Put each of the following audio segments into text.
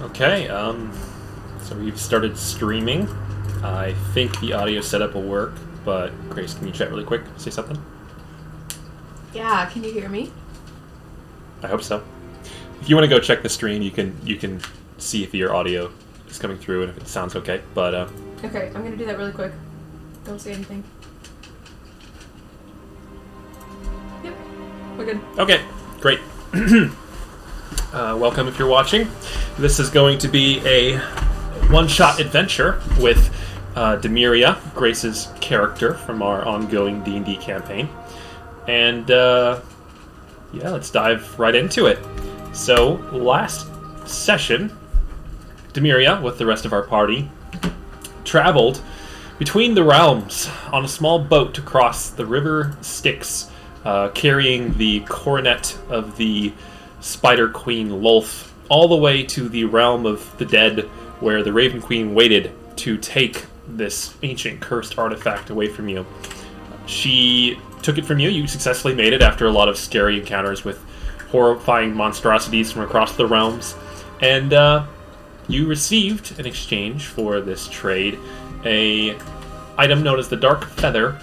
Okay, so we've started streaming. I think the audio setup will work, but Grace, can you chat really quick? Say something? Yeah, can you hear me? I hope so. If you want to go check the stream, you can see if your audio is coming through and if it sounds okay. But Okay, I'm gonna do that really quick. Don't say anything. Yep, we're good. okay, great. Welcome if you're watching. This is going to be a one-shot adventure with Dhamiria, Grace's character from our ongoing D&D campaign. And yeah, let's dive right into it. So, last session, Dhamiria, with the rest of our party, traveled between the realms on a small boat across the river Styx, carrying the coronet of the Spider Queen Lolth all the way to the realm of the dead, where the Raven Queen waited to take this ancient cursed artifact away from you. She took it from you. You successfully made it after a lot of scary encounters with horrifying monstrosities from across the realms. And you received, in exchange for this trade, a item known as the Dark Feather,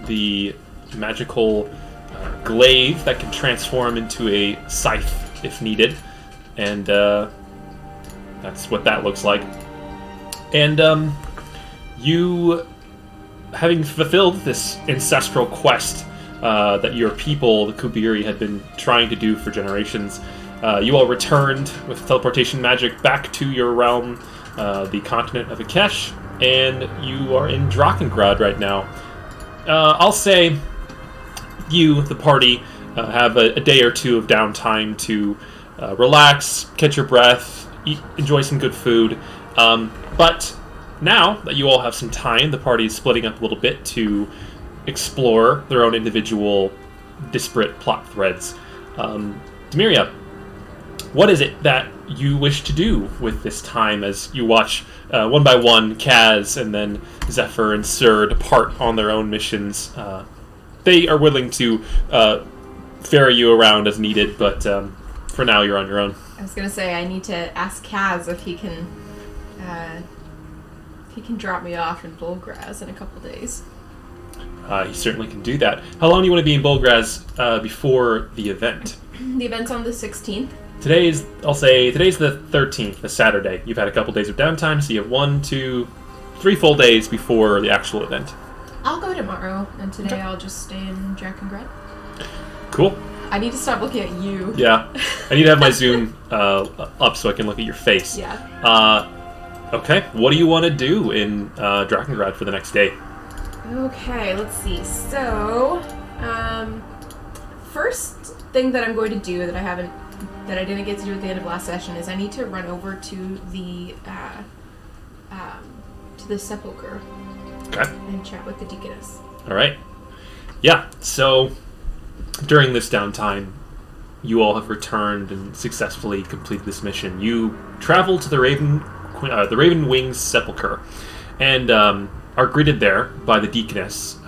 the magical glaive that can transform into a scythe if needed. And that's what that looks like. And you, having fulfilled this ancestral quest that your people, the Kubiri, had been trying to do for generations, you all returned with teleportation magic back to your realm, the continent of Akesh, and you are in Drakengard right now. I'll say you, the party, have a day or two of downtime to relax, catch your breath, enjoy some good food. But now that you all have some time, the party is splitting up a little bit to explore their own individual disparate plot threads. Dhamiria, what is it that you wish to do with this time as you watch one by one Kaz and then Zephyr and Sir depart on their own missions? They are willing to ferry you around as needed, but for now you're on your own. I was gonna say I need to ask Kaz if he can drop me off in Bulgraz in a couple days. He certainly can do that. How long do you want to be in Bulgraz before the event? The event's on the 16th. Today's the 13th, the Saturday. You've had a couple days of downtime, so you have 1, 2, 3 full days before the actual event. I'll go tomorrow, and today I'll just stay in Drakengard. Cool. I need to stop looking at you. Yeah. I need to have my zoom up so I can look at your face. Yeah. Okay. What do you want to do in Drakengard for the next day? Okay, let's see. So, first thing that I'm going to do that I didn't get to do at the end of last session is I need to run over to the sepulcher. Okay. And chat with the deaconess. All right. Yeah. So, during this downtime, you all have returned and successfully completed this mission. You travel to the Raven Wing's sepulcher, and are greeted there by the deaconess,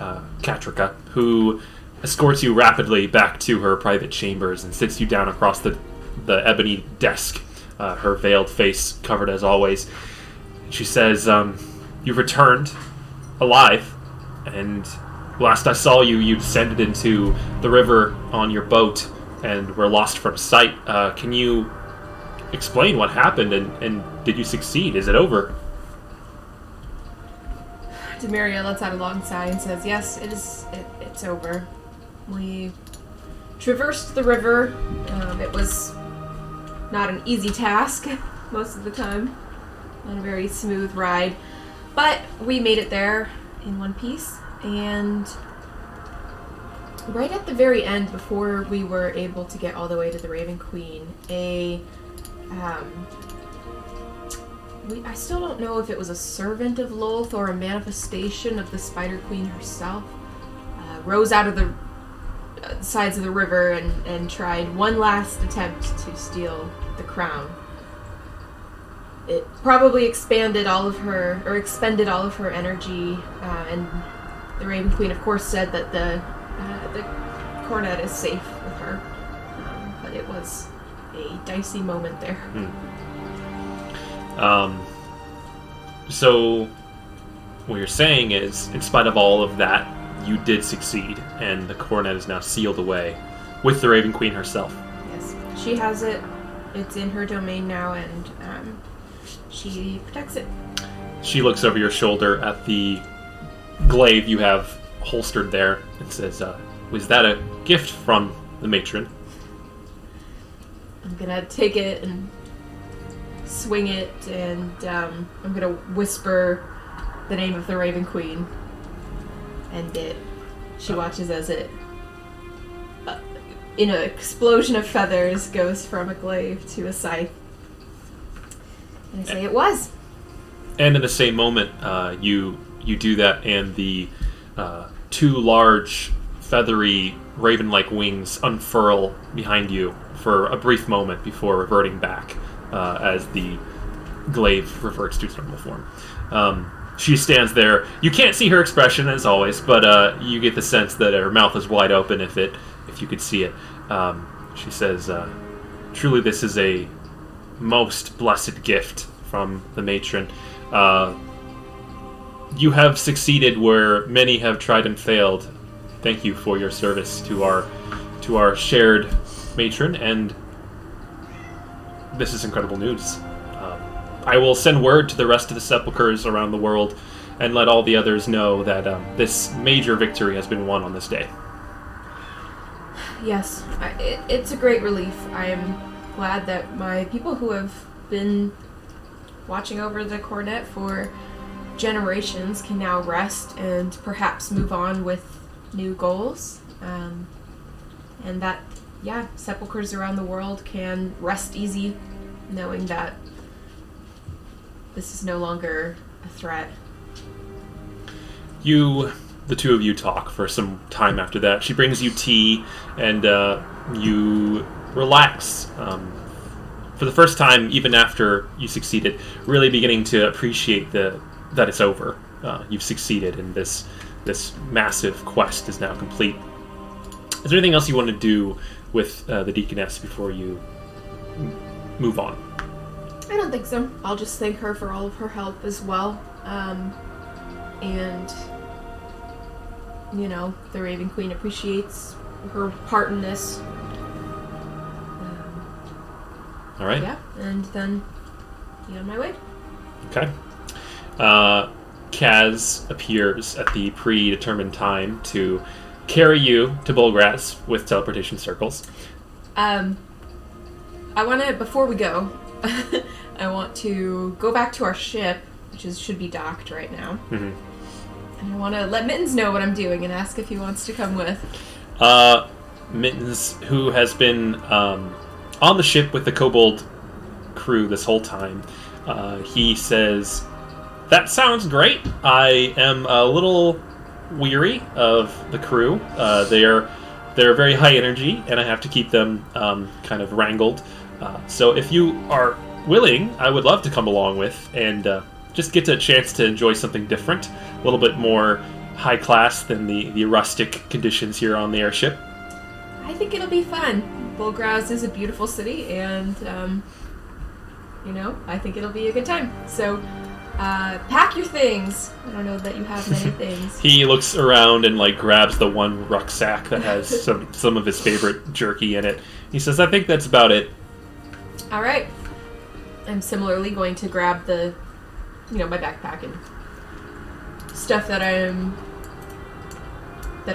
Katrika, who escorts you rapidly back to her private chambers and sits you down across the ebony desk, her veiled face covered as always. She says, you've returned alive, and last I saw you, you descended into the river on your boat and were lost from sight. Can you explain what happened, and did you succeed? Is it over? Dhamiria lets out a long sigh and says, yes, it's over. We traversed the river. It was not an easy task most of the time. Not a very smooth ride. But we made it there in one piece. And right at the very end, before we were able to get all the way to the Raven Queen, I still don't know if it was a servant of Lolth or a manifestation of the Spider Queen herself, rose out of the sides of the river and tried one last attempt to steal the crown. It probably expended all of her energy, and the Raven Queen, of course, said that the coronet is safe with her, but it was a dicey moment there. So what you're saying is, in spite of all of that, you did succeed, and the coronet is now sealed away with the Raven Queen herself. Yes, she has it. It's in her domain now, and she protects it. She looks over your shoulder at the glaive you have holstered there and says, was that a gift from the matron? I'm gonna take it and swing it, and I'm gonna whisper the name of the Raven Queen. And she watches as it, in an explosion of feathers, goes from a glaive to a scythe. And I say it was. And in the same moment, you do that, and the two large, feathery, raven-like wings unfurl behind you for a brief moment before reverting back as the glaive reverts to its normal form. She stands there. You can't see her expression, as always, but you get the sense that her mouth is wide open if you could see it. She says, truly this is a most blessed gift from the matron. You have succeeded where many have tried and failed. Thank you for your service to our shared matron, and this is incredible news. I will send word to the rest of the sepulchres around the world and let all the others know that this major victory has been won on this day. Yes, it's a great relief. I am glad that my people who have been watching over the coronet for generations can now rest and perhaps move on with new goals. And that, sepulchres around the world can rest easy knowing that this is no longer a threat. The two of you talk for some time after that. She brings you tea, and you relax. For the first time, even after you succeeded, really beginning to appreciate that it's over. You've succeeded, and this massive quest is now complete. Is there anything else you want to do with the Deaconess before you move on? I don't think so. I'll just thank her for all of her help as well. And, the Raven Queen appreciates her part in this. All right. Yeah, and then be on my way. Okay. Kaz appears at the predetermined time to carry you to Bulgraz with teleportation circles. I want to, before we go, I want to go back to our ship, which should be docked right now. Mm-hmm. And I want to let Mittens know what I'm doing and ask if he wants to come with. Mittens, who has been on the ship with the Kobold crew this whole time, he says, "That sounds great. I am a little weary of the crew. They're very high energy, and I have to keep them kind of wrangled. So if you are willing, I would love to come along with and just get a chance to enjoy something different, a little bit more high class than the rustic conditions here on the airship." I think it'll be fun. Bulgraz is a beautiful city, and I think it'll be a good time. So pack your things. I don't know that you have many things. He looks around and grabs the one rucksack that has some of his favorite jerky in it. He says, "I think that's about it." All right. I'm similarly going to grab my backpack and stuff that I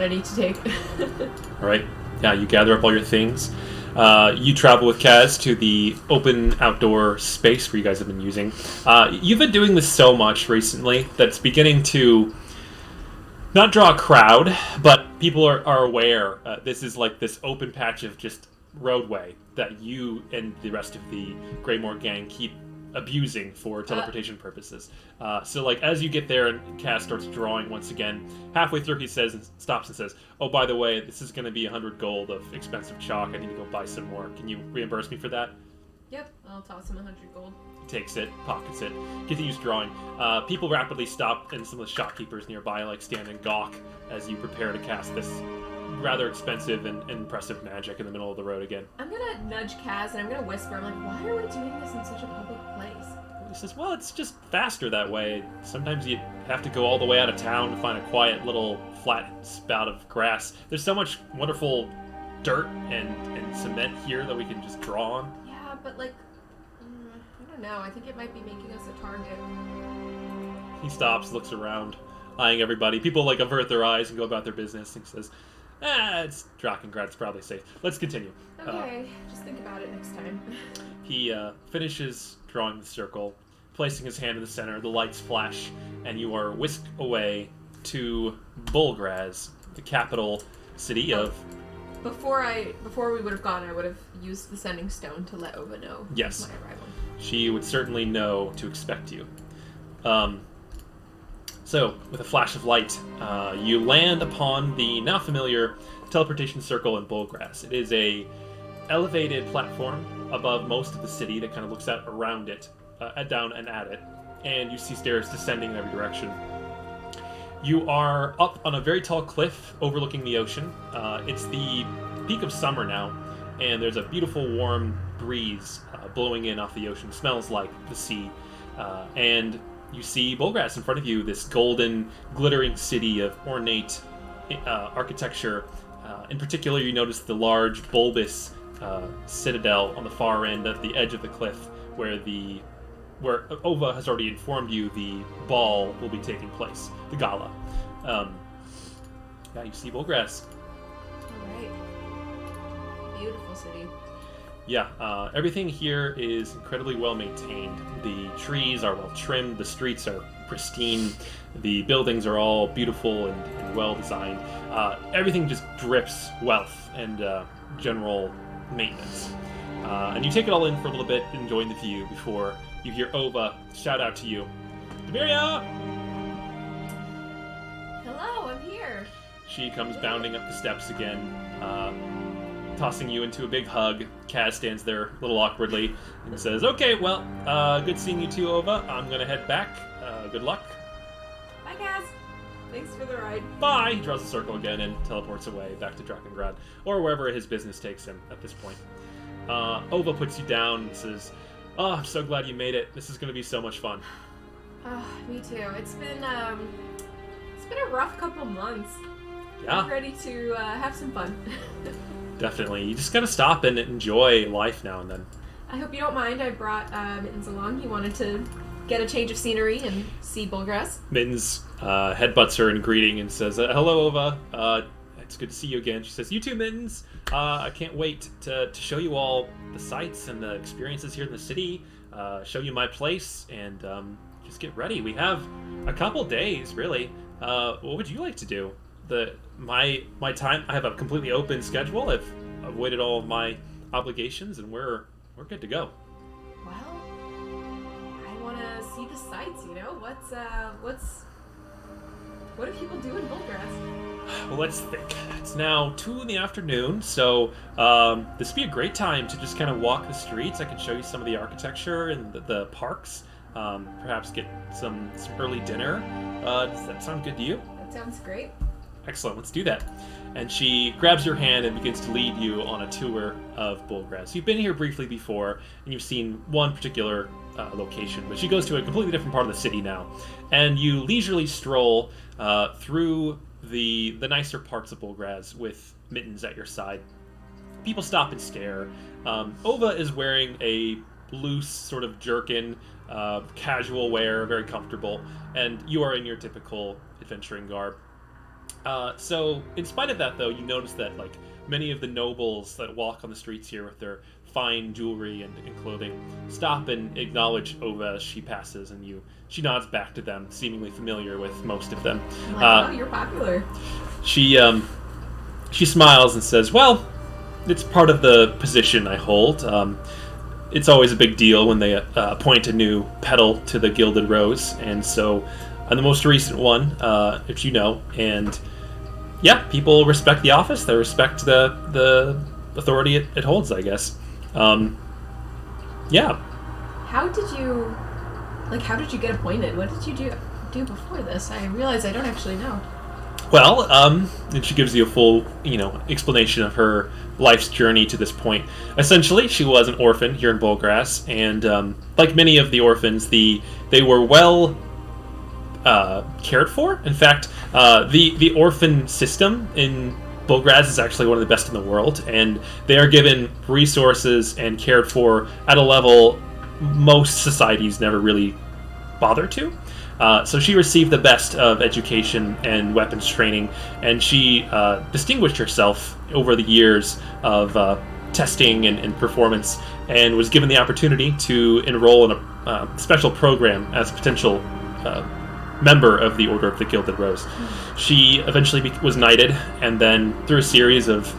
need to take. All right. Yeah, you gather up all your things. You travel with Kaz to the open outdoor space where you guys have been using. You've been doing this so much recently that it's beginning to not draw a crowd, but people are aware. This is this open patch of just roadway that you and the rest of the Greymore gang keep abusing for teleportation purposes. So as you get there and Kaz starts drawing once again, halfway through he stops and says, "Oh, by the way, this is going to be 100 gold of expensive chalk. I need to go buy some more. Can you reimburse me for that?" Yep, I'll toss him 100 gold. He takes it, pockets it, continues drawing. People rapidly stop, and some of the shopkeepers nearby stand and gawk as you prepare to cast this rather expensive and impressive magic in the middle of the road again. I'm gonna nudge Kaz and I'm gonna whisper, I'm like, "Why are we doing this in such a public place? He says, well, it's just faster that way. Sometimes you have to go all the way out of town to find a quiet little flat spout of grass. There's so much wonderful dirt and cement here that we can just draw on. Yeah, but I don't know. I think it might be making us a target. He stops, looks around, eyeing everybody. People avert their eyes and go about their business. And he says, it's Drakengrad's it's probably safe. Let's continue. Okay, just think about it next time. He finishes drawing the circle, placing his hand in the center. The lights flash, and you are whisked away to Bulgraz, the capital city of... Before we would have gone, I would have used the sending stone to let Ova know yes. my arrival. She would certainly know to expect you. So, with a flash of light, you land upon the now familiar teleportation circle in Bulgraz. It is a elevated platform above most of the city that kind of looks out around it, down and at it, and you see stairs descending in every direction. You are up on a very tall cliff overlooking the ocean. It's the peak of summer now, and there's a beautiful warm breeze blowing in off the ocean. It smells like the sea, and you see Bulgraz in front of you, this golden, glittering city of ornate architecture. In particular, you notice the large, bulbous citadel on the far end at the edge of the cliff, where Ova has already informed you the ball will be taking place, the gala. You see Bulgraz. All right. Beautiful city. Yeah, everything here is incredibly well maintained. The trees are well trimmed, the streets are pristine, the buildings are all beautiful and well designed. Everything just drips wealth and general maintenance. And you take it all in for a little bit, enjoying the view before you hear Ova shout out to you, Dhamiria! Hello, I'm here. She comes bounding up the steps again, tossing you into a big hug. Kaz stands there a little awkwardly and says, okay, well, good seeing you too, Ova. I'm going to head back. Good luck. Bye, Kaz. Thanks for the ride. Bye! He draws a circle again and teleports away back to Drakengrad, or wherever his business takes him at this point. Ova puts you down and says, oh, I'm so glad you made it. This is going to be so much fun. Me too. It's been a rough couple months. Yeah. I'm ready to have some fun. Definitely. You just got to stop and enjoy life now and then. I hope you don't mind. I brought Mittens along. He wanted to get a change of scenery and see Bulgraz. Mittens headbutts her in greeting and says, hello, Ova. It's good to see you again. She says, you too, Mittens. I can't wait to show you all the sights and the experiences here in the city, show you my place, and just get ready. We have a couple days, really. What would you like to do? My time, I have a completely open schedule. I've avoided all of my obligations, and we're good to go. Well, I want to see the sights, you know? What do people do in Bulgraz? Well, let's think. It's now 2 in the afternoon, so this would be a great time to just kind of walk the streets. I can show you some of the architecture and the parks. Perhaps get some early dinner. Does that sound good to you? That sounds great. Excellent, let's do that. And she grabs your hand and begins to lead you on a tour of Bulgraz. You've been here briefly before, and you've seen one particular location, but she goes to a completely different part of the city now. And you leisurely stroll through the nicer parts of Bulgraz with Mittens at your side. People stop and stare. Ova is wearing a loose sort of jerkin, casual wear, very comfortable, and you are in your typical adventuring garb. So, in spite of that, though, you notice that, many of the nobles that walk on the streets here with their fine jewelry and clothing stop and acknowledge Ova as she passes, and she nods back to them, seemingly familiar with most of them. Oh, you're popular. She smiles and says, well, it's part of the position I hold. It's always a big deal when they appoint a new petal to the Gilded Rose, and so I'm the most recent one, if you know, and yeah, people respect the office. They respect the authority it holds, I guess. Yeah. How did you get appointed? What did you do before this? I realize I don't actually know. Well, and she gives you a full, explanation of her life's journey to this point. Essentially, she was an orphan here in Bulgrass, and like many of the orphans, they were well cared for. In fact, the orphan system in Bulgraz is actually one of the best in the world, and they are given resources and cared for at a level most societies never really bother to. So she received the best of education and weapons training, and she distinguished herself over the years of testing and performance, and was given the opportunity to enroll in a special program as a potential member of the Order of the Gilded Rose. She eventually was knighted, and then through a series of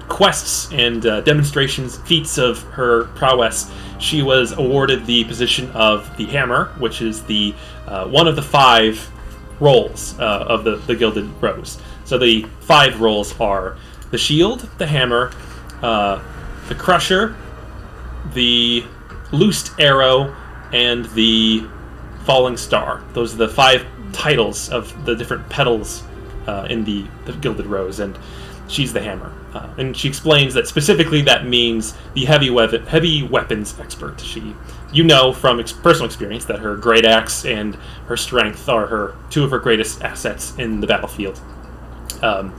quests and demonstrations, feats of her prowess, she was awarded the position of the Hammer, which is the one of the 5 roles of the Gilded Rose. So the 5 roles are the Shield, the Hammer, the Crusher, the Loosed Arrow, and the Falling Star. Those are the 5 titles of the different petals in the Gilded Rose, and she's the Hammer. And she explains that specifically that means the heavy weapons expert. From personal experience, that her great axe and her strength are 2 of her greatest assets in the battlefield. And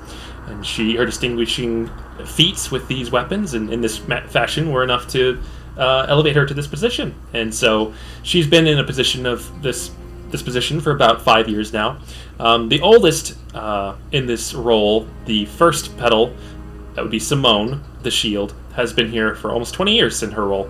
her distinguishing feats with these weapons and in this fashion were enough to elevate her to this position. And so she's been in a position of this position for about 5 years now. The oldest in this role, the first petal, that would be Simone, the Shield, has been here for almost 20 years in her role.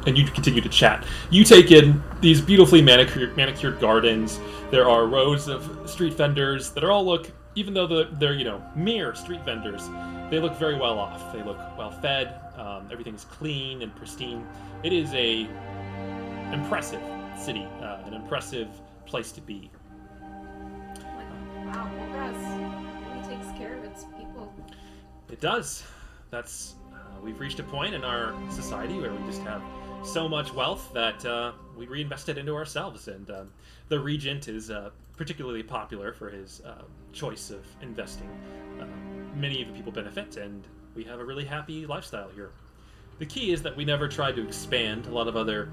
And you continue to chat. You take in these beautifully manicured gardens. There are rows of street vendors that all look, even though they're mere street vendors, they look very well off. They look well fed. Everything's clean and pristine. It is a impressive city, an impressive place to be. Wow, Bulgrass really takes care of its people. It does. We've reached a point in our society where we just have so much wealth that we reinvest it into ourselves, and the Regent is particularly popular for his choice of investing. Many of the people benefit, and we have a really happy lifestyle here. The key is that we never try to expand. A lot of other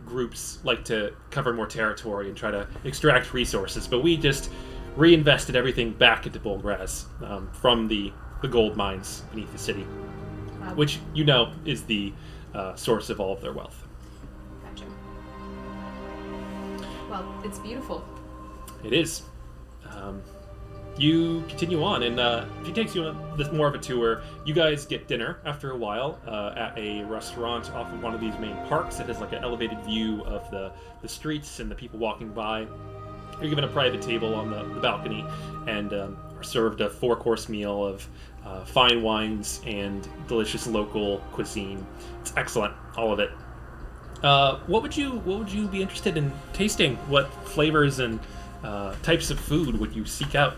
groups like to cover more territory and try to extract resources, but we just reinvested everything back into Bulgraz from the gold mines beneath the city, which is the source of all of their wealth. Gotcha. Well, it's beautiful. It is. You continue on, and she takes you on more of a tour. You guys get dinner after a while at a restaurant off of one of these main parks. It has like an elevated view of the streets and the people walking by. You're given a private table on the balcony, and are served a 4-course meal of fine wines and delicious local cuisine. It's excellent, all of it. What would you be interested in tasting? What flavors and types of food would you seek out?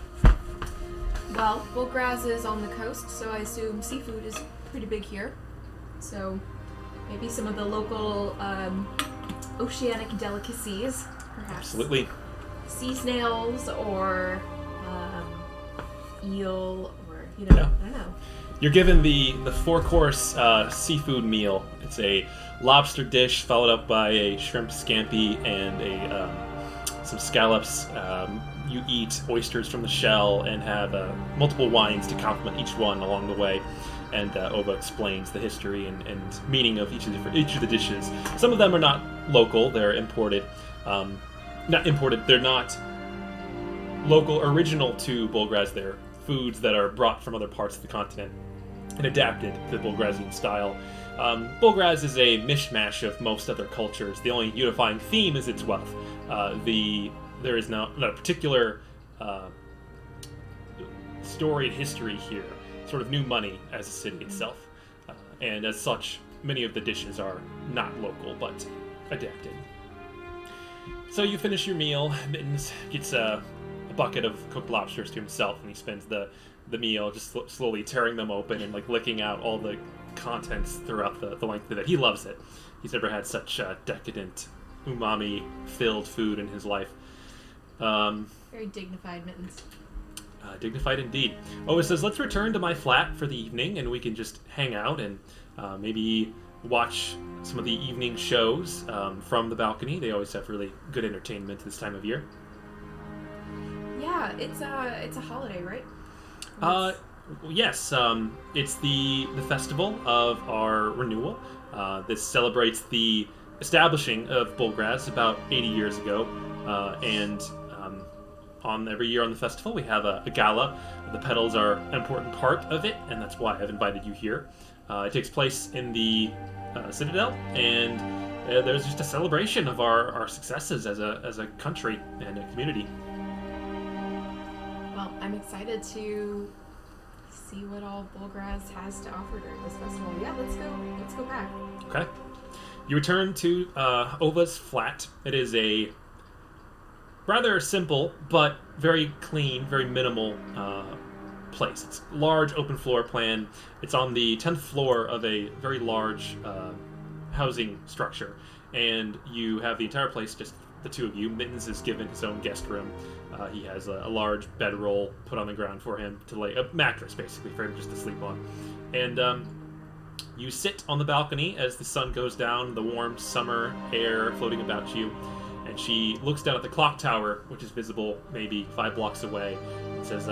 Well, Bulgraz is on the coast, so I assume seafood is pretty big here. So maybe some of the local oceanic delicacies, perhaps. Absolutely. Sea snails or eel, or I don't know. You're given the 4-course seafood meal. It's a lobster dish followed up by a shrimp scampi and some scallops. You eat oysters from the shell and have multiple wines to complement each one along the way. And Ova explains the history and meaning of each of the dishes. Some of them are not local; they're imported. Not imported. They're not local, original to Bulgraz. They're foods that are brought from other parts of the continent and adapted to the Bulgrazian style. Bulgraz is a mishmash of most other cultures. The only unifying theme is its wealth. There is not a particular storied history here. Sort of new money as a city itself, and as such, many of the dishes are not local but adapted. So you finish your meal. Mittens gets a bucket of cooked lobsters to himself, and he spends the meal just slowly tearing them open and licking out all the contents throughout the length of it. He loves it. He's never had such decadent, umami-filled food in his life. Very dignified, Mittens. Dignified indeed. It says, let's return to my flat for the evening, and we can just hang out and maybe watch some of the evening shows from the balcony. They always have really good entertainment this time of year. Yeah, it's a holiday, right? Yes. It's the festival of our renewal. This celebrates the establishing of Bulgraz about 80 years ago, and on every year on the festival we have a gala. The petals are an important part of it, and that's why I've invited you here. It takes place in the Citadel, and there's just a celebration of our successes as a country and a community. Well, I'm excited to see what all Bulgraz has to offer during this festival. Yeah, let's go back. Okay. You return to Ova's flat. It is a rather simple but very clean, very minimal place. It's a large open floor plan. It's on the 10th floor of a very large housing structure, and you have the entire place, just the two of you. Mittens is given his own guest room. He has a large bedroll put on the ground for him to lay, a mattress basically for him just to sleep on. And you sit on the balcony as the sun goes down, the warm summer air floating about you, and she looks down at the clock tower, which is visible maybe 5 blocks away, and says,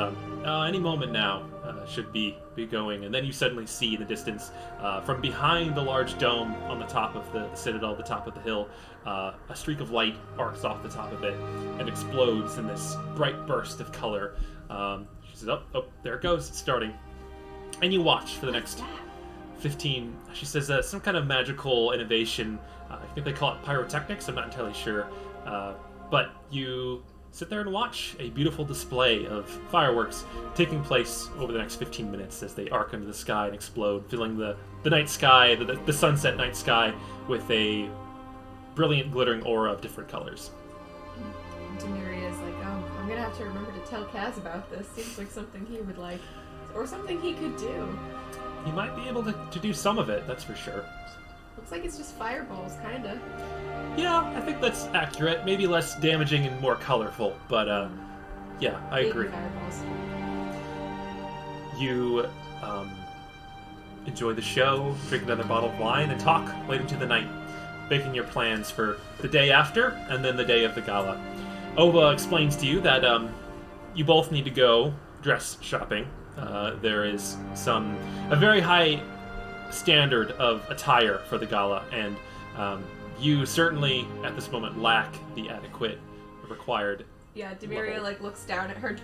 any moment now should be going. And then you suddenly see in the distance, from behind the large dome on the top of the citadel, the top of the hill, a streak of light arcs off the top of it and explodes in this bright burst of color. She says, oh, there it goes, it's starting. And you watch for the next 15, she says, some kind of magical innovation. I think they call it pyrotechnics, I'm not entirely sure. But you sit there and watch a beautiful display of fireworks taking place over the next 15 minutes as they arc into the sky and explode, filling the night sky, the sunset night sky, with a brilliant glittering aura of different colors. Dhamiria is like, oh, I'm gonna have to remember to tell Kaz about this. Seems like something he would like, or something he could do. He might be able to do some of it, that's for sure. Looks like it's just fireballs, kinda. Yeah, I think that's accurate. Maybe less damaging and more colorful, but yeah, I agree. Fireballs. You enjoy the show, drink another bottle of wine, and talk late into the night, making your plans for the day after and then the day of the gala. Ova explains to you that you both need to go dress shopping. There is a very high standard of attire for the gala, and you certainly at this moment lack the adequate required. Yeah, Dhamiria looks down at her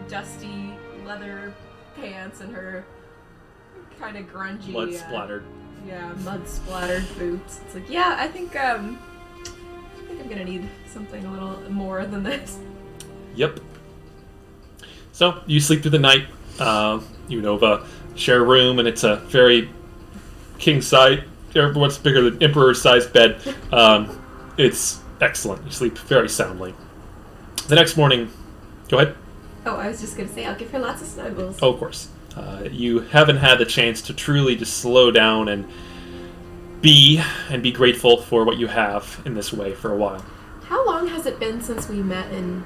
dusty leather pants and her kind of grungy blood splattered. Mud splattered boots. It's like, yeah, I think I'm gonna need something a little more than this. Yep. So you sleep through the night. You and Ova share a room, and it's a very king size. What's bigger than emperor-sized bed. It's excellent. You sleep very soundly. The next morning, go ahead. Oh, I was just gonna say I'll give her lots of snuggles. Oh, of course. You haven't had the chance to truly just slow down and be grateful for what you have in this way for a while. How long has it been since we met in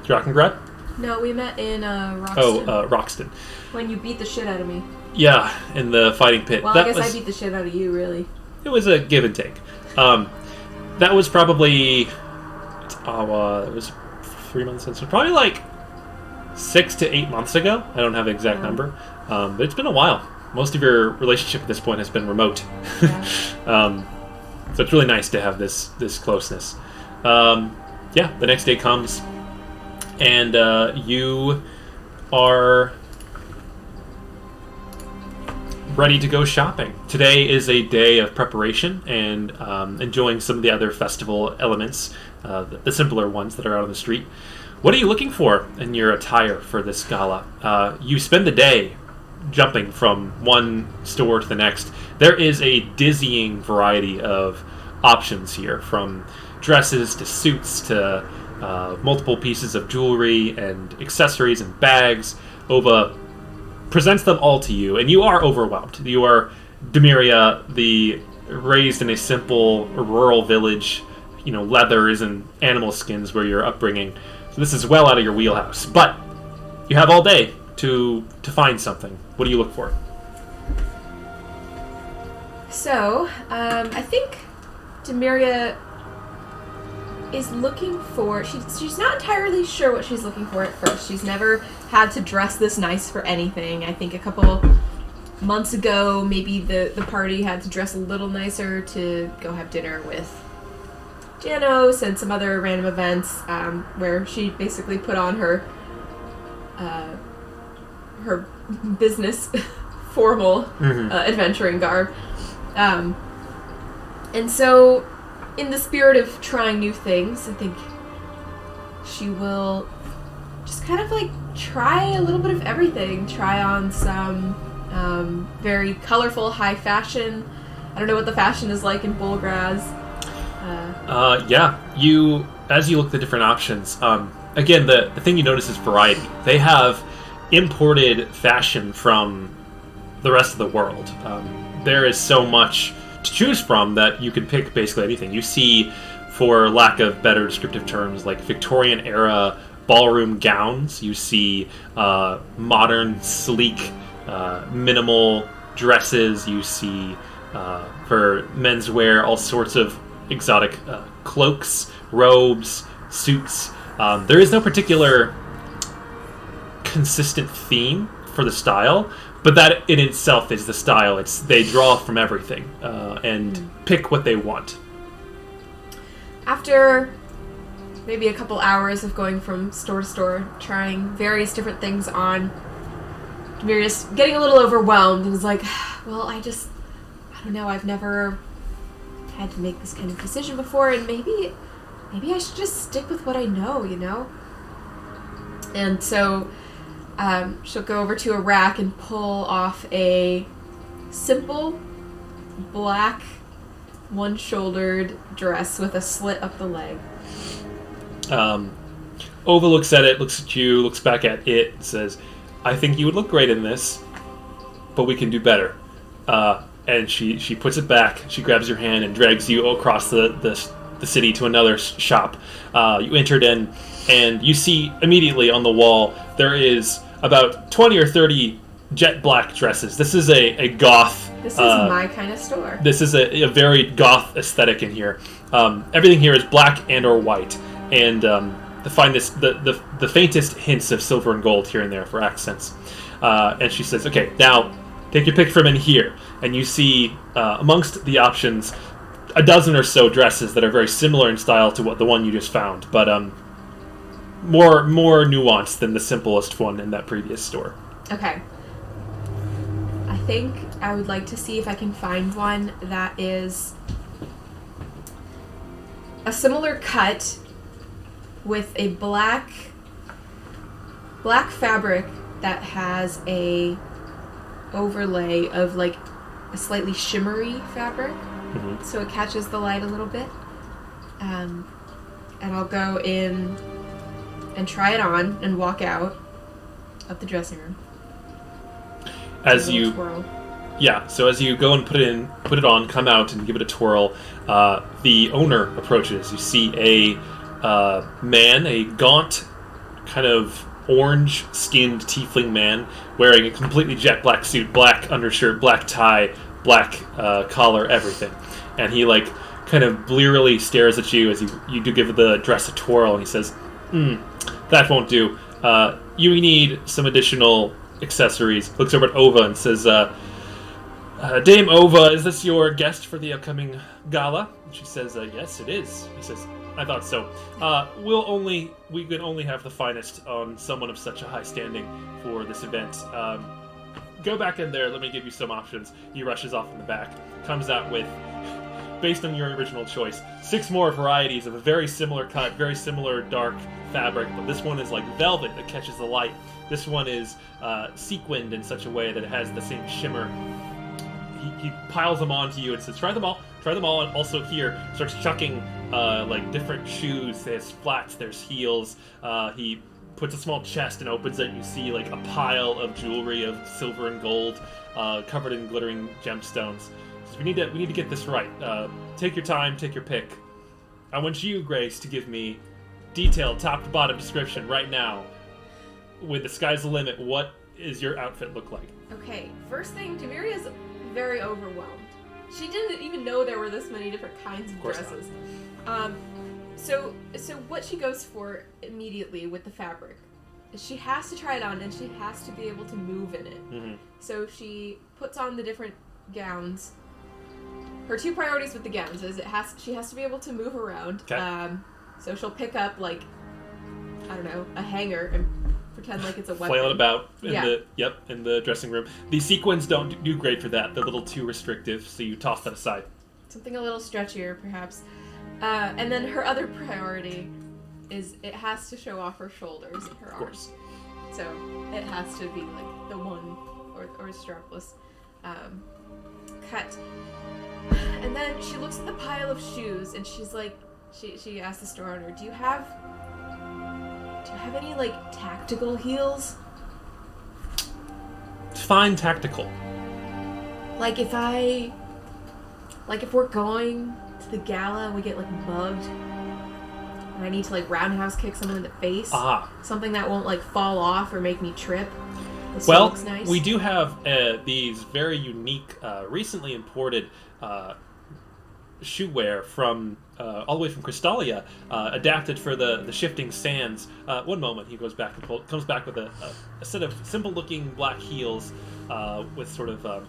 Drakengard? No, we met in Roxton. Oh, Roxton. When you beat the shit out of me. Yeah, in the fighting pit. Well, I guess I beat the shit out of you, really. It was a give and take. That was probably... it was 3 months since. Probably like 6 to 8 months ago. I don't have the exact number. But it's been a while. Most of your relationship at this point has been remote. Yeah. So it's really nice to have this closeness. Yeah, the next day comes, and you are ready to go shopping. Today is a day of preparation and enjoying some of the other festival elements, the simpler ones that are out on the street. What are you looking for in your attire for this gala? You spend the day jumping from one store to the next. There is a dizzying variety of options here, from dresses to suits to multiple pieces of jewelry and accessories and bags. Ova presents them all to you, and you are overwhelmed. You are Dhamiria, raised in a simple rural village, leathers and animal skins were your upbringing. So this is well out of your wheelhouse. But you have all day to find something. What do you look for? So, I think Dhamiria is looking for... She's not entirely sure what she's looking for at first. She's never had to dress this nice for anything. I think a couple months ago, maybe the party had to dress a little nicer to go have dinner with Janos and some other random events where she basically put on her business formal adventuring garb. And so, in the spirit of trying new things, I think she will just kind of like try a little bit of everything. Try on some very colorful high fashion. I don't know what the fashion is like in Bulgraz. Yeah. As you look at the different options, again, the thing you notice is variety. They have imported fashion from the rest of the world. There is so much to choose from that you can pick basically anything. You see, for lack of better descriptive terms, like Victorian era ballroom gowns. You see modern, sleek, minimal dresses. You see for menswear all sorts of exotic cloaks, robes, suits. There is no particular consistent theme for the style, but that in itself is the style. They draw from everything and pick what they want. After maybe a couple hours of going from store to store, trying various different things on, Dhamiria's getting a little overwhelmed and is like, well, I don't know, I've never had to make this kind of decision before, and maybe I should just stick with what I know, you know? And so she'll go over to a rack and pull off a simple black one-shouldered dress with a slit up the leg. Ova looks at it, looks at you, looks back at it, and says, I think you would look great in this, but we can do better. And she puts it back, she grabs your hand and drags you across the city to another shop. You entered in, and you see immediately on the wall there is about 20 or 30 jet black dresses. This is a goth... This is my kind of store. This is a very goth aesthetic in here. Everything here is black and or white, and the faintest hints of silver and gold here and there for accents. And she says, okay, now take your pick from in here. And you see amongst the options a dozen or so dresses that are very similar in style to the one you just found, but more nuanced than the simplest one in that previous store. Okay. I think I would like to see if I can find one that is a similar cut with a black fabric that has a overlay of like a slightly shimmery fabric, so it catches the light a little bit. And I'll go in and try it on and walk out of the dressing room. As you twirl. Yeah, so as you go and put it on, come out and give it a twirl, the owner approaches. You see a man, a gaunt, kind of orange-skinned tiefling man, wearing a completely jet black suit, black undershirt, black tie, black collar, everything. And he kind of blearily stares at you as you do give the dress a twirl, and he says, that won't do. You need some additional accessories. Looks over at Ova and says, Dame Ova, is this your guest for the upcoming gala? And she says, yes, it is. He says, I thought so. We can only have the finest on someone of such a high standing for this event. Go back in there, let me give you some options. He rushes off in the back, comes out with, based on your original choice, 6 more varieties of a very similar cut, very similar dark fabric, but this one is like velvet that catches the light. This one is sequined in such a way that it has the same shimmer. He piles them onto you and says, try them all, and also here starts chucking different shoes. There's flats, there's heels. He puts a small chest and opens it, and you see a pile of jewelry of silver and gold covered in glittering gemstones. He says, we need to get this right. Take your time, take your pick. I want you, Grace, to give me detailed top to bottom description right now. With the sky's the limit, what is your outfit look like? Okay, first thing, Dhamiria is very overwhelmed. She didn't even know there were this many different kinds of dresses. So what she goes for immediately with the fabric is she has to try it on and she has to be able to move in it. Mm-hmm. So she puts on the different gowns. Her two priorities with the gowns is she has to be able to move around. Okay. So she'll pick up like, I don't know, a hanger and pretend like it's a weapon. Flail it about in the dressing room. The sequins don't do great for that. They're a little too restrictive, so you toss that aside. Something a little stretchier, perhaps. And then her other priority is it has to show off her shoulders and her arms. Of course. So it has to be like the one or strapless cut. And then she looks at the pile of shoes and she's like, she asks the store owner, do you have any like tactical heels? Fine tactical. Like if we're going to the gala and we get like mugged and I need to like roundhouse kick someone in the face. Something that won't like fall off or make me trip. This looks nice. We do have these very unique, recently imported shoe wear from all the way from Crystalia, adapted for the shifting sands. One moment, he goes back and comes back with a set of simple-looking black heels with sort of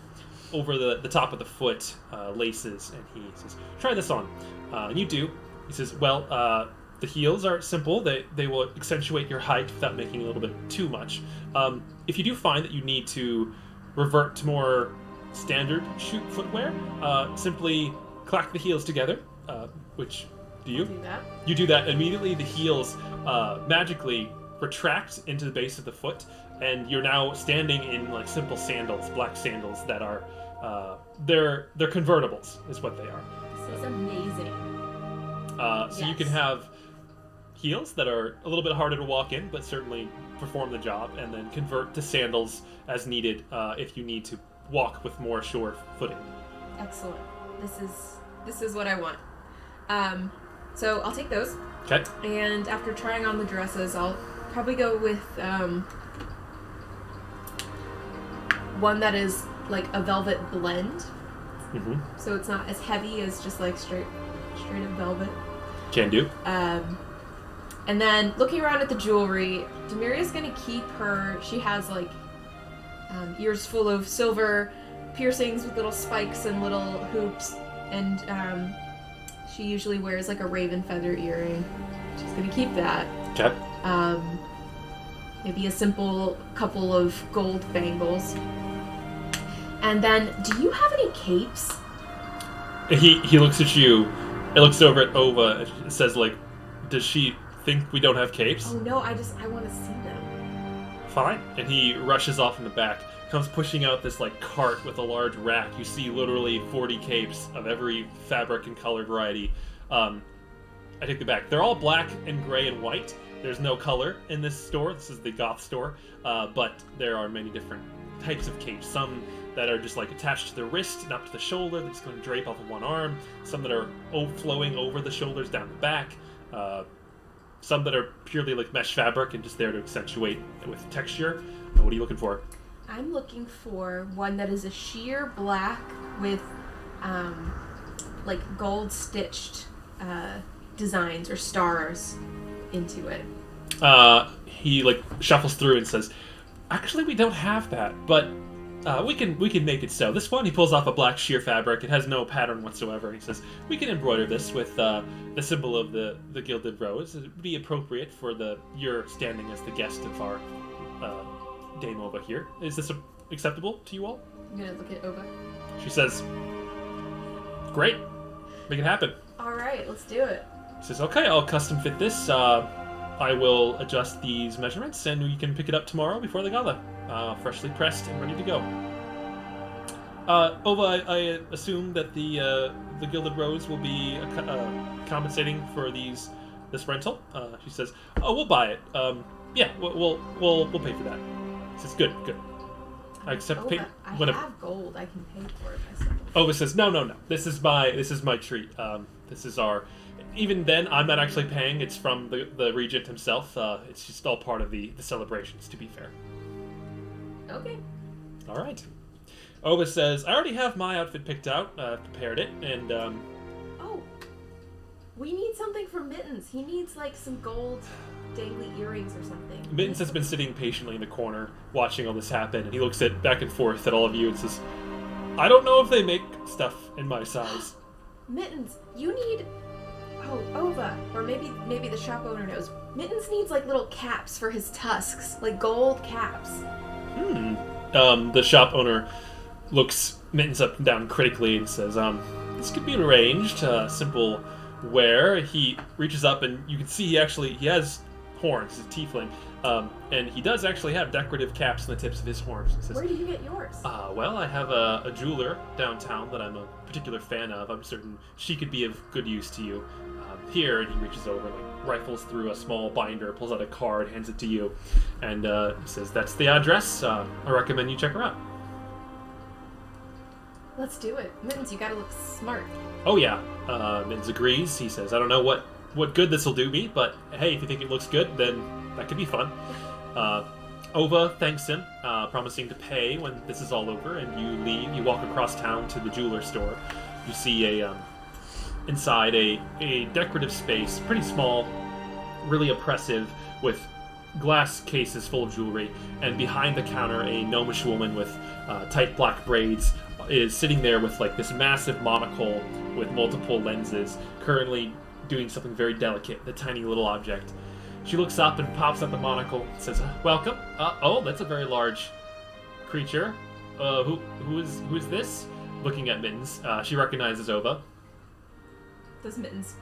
over the top of the foot laces, and he says, "Try this on." And you do. He says, "Well, the heels are simple. They will accentuate your height without making a little bit too much. If you do find that you need to revert to more standard shoe footwear, simply clack the heels together." Which do you? I'll do that. You do that immediately. The heels magically retract into the base of the foot, and you're now standing in like simple sandals, black sandals that are they're convertibles, is what they are. This is amazing. So you can have heels that are a little bit harder to walk in, but certainly perform the job, and then convert to sandals as needed if you need to walk with more sure footing. Excellent. This is what I want. So I'll take those. Okay. And after trying on the dresses, I'll probably go with one that is like a velvet blend. Mm-hmm. So it's not as heavy as just like straight up velvet. Can do. And then looking around at the jewelry, Dhamiria gonna keep her. She has like ears full of silver piercings with little spikes and little hoops, and she usually wears like a raven feather earring. She's gonna keep that. Okay. Maybe a simple couple of gold bangles. And then, do you have any capes? He looks at you. It looks over at Ova and says, like, does she think we don't have capes? Oh no, I want to see them. Fine. And he rushes off in the back, comes pushing out this like cart with a large rack. You see literally 40 capes of every fabric and color variety. I take the back. They're all black and gray and white. There's no color in this store. This is the goth store. But there are many different types of capes. Some that are just like attached to the wrist and up to the shoulder. They're just going to drape off of one arm. Some that are flowing over the shoulders down the back. Some that are purely like mesh fabric and just there to accentuate with texture. What are you looking for? I'm looking for one that is a sheer black with like gold stitched designs or stars into it. He like shuffles through and says, "Actually, we don't have that, but we can make it so. This one," he pulls off a black sheer fabric. It has no pattern whatsoever. He says, "We can embroider this with the symbol of the Gilded Rose. It would be appropriate for you're standing as the guest of our Dame Ova here. Is this acceptable to you all?" I'm gonna look at Ova. She says, "Great, make it happen." All right, let's do it. He says, "Okay, I'll custom fit this. I will adjust these measurements, and you can pick it up tomorrow before the gala, freshly pressed and ready to go." Ova, I assume that the Gilded Rose will be compensating for this rental. She says, "Oh, we'll buy it. Yeah, we'll pay for that." He says, "Good. I accept payment." I have gold. I can pay for it myself. Ova says, "No. This is my treat. This is our." even then, I'm not actually paying. It's from the regent himself. It's just all part of the celebrations, to be fair. Okay. All right. Ova says, I already have my outfit picked out. I've prepared it, and... Oh. We need something for Mittens. He needs, like, some gold dangly earrings or something. Mittens has been sitting patiently in the corner, watching all this happen, and he looks back and forth at all of you and says, I don't know if they make stuff in my size. Mittens, you need... Oh, Ova. Or maybe the shop owner knows. Mittens needs, like, little caps for his tusks. Like, gold caps. The shop owner looks Mittens up and down critically and says, this could be arranged. Simple wear. He reaches up and you can see he has horns. He's a tiefling. And he does actually have decorative caps on the tips of his horns. He says, where did you get yours? Well, I have a jeweler downtown that I'm a particular fan of. I'm certain she could be of good use to you. Here, and he reaches over, like, rifles through a small binder, pulls out a card, hands it to you, and he says, that's the address. I recommend you check her out. Let's do it. Mittens, you gotta look smart. Oh, yeah. Mittens agrees. He says, I don't know what good this will do me, but hey, if you think it looks good, then that could be fun. Ova thanks him, promising to pay when this is all over, and you leave. You walk across town to the jeweler store. You see inside a decorative space, pretty small, really oppressive, with glass cases full of jewelry, and behind the counter a gnomish woman with tight black braids is sitting there with like this massive monocle with multiple lenses, currently doing something very delicate, the tiny little object. She looks up and pops up the monocle and says, welcome. Oh, that's a very large creature. Who is this? Looking at Mittens, she recognizes Ova. Does Mittens?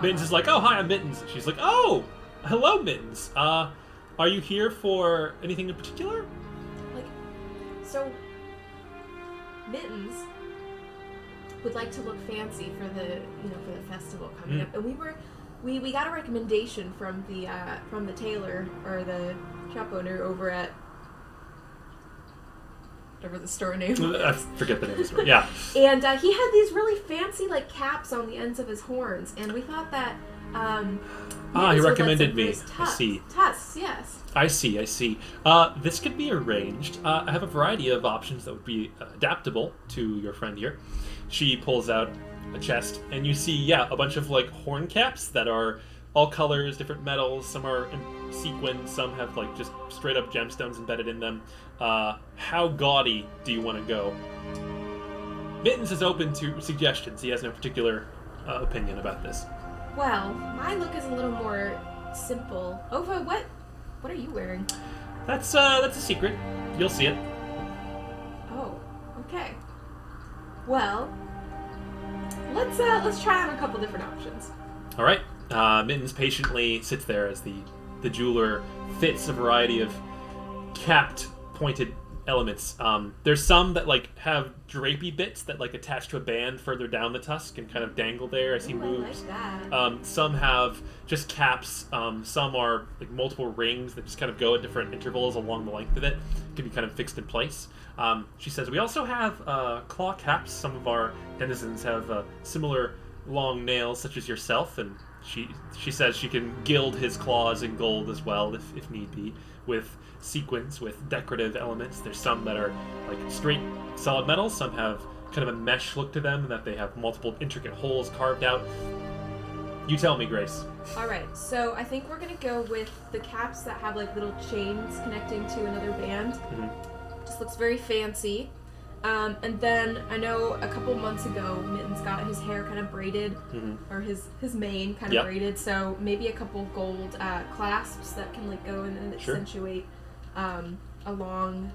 Mittens is like, oh, hi, I'm Mittens. She's like, oh, hello, Mittens. Are you here for anything in particular? So, Mittens would like to look fancy for the festival coming up, and we got a recommendation from the tailor or the shop owner over at whatever the store name was. I forget the name of the store. Yeah. And he had these really fancy like caps on the ends of his horns, and we thought that he recommended me. I see. Tusks, yes. I see. This could be arranged. I have a variety of options that would be adaptable to your friend here. She pulls out a chest, and you see, a bunch of like horn caps that are all colors, different metals. Some are in sequins, some have like just straight up gemstones embedded in them. How gaudy do you want to go? Mittens is open to suggestions. He has no particular opinion about this. Well, my look is a little more simple. Ova, what are you wearing? That's a secret. You'll see it. Oh, okay. Well, let's try on a couple different options. All right. Mittens patiently sits there as the jeweler fits a variety of capped, pointed elements. There's some that like have drapey bits that like attach to a band further down the tusk and kind of dangle there as he moves. I like that. Some have just caps. Some are like multiple rings that just kind of go at different intervals along the length of it. Can be kind of fixed in place. She says, we also have claw caps. Some of our denizens have similar long nails such as yourself, and she says she can gild his claws in gold as well if need be, with sequins, with decorative elements. There's some that are like straight solid metal, some have kind of a mesh look to them, and that they have multiple intricate holes carved out. You tell me, Grace. Alright, so I think we're gonna go with the caps that have like little chains connecting to another band. Mm-hmm. Just looks very fancy. And then I know a couple months ago, Mittens got his hair kind of braided, or his mane kind of braided. So maybe a couple gold clasps that can like go and accentuate along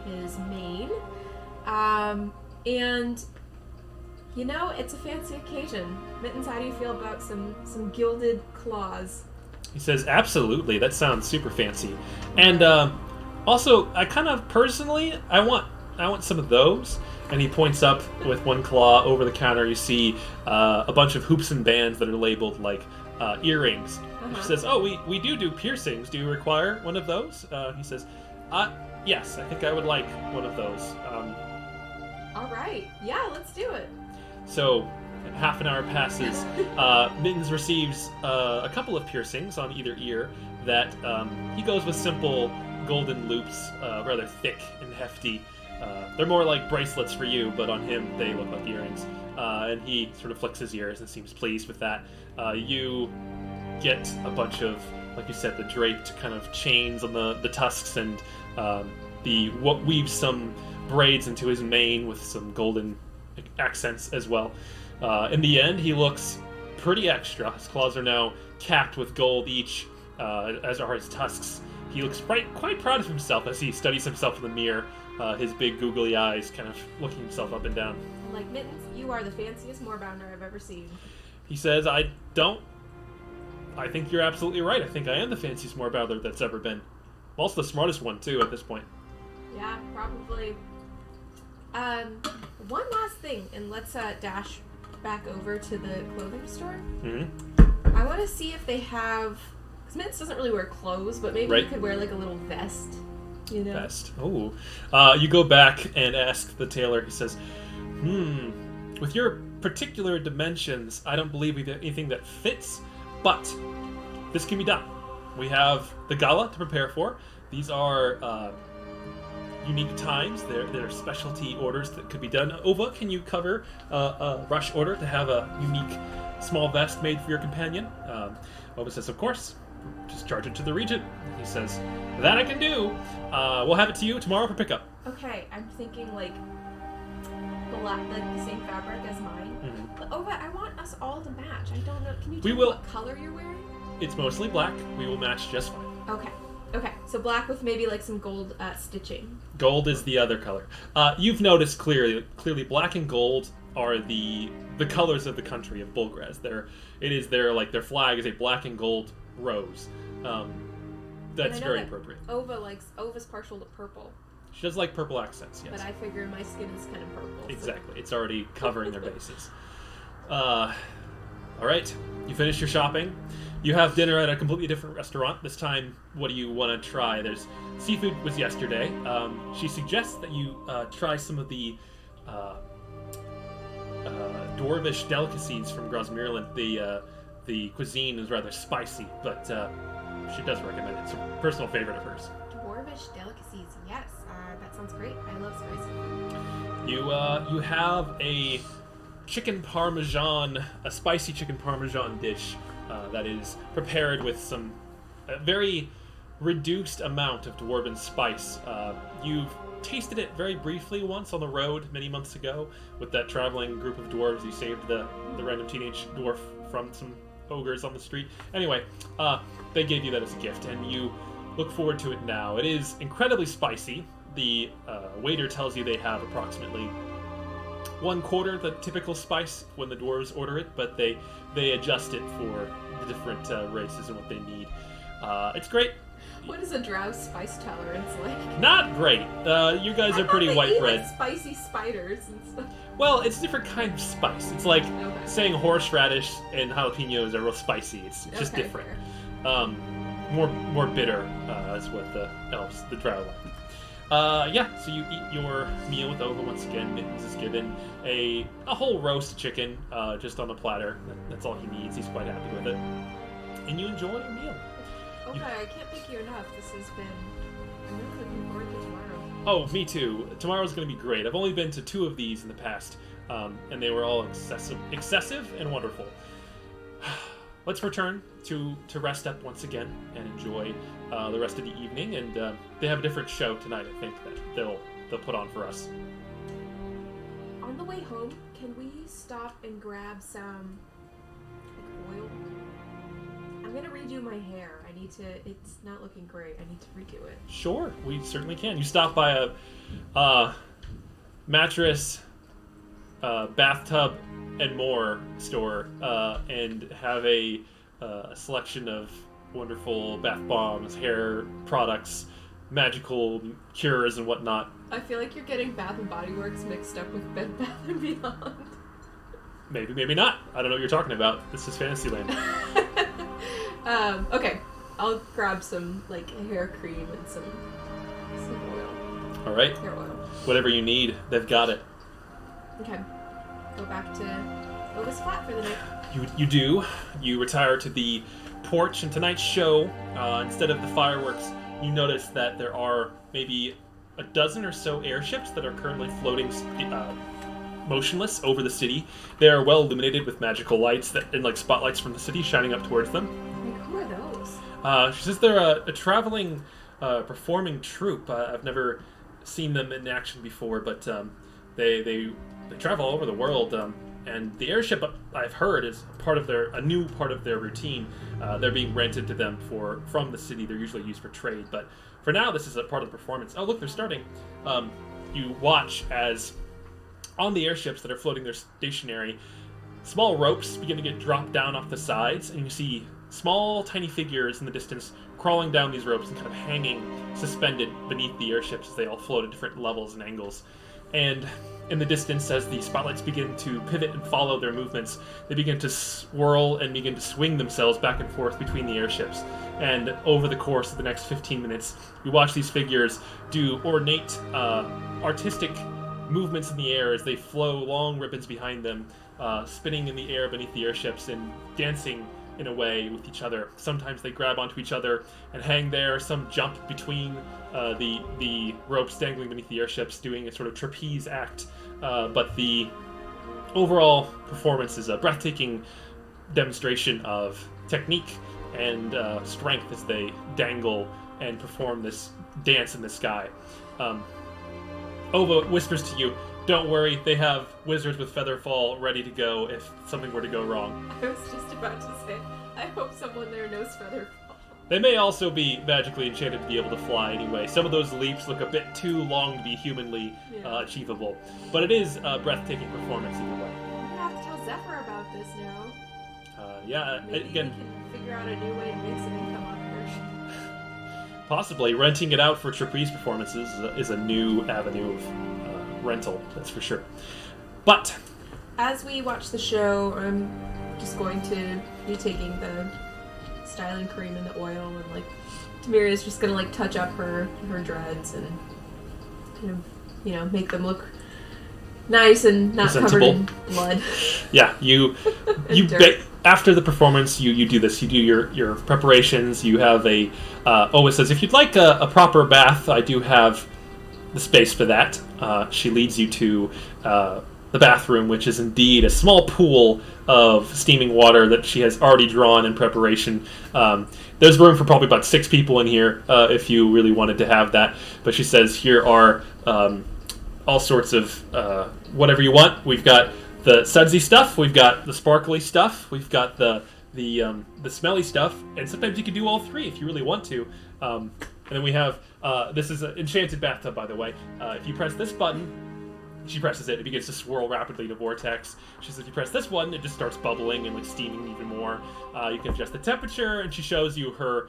his mane. And it's a fancy occasion. Mittens, how do you feel about some gilded claws? He says, absolutely. That sounds super fancy. And also, I kind of personally, I want some of those. And he points up with one claw over the counter. You see a bunch of hoops and bands that are labeled like earrings. She says, oh, we do piercings. Do you require one of those? He says, yes, I think I would like one of those. All right. Yeah, let's do it. So half an hour passes. Mittens receives a couple of piercings on either ear that he goes with simple golden loops, rather thick and hefty. They're more like bracelets for you, but on him they look like earrings. And he sort of flicks his ears and seems pleased with that. You get a bunch of, like you said, the draped kind of chains on the tusks, and what weaves some braids into his mane with some golden accents as well. In the end, he looks pretty extra. His claws are now capped with gold each, as are his tusks. He looks quite proud of himself as he studies himself in the mirror, his big googly eyes kind of looking himself up and down. Like, Mittens, you are the fanciest moorbounder I've ever seen. He says, I think you're absolutely right. I think I am the fanciest moorbounder that's ever been. I'm also the smartest one, too, at this point. Yeah, probably. One last thing, and let's dash back over to the clothing store. Mm-hmm. I want to see if they have... Because Mittens doesn't really wear clothes, but maybe he could wear, like, a little vest. You know? Vest. Oh. You go back and ask the tailor. He says, with your particular dimensions, I don't believe we have anything that fits, but this can be done. We have the gala to prepare for. These are unique times. They're specialty orders that could be done. Ova, can you cover a rush order to have a unique small vest made for your companion? Ova says, of course. Just charge it to the regent. He says, that I can do. We'll have it to you tomorrow for pickup. Okay, I'm thinking like the same fabric as mine. Mm-hmm. But Ova, I want us all to match. I don't know. Can you tell me what color you're wearing? It's mostly black. We will match just fine. Okay. So black with maybe like some gold stitching. Gold is the other color. You've noticed clearly black and gold are the colors of the country of Bulgraz. Their flag is a black and gold rose. That's very appropriate. Ova's partial to purple. She does like purple accents, yes. But I figure my skin is kind of purple. Exactly. So. It's already covering their bases. All right. You finish your shopping. You have dinner at a completely different restaurant. This time, what do you want to try? There's seafood was yesterday. She suggests that you try some of the dwarvish delicacies from Grosmirland. The cuisine is rather spicy, but she does recommend it. It's a personal favorite of hers. Dwarvish delicacies, yes. That sounds great. I love spicy food. You have a spicy chicken parmesan dish that is prepared with a very reduced amount of dwarven spice. You've tasted it very briefly once on the road many months ago with that traveling group of dwarves. You saved the random teenage dwarf from some ogres on the street. Anyway, they gave you that as a gift, and you look forward to it now. It is incredibly spicy. The waiter tells you they have approximately 1/4 the typical spice when the dwarves order it, but they adjust it for the different races and what they need. It's great. What is a drow spice tolerance like? Not great. You guys are pretty white bread. Like spicy spiders and stuff. Well, it's a different kind of spice. It's like saying horseradish and jalapenos are real spicy. It's just different. More bitter is what the elves, the drow like. So you eat your meal with Ova once again. Mittens is given a whole roast chicken just on a platter. That's all he needs. He's quite happy with it. And you enjoy your meal. Okay, I can't thank you enough. This has been... I'm really looking forward to tomorrow. Oh, me too. Tomorrow's going to be great. I've only been to 2 of these in the past, and they were all excessive and wonderful. Let's return to rest up once again and enjoy the rest of the evening. And they have a different show tonight, I think, that they'll put on for us. On the way home, can we stop and grab some oil? I'm gonna redo my hair. It's not looking great. I need to redo it. Sure, we certainly can. You stop by a mattress, bathtub, and more store, and have a selection of wonderful bath bombs, hair products, magical cures, and whatnot. I feel like you're getting Bath and Body Works mixed up with Bed Bath and Beyond. Maybe, maybe not. I don't know what you're talking about. This is Fantasyland. Okay. I'll grab some, hair cream and some oil. All right. Hair oil. Whatever you need, they've got it. Okay. Go back to Ova's flat for the night. You do. You retire to the porch, and tonight's show, instead of the fireworks, you notice that there are maybe a dozen or so airships that are currently floating motionless over the city. They are well illuminated with magical lights and like spotlights from the city shining up towards them. Like, who are those? She says they're a traveling performing troupe. I've never seen them in action before, but they travel all over the world. And the airship, I've heard, is a new part of their routine. They're being rented to them from the city. They're usually used for trade, but for now, this is a part of the performance. Oh, look, they're starting. You watch as on the airships that are floating there stationary, small ropes begin to get dropped down off the sides, and you see small, tiny figures in the distance crawling down these ropes and kind of hanging, suspended beneath the airships as they all float at different levels and angles. And in the distance, as the spotlights begin to pivot and follow their movements, they begin to swirl and begin to swing themselves back and forth between the airships. And over the course of the next 15 minutes, you watch these figures do ornate, artistic movements in the air as they flow long ribbons behind them, spinning in the air beneath the airships and dancing in a way with each other. Sometimes they grab onto each other and hang there. Some jump between the ropes dangling beneath the airships, doing a sort of trapeze act. But the overall performance is a breathtaking demonstration of technique and strength as they dangle and perform this dance in the sky. Ova whispers to you, "Don't worry, they have wizards with Featherfall ready to go if something were to go wrong." I was just about to say, I hope someone there knows Featherfall. They may also be magically enchanted to be able to fly anyway. Some of those leaps look a bit too long to be humanly achievable. But it is a breathtaking performance either way. I'm gonna have to tell Zephyr about this now. Again, Maybe we can figure out a new way to make some income on Earth. possibly renting it out for trapeze performances is a new avenue of rental, that's for sure. But as we watch the show, I'm just going to be taking the styling cream and the oil, and like Dhamiria is just gonna like touch up her dreads and kind of make them look nice and not presentable. covered in blood. Yeah, after the performance, you do this. You do your preparations. You have a Owa says, if you'd like a proper bath, I do have the space for that. She leads you to the bathroom, which is indeed a small pool of steaming water that she has already drawn in preparation. There's room for probably about 6 people in here if you really wanted to have that. But she says, here are all sorts of whatever you want. We've got the sudsy stuff, we've got the sparkly stuff, we've got the smelly stuff, and sometimes you can do all 3 if you really want to. And then we have, this is an enchanted bathtub, by the way. If you press this button, she presses it begins to swirl rapidly in a vortex. She says if you press this one, it just starts bubbling and like steaming even more. You can adjust the temperature, and she shows you her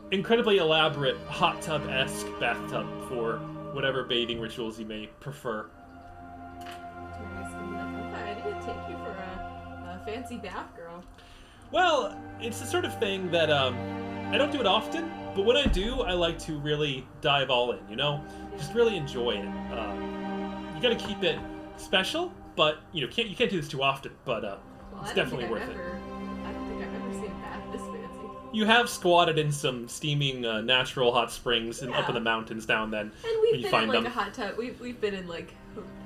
incredibly elaborate hot tub-esque bathtub for whatever bathing rituals you may prefer. I didn't take you for a fancy bath girl. Well, it's the sort of thing that I don't do it often, but when I do, I like to really dive all in, Just really enjoy it. You gotta keep it special, but you can't do this too often, but it's definitely worth it. I don't think I've ever seen a bath this fancy. You have squatted in some steaming natural hot springs up in the mountains down then. And we've been in a hot tub. We've been in like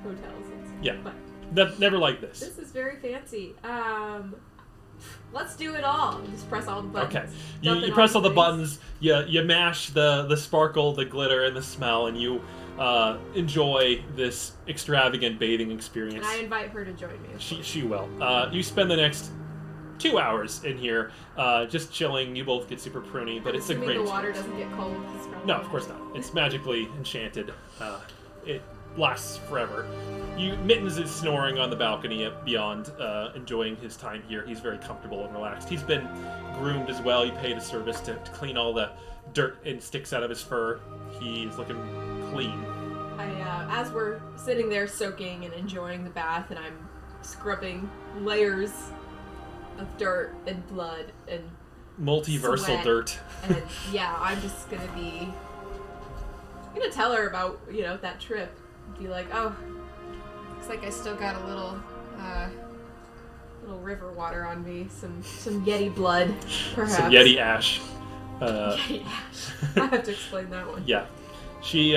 hotels and stuff. Yeah. But never like this. This is very fancy. Let's do it all. Just press all the buttons. Okay. You press all the buttons, you mash the sparkle, the glitter, and the smell, and you enjoy this extravagant bathing experience. And I invite her to join me. She will. You spend the next 2 hours in here just chilling. You both get super pruny, but it's a great the water doesn't get cold. No, of course not. It's magically enchanted. It lasts forever. Mittens is snoring on the balcony beyond, enjoying his time here. He's very comfortable and relaxed. He's been groomed as well. You paid a service to clean all the dirt and sticks out of his fur. He's looking clean. As we're sitting there soaking and enjoying the bath, and I'm scrubbing layers of dirt and blood and multiversal sweat, dirt. And I'm just gonna tell her about that trip. Be like, oh, looks like I still got a little river water on me. Some Yeti blood, perhaps. Some Yeti ash. Yeti ash. I have to explain that one. Yeah. She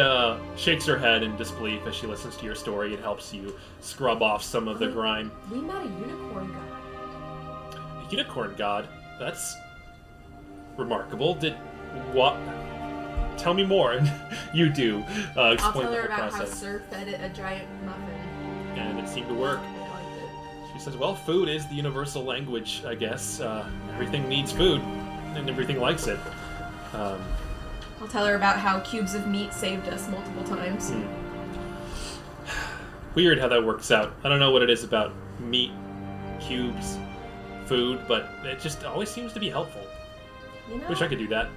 shakes her head in disbelief as she listens to your story and helps you scrub off some of the grime. We met a unicorn god. A unicorn god? That's remarkable. What? Tell me more. You do. Explain I'll tell the her whole about process. how Sir fed it a giant muffin. And it seemed to work. I liked it. She says, well, food is the universal language, I guess. Everything needs food, and everything likes it. I'll tell her about how cubes of meat saved us multiple times. Weird how that works out. I don't know what it is about meat, cubes, food, but it just always seems to be helpful. You know? Wish I could do that.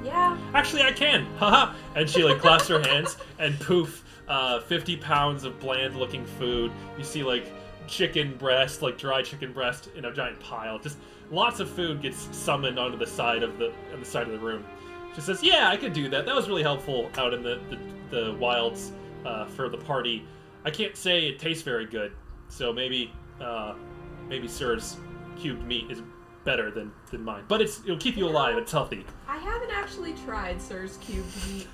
Yeah. Actually, I can! Haha! And she, clasps her hands, and poof, 50 pounds of bland-looking food. You see, chicken breast, dry chicken breast in a giant pile. Just lots of food gets summoned onto the side of the room. She says, yeah, I could do that. That was really helpful out in the wilds for the party. I can't say it tastes very good, so maybe Sir's cubed meat is better than mine. But it'll keep you alive. It's healthy. I haven't actually tried Sir's cubed meat.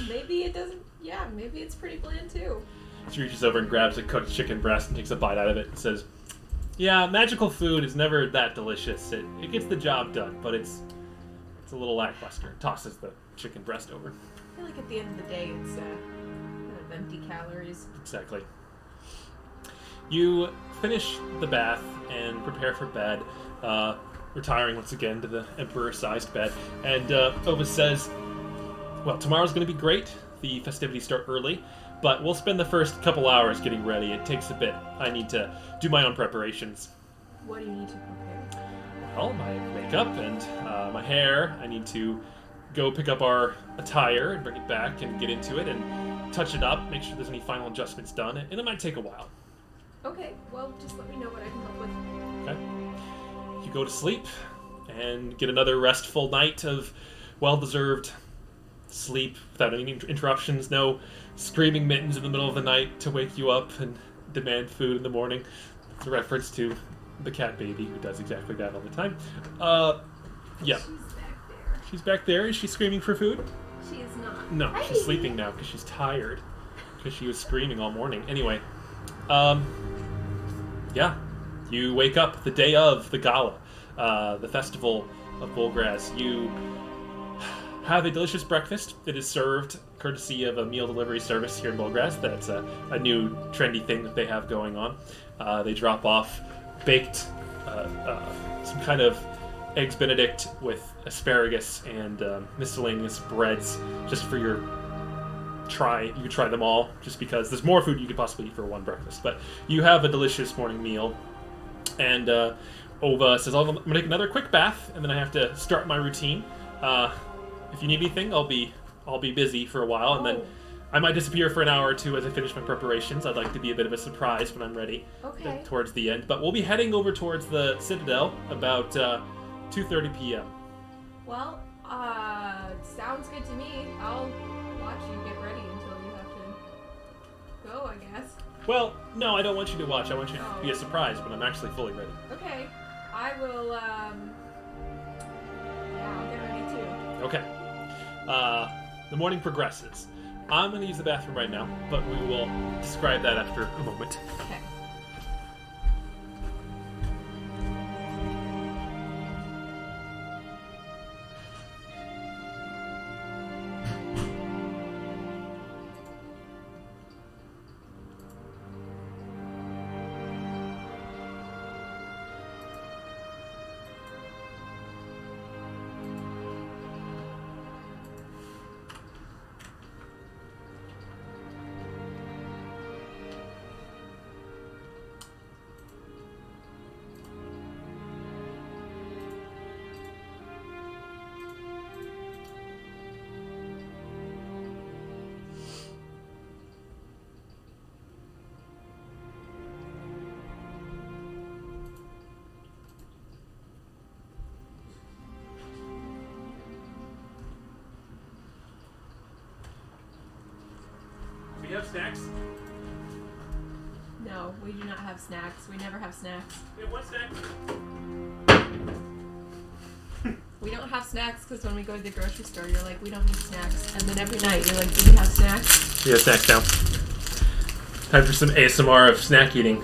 Maybe it doesn't... Yeah, maybe it's pretty bland, too. She reaches over and grabs a cooked chicken breast and takes a bite out of it and says, yeah, magical food is never that delicious. It gets the job done, but it's a little lackluster. Tosses the chicken breast over. I feel like at the end of the day, it's kind of empty calories. Exactly. You finish the bath and prepare for bed, retiring once again to the emperor-sized bed. And Ova says, well, tomorrow's going to be great. The festivities start early, but we'll spend the first couple hours getting ready. It takes a bit. I need to do my own preparations. What do you need to prepare? Well, my makeup and my hair. I need to go pick up our attire and bring it back and get into it and touch it up, make sure there's any final adjustments done, and it might take a while. Okay, well, just let me know what I can help with. Okay. You go to sleep and get another restful night of well-deserved sleep without any interruptions, no screaming mittens in the middle of the night to wake you up and demand food in the morning. It's a reference to the cat baby who does exactly that all the time. Yeah. She's back there. She's back there. Is she screaming for food? She is not. No, Hi. she's sleeping now because she's tired. Because she was screaming all morning. Anyway, yeah. You wake up the day of the gala, the festival of Bulgraz. You have a delicious breakfast. It is served courtesy of a meal delivery service here in Bulgraz. That's a new trendy thing that they have going on. They drop off baked, some kind of eggs Benedict with asparagus and miscellaneous breads just for your try. You could try them all just because there's more food you could possibly eat for one breakfast. But you have a delicious morning meal. And Ova says, I'm going to take another quick bath, and then I have to start my routine. If you need anything, I'll be busy for a while, and then I might disappear for an hour or two as I finish my preparations. I'd like to be a bit of a surprise when I'm ready towards the end. But we'll be heading over towards the Citadel about 2:30 p.m. Well, sounds good to me. I'll watch you get ready until you have to go, I guess. Well, no, I don't want you to watch. I want you to be a surprise when I'm actually fully ready. Okay. I will, yeah, I'll get ready too. Okay. The morning progresses. I'm going to use the bathroom right now, but we will describe that after a moment. Okay. Do you have snacks? No, We do not have snacks. We never have snacks. We have one snack. We don't have snacks because when we go to the grocery store, you're like, we don't need snacks. And then every night, you're like, do we have snacks? We have snacks now. Time for some ASMR of snack eating.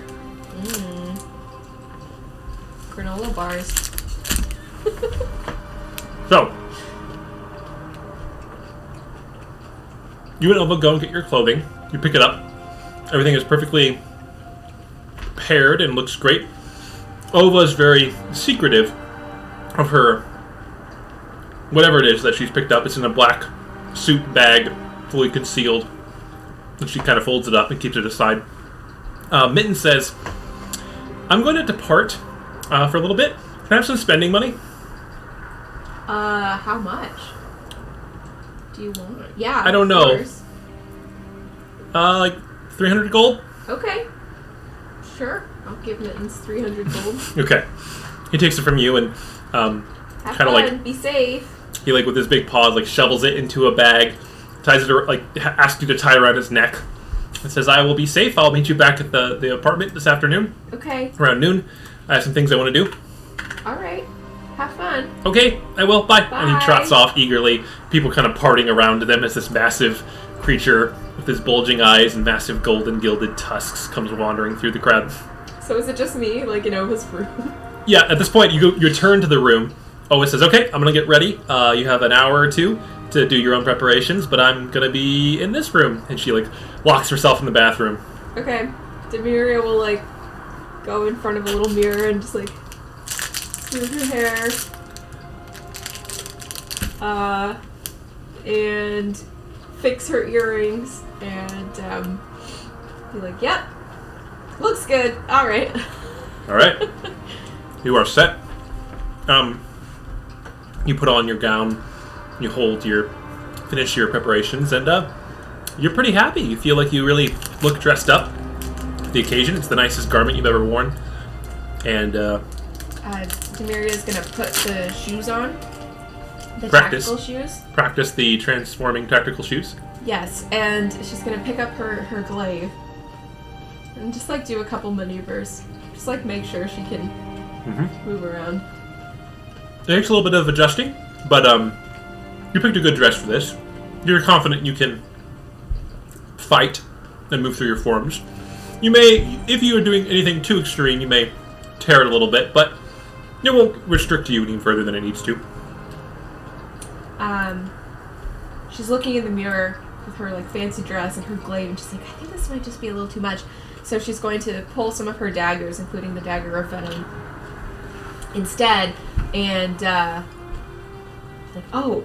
Granola bars. So, you and Elva go and get your clothing. You pick it up. Everything is perfectly paired and looks great. Ova is very secretive of her whatever it is that she's picked up. It's in a black suit bag, fully concealed. And she kind of folds it up and keeps it aside. Mitten says, I'm going to depart for a little bit. Can I have some spending money? How much do you want? Yeah, I don't know. Course. Like 300 gold? Okay. Sure. I'll give Mittens 300 gold. Okay. He takes it from you and Have kind fun. of like Be safe. he like with his big paws like shovels it into a bag, ties it like asks you to tie it around his neck, and says, "I will be safe. I'll meet you back at the apartment this afternoon Okay. around noon. I have some things I want to do." All right. Have fun. Okay, I will. Bye. And he Bye. trots off eagerly. People kind of parting around them as this massive creature with his bulging eyes and massive golden gilded tusks comes wandering through the crowd. So is it just me, like in Ova's room? Yeah, at this point, you return to the room. Owa says, okay, I'm going to get ready. You have an hour or two to do your own preparations, but I'm going to be in this room. And she, like, locks herself in the bathroom. Okay. Dhamiria will, like, go in front of a little mirror and just, like, smooth her hair. And fix her earrings. And, be like, yep. Looks good. All right. All right. You are set. You put on your gown, you finish your preparations, and you're pretty happy. You feel like you really look dressed up for the occasion. It's the nicest garment you've ever worn. And Dhamiria is gonna put the shoes on. The Practice. tactical shoes. practice the transforming tactical shoes. Yes, and she's gonna pick up her glaive and just like do a couple maneuvers. Just like make sure she can move around. It takes a little bit of adjusting, but you picked a good dress for this. You're confident you can fight and move through your forms. You may, if you are doing anything too extreme, you may tear it a little bit, but it won't restrict you any further than it needs to. She's looking in the mirror with her like fancy dress and her glaive, and she's like, I think this might just be a little too much. So she's going to pull some of her daggers, including the dagger of venom, instead, and like, oh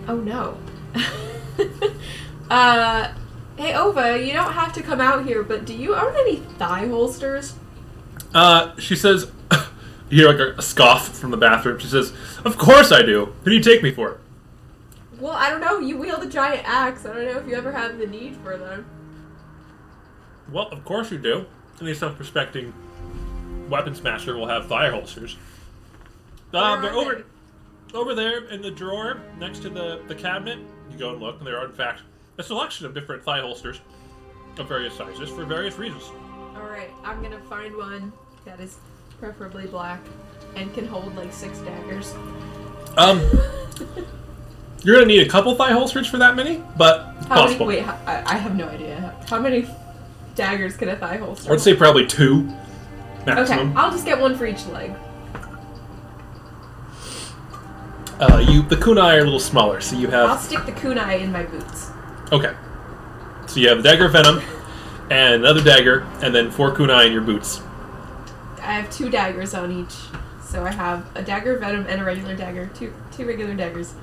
no. Hey Ova, you don't have to come out here, but do you own any thigh holsters? She says, you hear like a scoff from the bathroom. She says, of course I do. Who do you take me for? Well, I don't know. You wield a giant axe. I don't know if you ever have the need for them. Well, of course you do. Any self-respecting weapons master will have thigh holsters. They're over there in the drawer next to the cabinet. You go and look, and there are, in fact, a selection of different thigh holsters of various sizes for various reasons. Alright, I'm gonna find one that is preferably black and can hold like 6 daggers. You're gonna need a couple thigh holsters for that many, but possible. I have no idea. How many daggers can a thigh holster? I'd say probably 2 maximum. Okay, I'll just get one for each leg. The kunai are a little smaller, so you have... I'll stick the kunai in my boots. Okay. So you have a dagger of venom, and another dagger, and then 4 kunai in your boots. I have 2 daggers on each. So I have a dagger of venom and a regular dagger. Two regular daggers.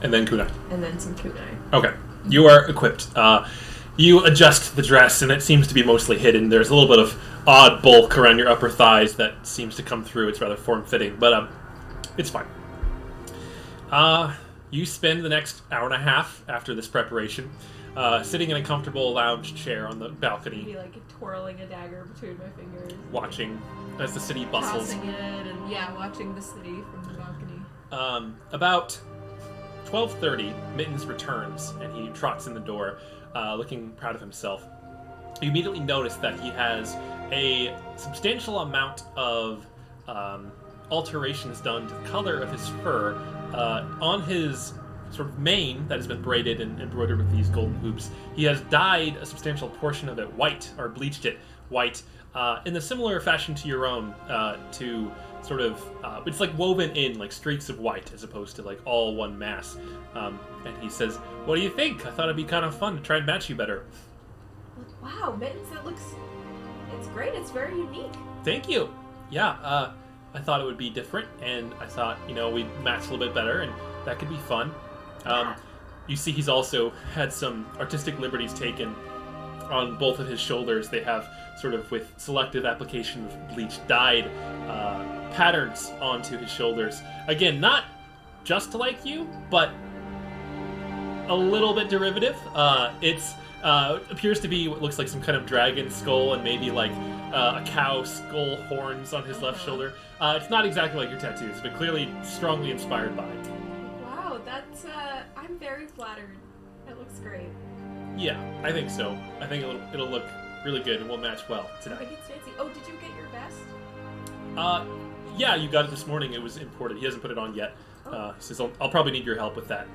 And then kunai. And then some kunai. Okay. You are equipped. You adjust the dress, and it seems to be mostly hidden. There's a little bit of odd bulk around your upper thighs that seems to come through. It's rather form-fitting, but it's fine. You spend the next hour and a half after this preparation sitting in a comfortable lounge chair on the balcony. Be like twirling a dagger between my fingers. Watching as the city bustles. Tossing it and watching the city from the balcony. About 12:30, Mittens returns, and he trots in the door, looking proud of himself. you immediately notice that he has a substantial amount of alterations done to the color of his fur on his sort of mane that has been braided and embroidered with these golden hoops. He has dyed a substantial portion of it white, or bleached it white, in a similar fashion to your own, to sort of, it's like woven in like streaks of white as opposed to like all one mass. And he says, "What do you think? I thought it'd be kind of fun to try and match you better." Wow, Mittens, it's great. It's very unique. Thank you. Yeah, I thought it would be different, and I thought, we'd match a little bit better, and that could be fun. You see he's also had some artistic liberties taken on both of his shoulders. They have sort of, with selective application of bleach, dyed patterns onto his shoulders. Again, not just like you, but a little bit derivative. It's appears to be what looks like some kind of dragon skull and maybe like a cow skull horns on his left shoulder. It's not exactly like your tattoos, but clearly strongly inspired by it. Wow, that's I'm very flattered. That looks great. Yeah, I think so. I think it'll look really good and will match well I tonight. think it's fancy. Oh, did you get your vest? Yeah, you got it this morning. It was imported. He hasn't put it on yet. He says, I'll probably need your help with that.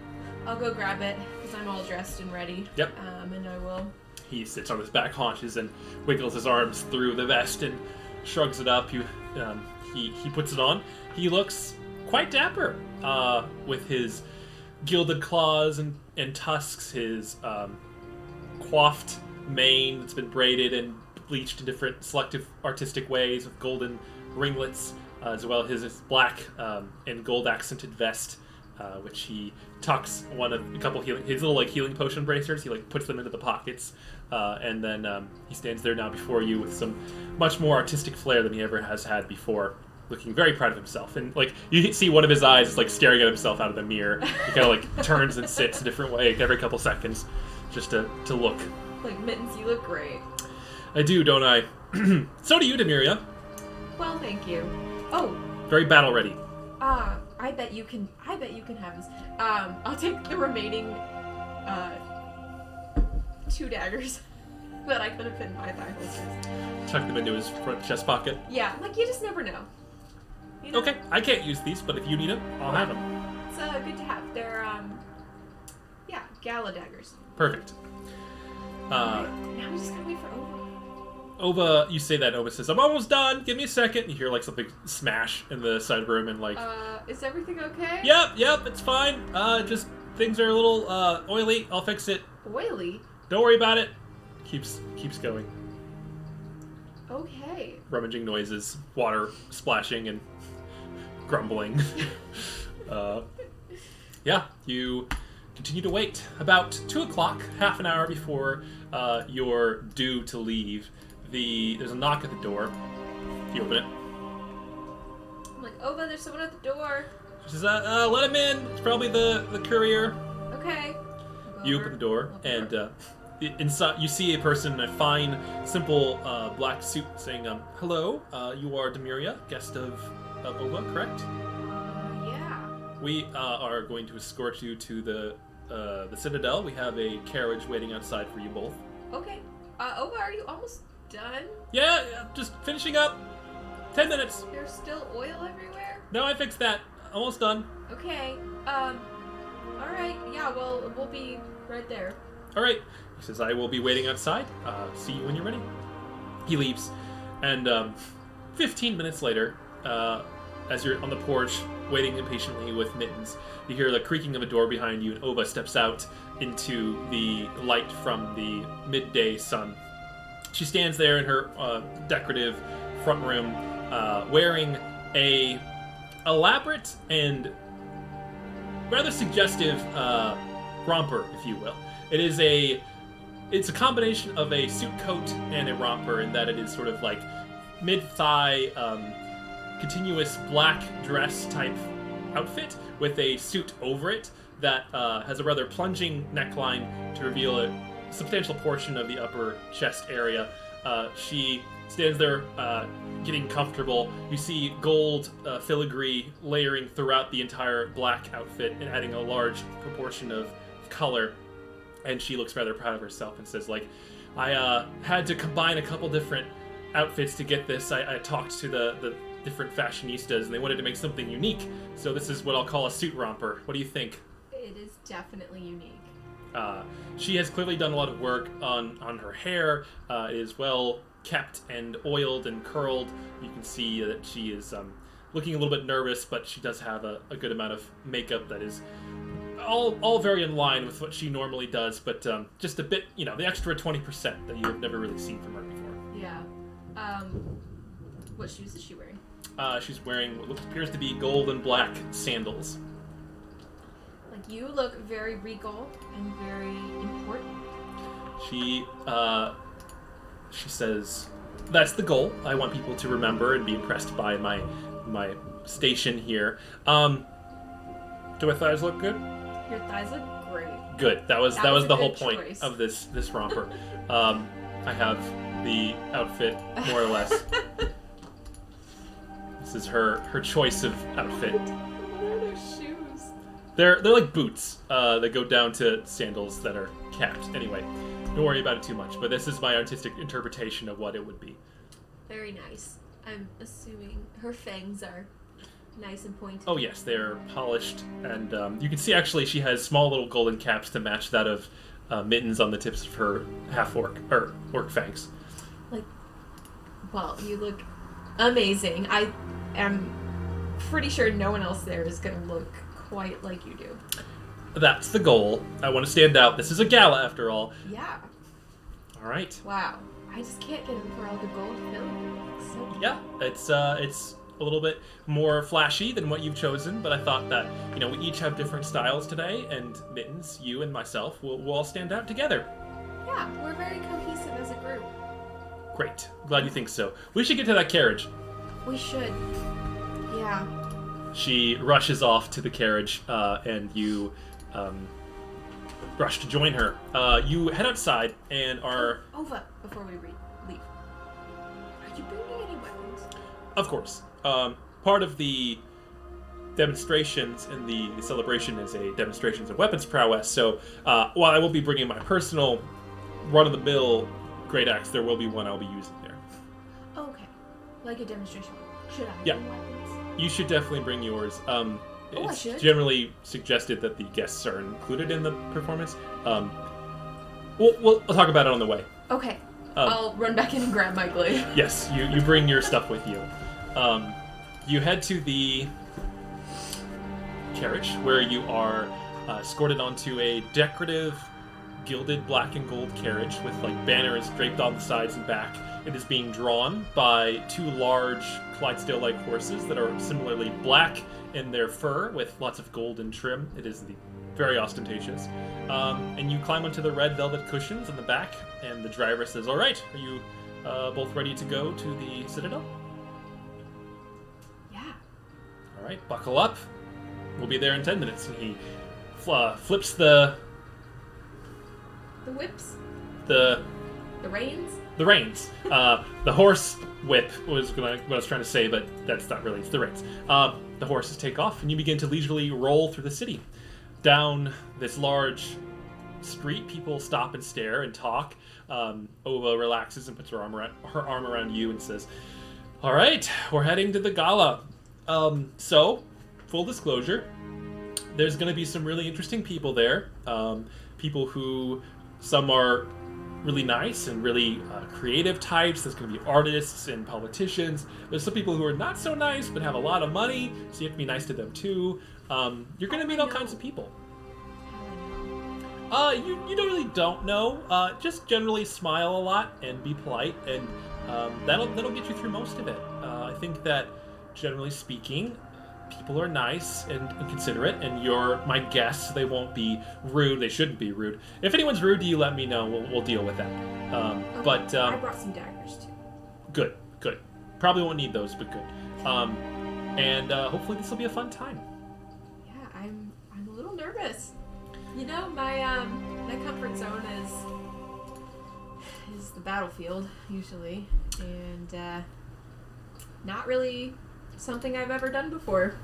I'll go grab it because I'm all dressed and ready. Yep. And I will. He sits on his back haunches and wiggles his arms through the vest and shrugs it up. He puts it on. He looks quite dapper, with his gilded claws and tusks, his coiffed mane that's been braided and bleached in different selective artistic ways with golden ringlets, as well as his black and gold accented vest, which he tucks a couple his little like healing potion bracers. He like puts them into the pockets, and then he stands there now before you with some much more artistic flair than he ever has had before, looking very proud of himself. And like you see one of his eyes is like staring at himself out of the mirror. He kind of like turns and sits a different way every couple seconds, just to look. Like, Mittens, you look great. I do, don't I? So do you, Dhamiria. Well, thank you. Oh. Very battle ready. I bet you can have this. I'll take the remaining 2 daggers that I could have fit in my thigh holsters. Tuck them into his front chest pocket. Yeah, like you just never know. You know? Okay, I can't use these, but if you need them, I'll have them. It's good to have. They're gala daggers. Perfect. Now we just gotta wait for Ova. Ova, you say that, Ova says, "I'm almost done, give me a second." You hear like something smash in the side of the room and like... Is everything okay? Yep, it's fine. Just things are a little oily. I'll fix it. Oily? Don't worry about it. Keeps going. Okay. Rummaging noises, water splashing and grumbling. Yeah, you continue to wait. About 2 o'clock, half an hour before you're due to leave, there's a knock at the door. You open it. I'm like, Ova, there's someone at the door. She says, let him in. It's probably the courier. Okay. You open the door, and inside you see a person in a fine, simple black suit saying, "Hello, you are Dhamiria, guest of Ova, correct?" Yeah. We are going to escort you to the Citadel. We have a carriage waiting outside for you both. Okay. Ova, are you almost done? Yeah, just finishing up. 10 minutes. There's still oil everywhere? No, I fixed that. Almost done. Okay. Alright. Yeah, well, we'll be right there. Alright. He says, "I will be waiting outside. See you when you're ready." He leaves. And 15 minutes later, as you're on the porch, waiting impatiently with Mittens, you hear the creaking of a door behind you, and Ova steps out into the light from the midday sun. She stands there in her decorative front room, wearing a elaborate and rather suggestive romper, if you will. It's a combination of a suit coat and a romper, in that it is sort of like mid-thigh, continuous black dress type outfit with a suit over it that has a rather plunging neckline to reveal a substantial portion of the upper chest area. She stands there getting comfortable. You see gold filigree layering throughout the entire black outfit and adding a large proportion of color. And she looks rather proud of herself and says, like, I had to combine a couple different outfits to get this. I talked to the different fashionistas, and they wanted to make something unique. So this is what I'll call a suit romper. What do you think? It is definitely unique. She has clearly done a lot of work on her hair. It is well kept and oiled and curled. You can see that she is looking a little bit nervous, but she does have a good amount of makeup that is all very in line with what she normally does, but just a bit, the extra 20% that you've never really seen from her before. Yeah. What shoes is she wearing? She's wearing what appears to be gold and black sandals. Like, you look very regal and very important. She says, that's the goal. I want people to remember and be impressed by my station here. Do my thighs look good? Your thighs look great. Good. That was the whole point choice. of this romper. I have the outfit more or less. This is her choice of outfit. What are those shoes? They're like boots. That go down to sandals that are capped. Anyway, don't worry about it too much. But this is my artistic interpretation of what it would be. Very nice. I'm assuming her fangs are nice and pointed. Oh yes, they're polished, and you can see actually she has small little golden caps to match that of mittens on the tips of her half-orc or orc fangs. Well, you look amazing. I am pretty sure no one else there is going to look quite like you do. That's the goal. I want to stand out. This is a gala, after all. Yeah. All right. Wow. I just can't get over all the gold filling. So yeah, it's a little bit more flashy than what you've chosen, but I thought that, we each have different styles today, and Mittens, you and myself, we'll all stand out together. Yeah, we're very cohesive as a group. Great. Glad you think so. We should get to that carriage. We should. Yeah. She rushes off to the carriage, and you rush to join her. You head outside and are... Ova, before we leave. Are you bringing any weapons? Of course. Part of the demonstrations and the celebration is a demonstration of weapons prowess, so while I will be bringing my personal run-of-the-mill great axe, there will be one I'll be using there. Oh, okay. Like a demonstration. Should I Yeah. bring weapons? You should definitely bring yours. I It's should. generally suggested that the guests are included in the performance. We'll talk about it on the way. Okay. I'll run back in and grab my glaive. Yes, you bring your stuff with you. You head to the carriage where you are escorted onto a decorative gilded black and gold carriage with banners draped on the sides and back. It is being drawn by two large Clydesdale-like horses that are similarly black in their fur with lots of golden trim. It is very ostentatious. And you climb onto the red velvet cushions in the back, and the driver says, "All right, are you both ready to go to the Citadel?" Yeah. All right, buckle up. We'll be there in 10 minutes. And he flips the whips? The reins? The reins. The horse whip was what I was trying to say, but that's not really. It's the reins. The horses take off, and you begin to leisurely roll through the city. Down this large street, people stop and stare and talk. Ova relaxes and puts her arm around you and says, "All right, we're heading to the gala. So, full disclosure, there's going to be some really interesting people there. People who, some are really nice and really creative types. There's going to be artists and politicians. There's some people who are not so nice but have a lot of money, so you have to be nice to them too. You're going to meet all kinds of people. You really don't know. Just generally smile a lot and be polite, and that'll get you through most of it. I think that, generally speaking, people are nice and considerate, and you're my guest. They won't be rude. They shouldn't be rude. If anyone's rude to you, let me know. We'll deal with that. Okay. I brought some daggers too. Good. Probably won't need those, but good. And hopefully this will be a fun time. Yeah, I'm a little nervous. My comfort zone is the battlefield usually, and not really something I've ever done before.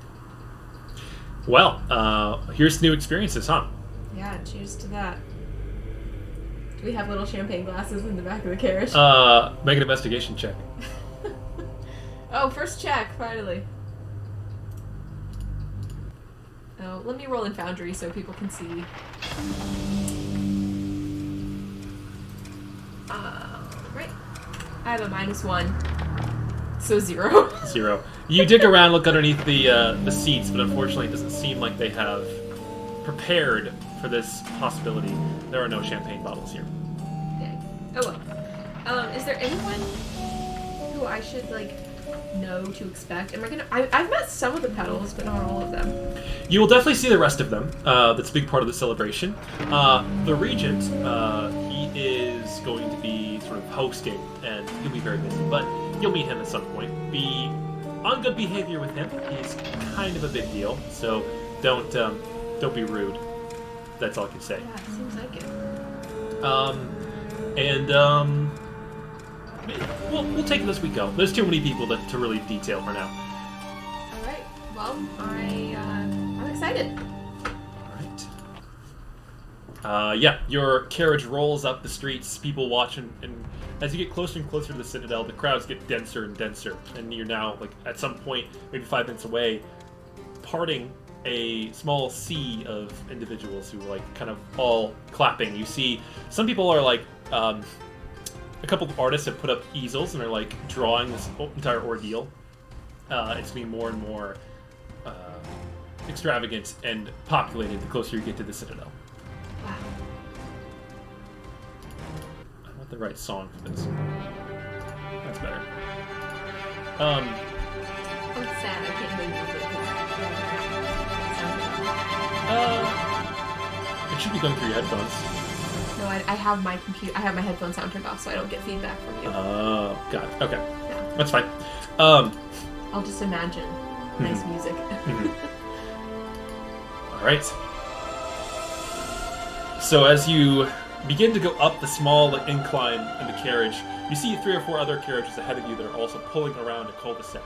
Well, here's new experiences, huh? Yeah, cheers to that. Do we have little champagne glasses in the back of the carriage? Make an investigation check. Oh, first check, finally. Oh, let me roll in Foundry so people can see. Right. I have a -1. So 0. 0. You dig around, look underneath the seats, but unfortunately it doesn't seem like they have prepared for this possibility. There are no champagne bottles here. Dang. Oh well. Is there anyone who I should, like, know to expect? Am I gonna... I've met some of the pedals, but not all of them. You will definitely see the rest of them. That's a big part of the celebration. The Regent, he is going to be sort of hosting, and he'll be very busy, but you'll meet him at some point. Be on good behavior with him. He's kind of a big deal, so don't be rude. That's all I can say. Yeah, it seems like it. We'll take it as we go. There's too many people to really detail for now. All right. Well, I'm excited. All right. Yeah, your carriage rolls up the streets. People watch, and as you get closer and closer to the Citadel, the crowds get denser and denser, and you're now, like, at some point, maybe 5 minutes away, parting a small sea of individuals who, like, kind of all clapping. You see some people are, like, a couple of artists have put up easels and are, like, drawing this entire ordeal. It's being more and more extravagant and populated the closer you get to the Citadel. Wow. I want the right song for this. That's better. I'm sad I can't hear you. It should be going through your headphones. No, I have my computer. I have my headphone sound turned off, so I don't get feedback from you. Oh, got it. Okay, Yeah. that's fine. I'll just imagine nice music. All right. So as you begin to go up the small incline in the carriage, you see 3 or 4 other carriages ahead of you that are also pulling around a cul-de-sac.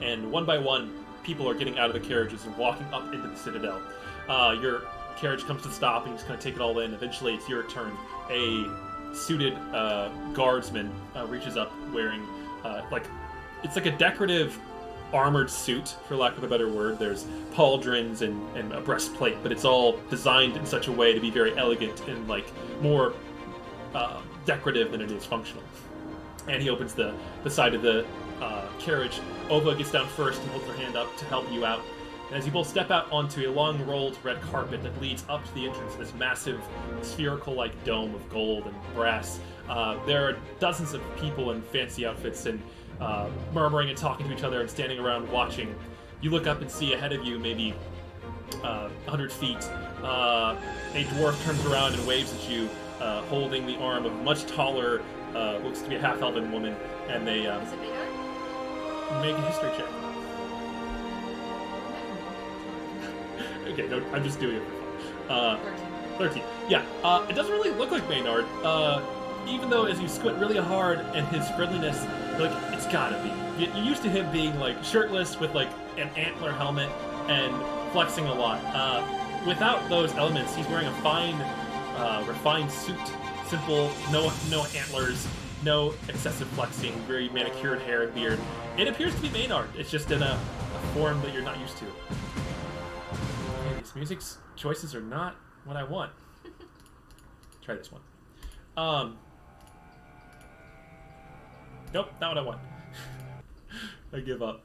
And one by one, people are getting out of the carriages and walking up into the Citadel. Your carriage comes to stop, and you just kind of take it all in. Eventually, it's your turn. A suited guardsman reaches up wearing, it's like a decorative armored suit, for lack of a better word. There's pauldrons and a breastplate, but it's all designed in such a way to be very elegant and, like, more decorative than it is functional. And he opens the side of the carriage. Ova gets down first and holds her hand up to help you out. And as you both step out onto a long rolled red carpet that leads up to the entrance of this massive spherical-like dome of gold and brass, there are dozens of people in fancy outfits and murmuring and talking to each other and standing around watching. You look up and see ahead of you, maybe 100 feet, a dwarf turns around and waves at you, holding the arm of a much taller, looks to be a half-elven woman, and they Is it Maynard? make a history check. Okay, no, I'm just doing it for fun. 13. Yeah, it doesn't really look like Maynard. Even though as you squint really hard and his friendliness, like, it's gotta be. You're used to him being, like, shirtless with, like, an antler helmet and flexing a lot. Without those elements, he's wearing a fine, refined suit. Simple, no antlers, no excessive flexing, very manicured hair and beard. It appears to be Maynard. It's just in a form that you're not used to. Okay, these music choices are not what I want. Try this one. Nope, not what I want. I give up.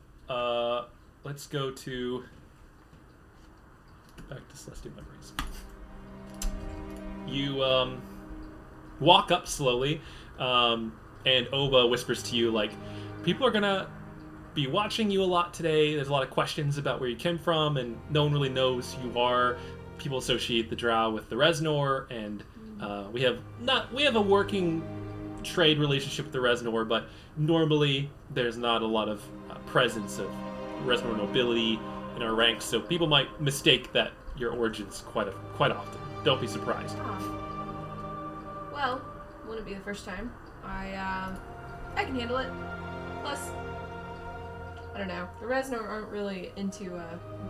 Let's go to... back to Celestial Memories. You, walk up slowly, and Ova whispers to you, like, people are gonna be watching you a lot today. There's a lot of questions about where you came from, and no one really knows who you are. People associate the Drow with the Reznor, and we have a working trade relationship with the Reznor, but normally there's not a lot of presence of Reznor nobility in our ranks, so people might mistake that your origins quite often. Don't be surprised. Well, wouldn't be the first time. I can handle it. Plus, I don't know. The Reznor aren't really into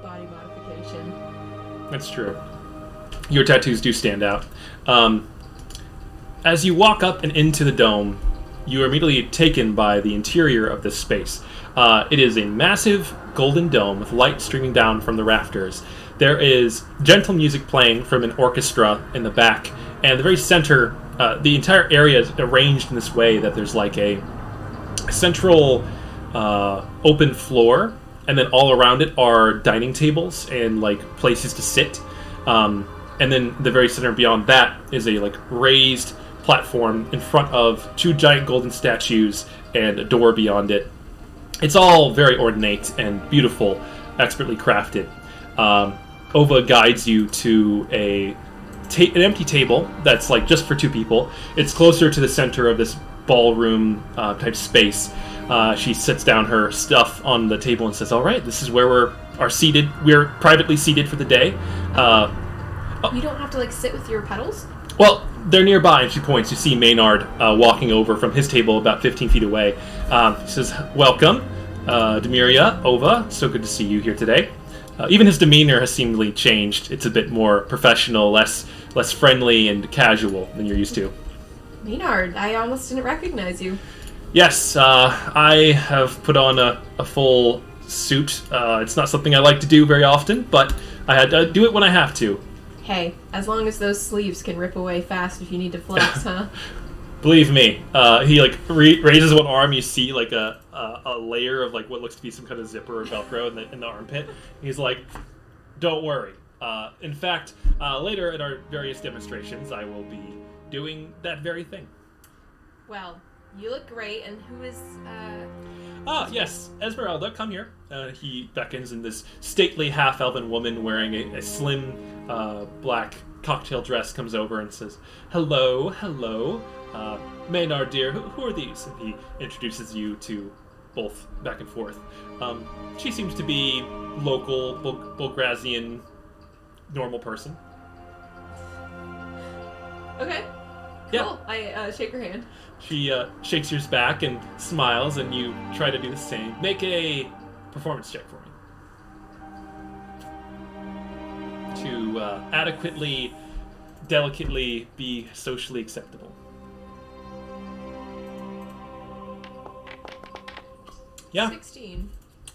body modification. That's true. Your tattoos do stand out. as you walk up and into the dome, you are immediately taken by the interior of this space. It is a massive golden dome with light streaming down from the rafters. There is gentle music playing from an orchestra in the back, and the very center, the entire area is arranged in this way that there's like a central open floor, and then all around it are dining tables and like places to sit. And then the very center beyond that is a like raised platform in front of two giant golden statues and a door beyond it. It's all very ornate and beautiful, expertly crafted. Ova guides you to an empty table that's like just for two people. It's closer to the center of this ballroom type space. She sets down her stuff on the table and says, "All right, this is where we're seated. We're privately seated for the day." You don't have to like sit with your pedals? Well, they're nearby, and she points. You see Maynard walking over from his table about 15 feet away. He says, "Welcome, Dhamiria, Ova. So good to see you here today." Even his demeanor has seemingly changed. It's a bit more professional, less friendly and casual than you're used to. Maynard, I almost didn't recognize you. Yes, I have put on a full suit. It's not something I like to do very often, but I had to do it when I have to. Hey, as long as those sleeves can rip away fast if you need to flex, huh? Believe me, he like raises one arm. You see like a layer of like what looks to be some kind of zipper or Velcro in the armpit. He's like, "Don't worry. In fact, later in our various demonstrations, I will be doing that very thing." Well, you look great, and who is, Yes, Esmeralda, come here. He beckons, and this stately half-elven woman wearing a slim black cocktail dress comes over and says, "Hello, hello. Maynard, dear, who are these?" And he introduces you to both back and forth. She seems to be local, Bulgrazian, normal person. Okay. Cool. Yeah. I shake her hand. She shakes yours back and smiles, and you try to do the same. Make a performance check for me. To adequately, delicately be socially acceptable. Yeah. 16.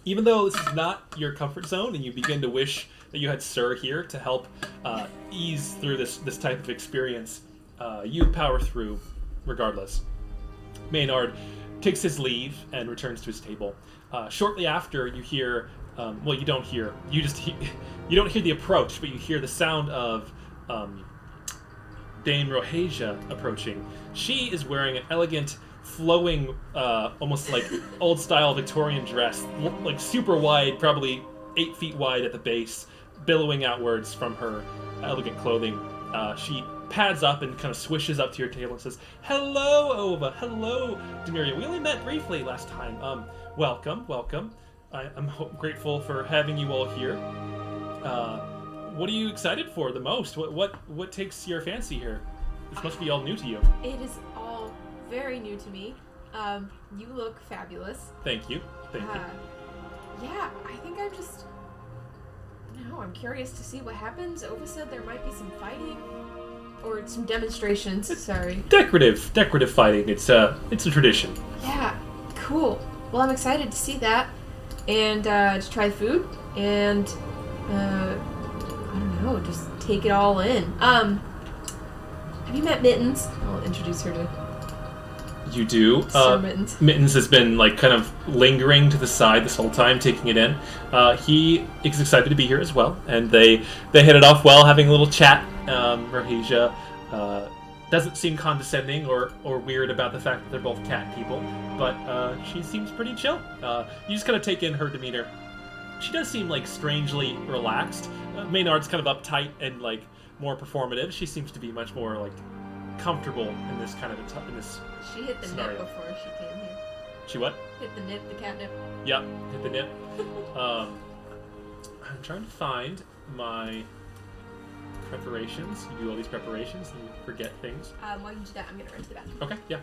Even though this is not your comfort zone, and you begin to wish that you had Sir here to help ease through this type of experience, you power through regardless. Maynard takes his leave and returns to his table. Shortly after, you hear, you don't hear, you don't hear the approach, but you hear the sound of Dame Rohasia approaching. She is wearing an elegant, flowing, almost like old-style Victorian dress, like super wide, probably 8 feet wide at the base, billowing outwards from her elegant clothing. She pads up and kind of swishes up to your table and says, "Hello, Ova. Hello, Dhamiria. We only met briefly last time. Welcome. I'm grateful for having you all here. What are you excited for the most? What takes your fancy here? This must be all new to you." It is all very new to me. You look fabulous. Thank you. Yeah, I think I'm curious to see what happens. Ova said there might be some fighting. Or some demonstrations, sorry. Decorative fighting. It's a tradition. Yeah, cool. Well, I'm excited to see that. And to try the food. And, I don't know, just take it all in. Have you met Mittens? I'll introduce her to You do. Sir Mittens. Mittens has been like kind of lingering to the side this whole time, taking it in. He is excited to be here as well, and they hit it off well, having a little chat. Rohasia doesn't seem condescending or weird about the fact that they're both cat people, but she seems pretty chill. You just kind of take in her demeanor. She does seem like strangely relaxed. Maynard's kind of uptight and like more performative. She seems to be much more like comfortable in this kind of in this. She hit the scenario. nip before she came here. She what? Hit the nip, the catnip. Yep, hit the nip. I'm trying to find my preparations. You do all these preparations and you forget things. While you do that, I'm gonna run to the bathroom. Okay, yeah.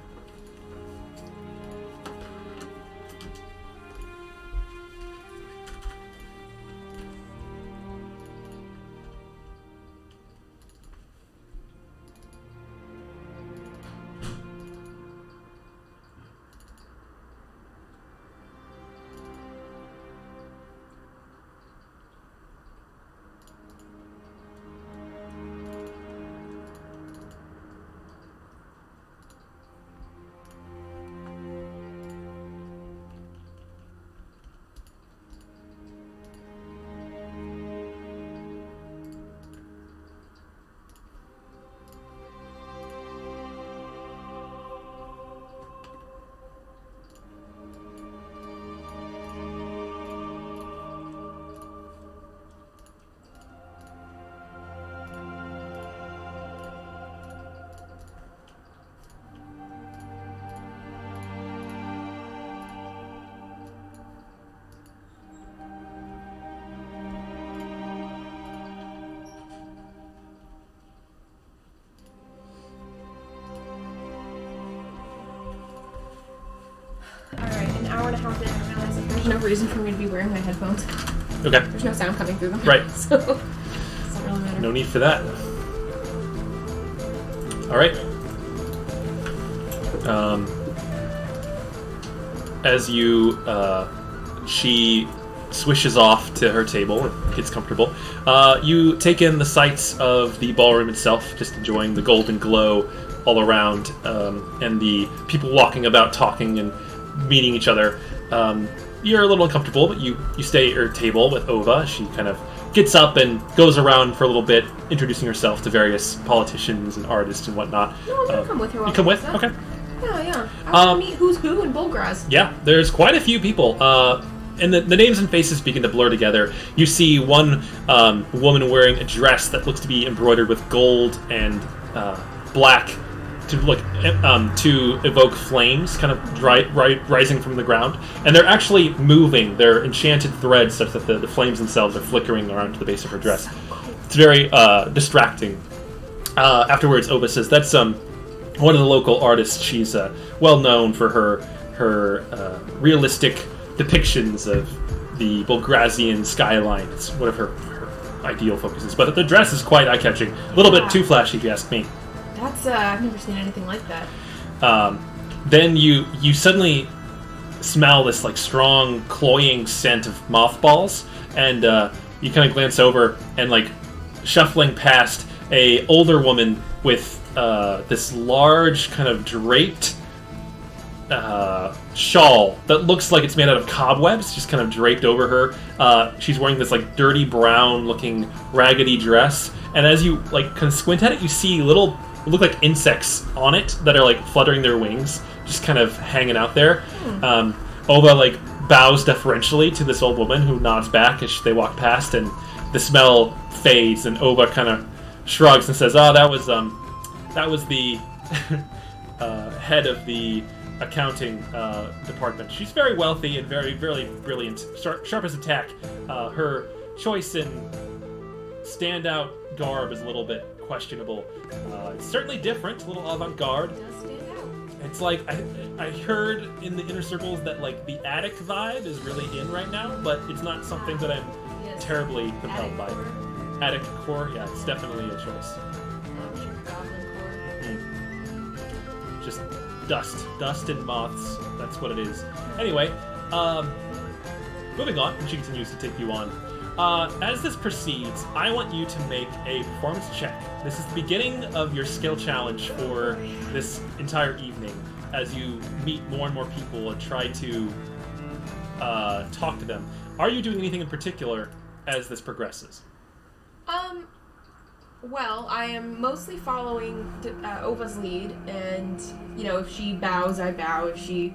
there's no reason for me to be wearing my headphones. Okay. There's no sound coming through them. Right. So, it doesn't really matter. No need for that. All right. As you, she swishes off to her table and gets comfortable, you take in the sights of the ballroom itself, just enjoying the golden glow all around, and the people walking about, talking and meeting each other. You're a little uncomfortable, but you stay at your table with Ova. She kind of gets up and goes around for a little bit, introducing herself to various politicians and artists and whatnot. No, I'm gonna come with her. You come with? Okay. Yeah. I want to meet who's who in Bulgraz. Yeah, there's quite a few people. And the names and faces begin to blur together. You see one woman wearing a dress that looks to be embroidered with gold and black to look to evoke flames, kind of rising from the ground. And they're actually moving. They're enchanted threads such that the flames themselves are flickering around to the base of her dress. It's very distracting. Afterwards, Ova says, "That's one of the local artists. She's well known for her realistic depictions of the Bulgrazian skyline. It's one of her ideal focuses. But the dress is quite eye-catching. A little bit too flashy, if you ask me." That's I've never seen anything like that. Then you suddenly smell this like strong, cloying scent of mothballs, and you kind of glance over and like shuffling past a older woman with this large kind of draped shawl that looks like it's made out of cobwebs, just kind of draped over her. She's wearing this like dirty brown looking raggedy dress, and as you like kind of squint at it, you see little look like insects on it that are like fluttering their wings, just kind of hanging out there. Ova like bows deferentially to this old woman who nods back as they walk past, and the smell fades, and Ova kind of shrugs and says, "Oh, that was the head of the accounting department. She's very wealthy and very, very brilliant, sharp as a tack. Her choice in standout garb is a little bit questionable. It's certainly different, a little avant-garde. It does stand out. It's like I heard in the inner circles that like the attic vibe is really in right now, but it's not something that I'm terribly compelled by. Attic core, yeah, it's definitely a choice. Just dust and moths. That's what it is. Anyway, moving on, and she continues to take you on. As this proceeds, I want you to make a performance check. This is the beginning of your skill challenge for this entire evening, as you meet more and more people and try to talk to them. Are you doing anything in particular as this progresses? Well, I am mostly following Ova's lead, and, you know, if she bows, I bow. If she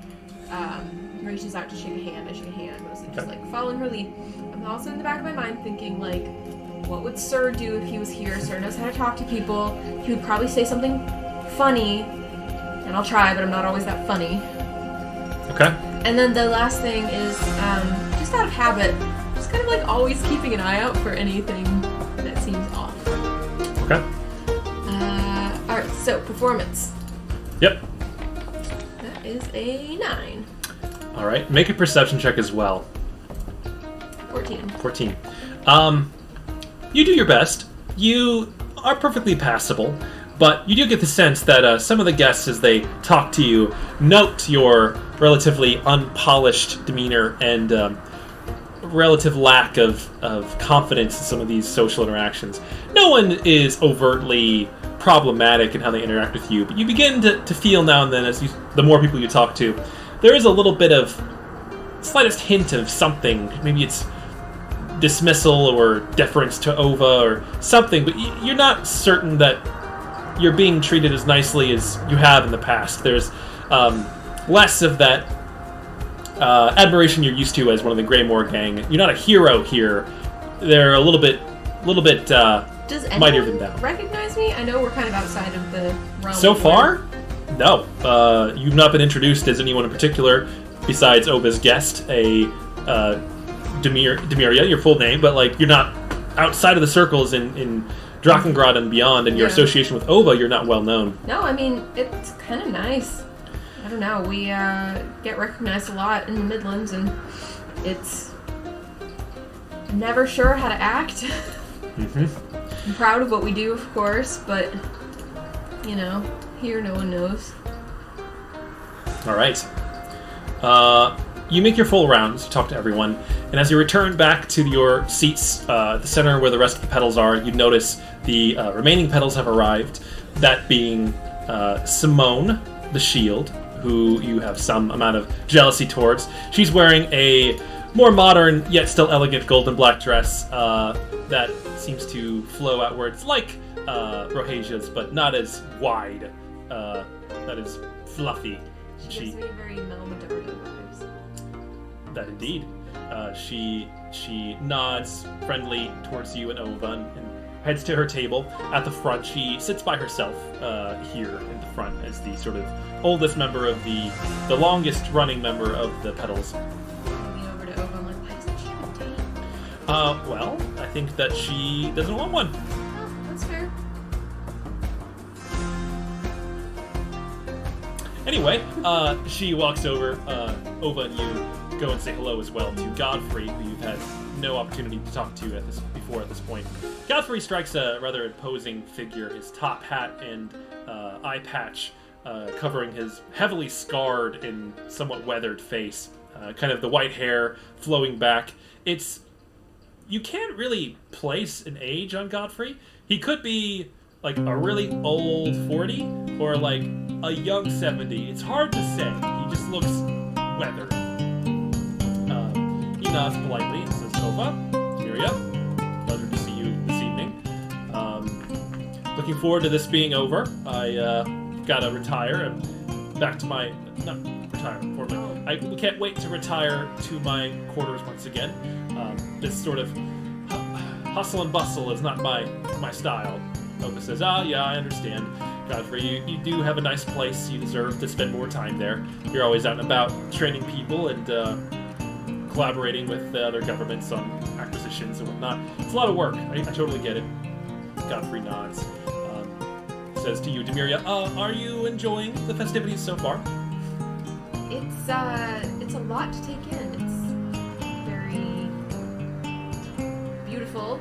reaches out to shake a hand, I shake a hand. Mostly just, like, following her lead. I'm also in the back of my mind thinking, like, what would Sir do if he was here? Sir knows how to talk to people. He would probably say something funny, and I'll try, but I'm not always that funny. Okay. And then the last thing is, just out of habit, just kind of, like, always keeping an eye out for anything that seems off. Okay. Alright, so performance. Yep. That is a 9. Alright, make a perception check as well. 14. 14. You do your best. You are perfectly passable, but you do get the sense that some of the guests, as they talk to you, note your relatively unpolished demeanor and relative lack of confidence in some of these social interactions. No one is overtly problematic in how they interact with you, but you begin to feel now and then, as the more people you talk to, there is a little bit of slightest hint of something. Maybe it's dismissal or deference to Ova or something, but you're not certain that you're being treated as nicely as you have in the past. There's less of that admiration you're used to as one of the Greymore gang. You're not a hero here. They're a little bit Does mightier than anyone thou. recognize me? I know we're kind of outside of the realm. So far, no. You've not been introduced as anyone in particular besides Ova's guest, a Dhamiria, your full name, but like you're not outside of the circles in Drakengard and beyond, and your association with Ova, you're not well known. No, I mean, it's kind of nice. I don't know, we get recognized a lot in the Midlands, and It's never sure how to act. Mm-hmm. I'm proud of what we do, of course, but, you know, here no one knows. All right. You make your full rounds, talk to everyone, and as you return back to your seats at the center where the rest of the petals are, you notice the remaining petals have arrived, that being Simone, the shield, who you have some amount of jealousy towards. She's wearing a more modern, yet still elegant gold and black dress that seems to flow outwards like Rohasia's, but not as wide, that is fluffy. She gives me very Melmadarda vibes. That indeed. She nods friendly towards you and Ova and heads to her table. At the front, she sits by herself here in the front as the sort of oldest member of the longest running member of the Petals. I lean over to Ova and I'm like, why isn't she a date? Well, I think that she doesn't want one. Oh, that's fair. Anyway, she walks over. Ova and you go and say hello as well to Godfrey, who you've had no opportunity to talk to at this point. Godfrey strikes a rather imposing figure, his top hat and eye patch covering his heavily scarred and somewhat weathered face. Kind of the white hair flowing back. You can't really place an age on Godfrey. He could be like a really old 40 or like a young 70. It's hard to say. He just looks weathered. He nods politely and says, Ova, Dhamiria, pleasure to see you this evening. Looking forward to this being over. I gotta retire and back to my... not retire, formally. I can't wait to retire to my quarters once again. This sort of hustle and bustle is not my style. Ova says, yeah, I understand. Godfrey, you do have a nice place. You deserve to spend more time there. You're always out and about training people and collaborating with other governments on acquisitions and whatnot. It's a lot of work. I totally get it. Godfrey nods. Says to you, Dhamiria, are you enjoying the festivities so far? It's a lot to take in. It's very beautiful.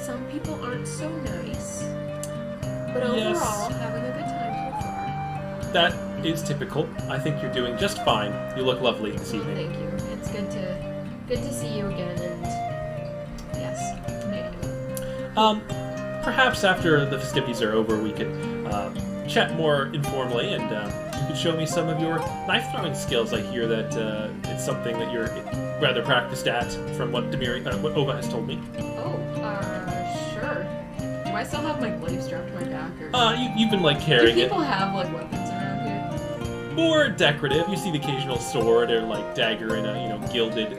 Some people aren't so nice, but overall, having a good time so far. That is typical. I think you're doing just fine. You look lovely this evening. Thank you. It's good to see you again, and yes, made it. Perhaps after the festivities are over, we could chat more informally, and you could show me some of your knife-throwing skills. I hear that it's something that you're rather practiced at, from what what Ova has told me. Sure. Do I still have my glaive strapped to my back? Or... you've been, like, carrying it. Do people have, like, weapons around here? More decorative. You see the occasional sword or, like, dagger in a, gilded...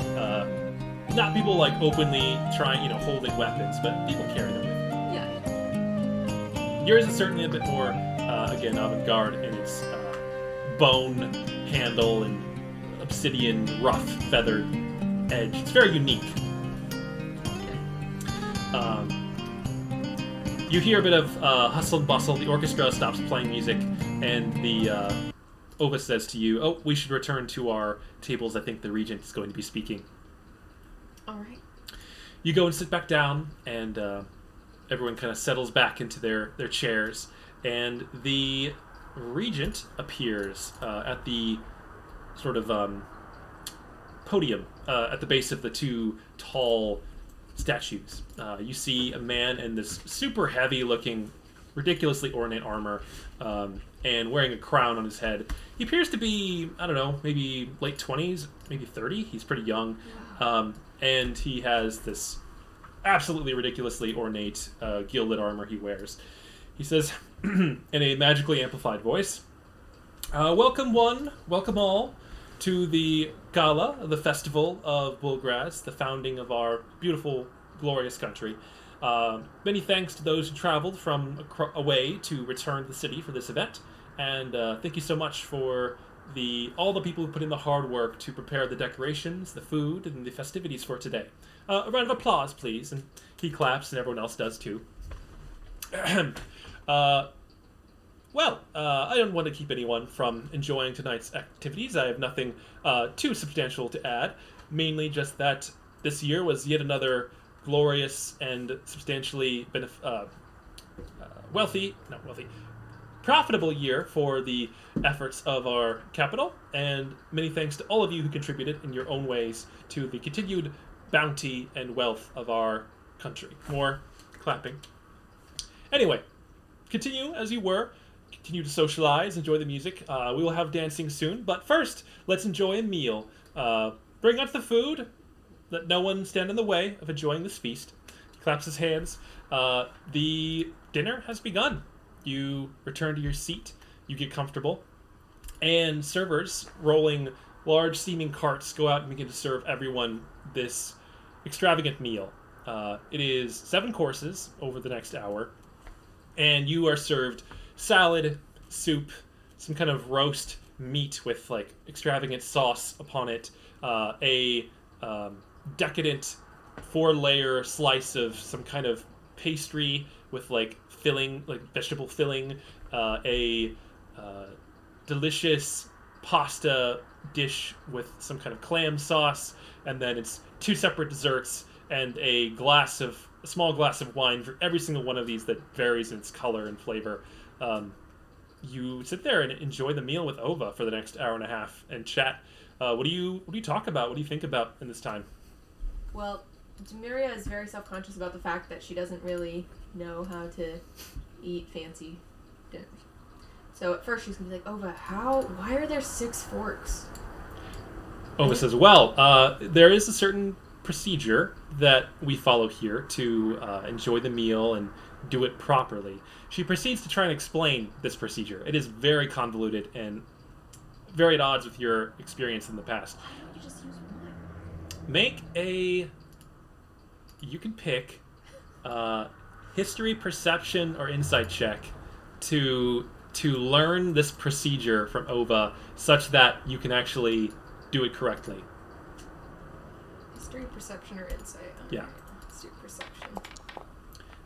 not people, like, openly trying, holding weapons, but people carry them with them. Yeah. Yours is certainly a bit more, again, avant-garde in its bone handle and obsidian rough feathered edge. It's very unique. You hear a bit of hustle and bustle. The orchestra stops playing music, and the Ova says to you, "Oh, we should return to our tables. I think the regent is going to be speaking." All right. You go and sit back down, and everyone kind of settles back into their chairs, and the regent appears at the sort of podium at the base of the two tall statues. You see a man in this super heavy-looking, ridiculously ornate armor, and wearing a crown on his head. He appears to be, I don't know, maybe late 20s, maybe 30. He's pretty young. And he has this absolutely ridiculously ornate gilded armor he wears. He says, in a magically amplified voice, welcome one, welcome all, to the gala, the festival of Bulgraz, the founding of our beautiful, glorious country. Many thanks to those who traveled from away to return to the city for this event, and thank you so much for all the people who put in the hard work to prepare the decorations, the food, and the festivities for today. A round of applause, please. And he claps, and everyone else does too. Well, I don't want to keep anyone from enjoying tonight's activities. I have nothing too substantial to add. Mainly just that this year was yet another glorious and substantially not wealthy, profitable year for the efforts of our capital, and many thanks to all of you who contributed in your own ways to the continued bounty and wealth of our country. More clapping. Anyway, continue as you were. Continue to socialize, enjoy the music. We will have dancing soon, but first, let's enjoy a meal. Bring out the food. Let no one stand in the way of enjoying this feast. He claps his hands. The dinner has begun. You return to your seat. You get comfortable. And servers, rolling large steaming carts, go out and begin to serve everyone this extravagant meal. It is 7 courses over the next hour. And you are served salad, soup, some kind of roast meat with like extravagant sauce upon it, a decadent 4-layer slice of some kind of pastry with like filling, like vegetable filling, a delicious pasta dish with some kind of clam sauce, and then it's 2 separate desserts and a small glass of wine for every single one of these that varies in its color and flavor. You sit there and enjoy the meal with Ova for the next hour and a half and chat. What do you talk about? What do you think about in this time? Well, Dhamiria is very self-conscious about the fact that she doesn't really know how to eat fancy dinners. So at first she's gonna be like, Ova, why are there 6 forks? Ova says, well, there is a certain procedure that we follow here to enjoy the meal and do it properly. She proceeds to try and explain this procedure. It is very convoluted and very at odds with your experience in the past. Why don't you just use wine? You can pick history, perception, or insight check to learn this procedure from Ova such that you can actually do it correctly. History, perception, or insight? Yeah. Let's do perception.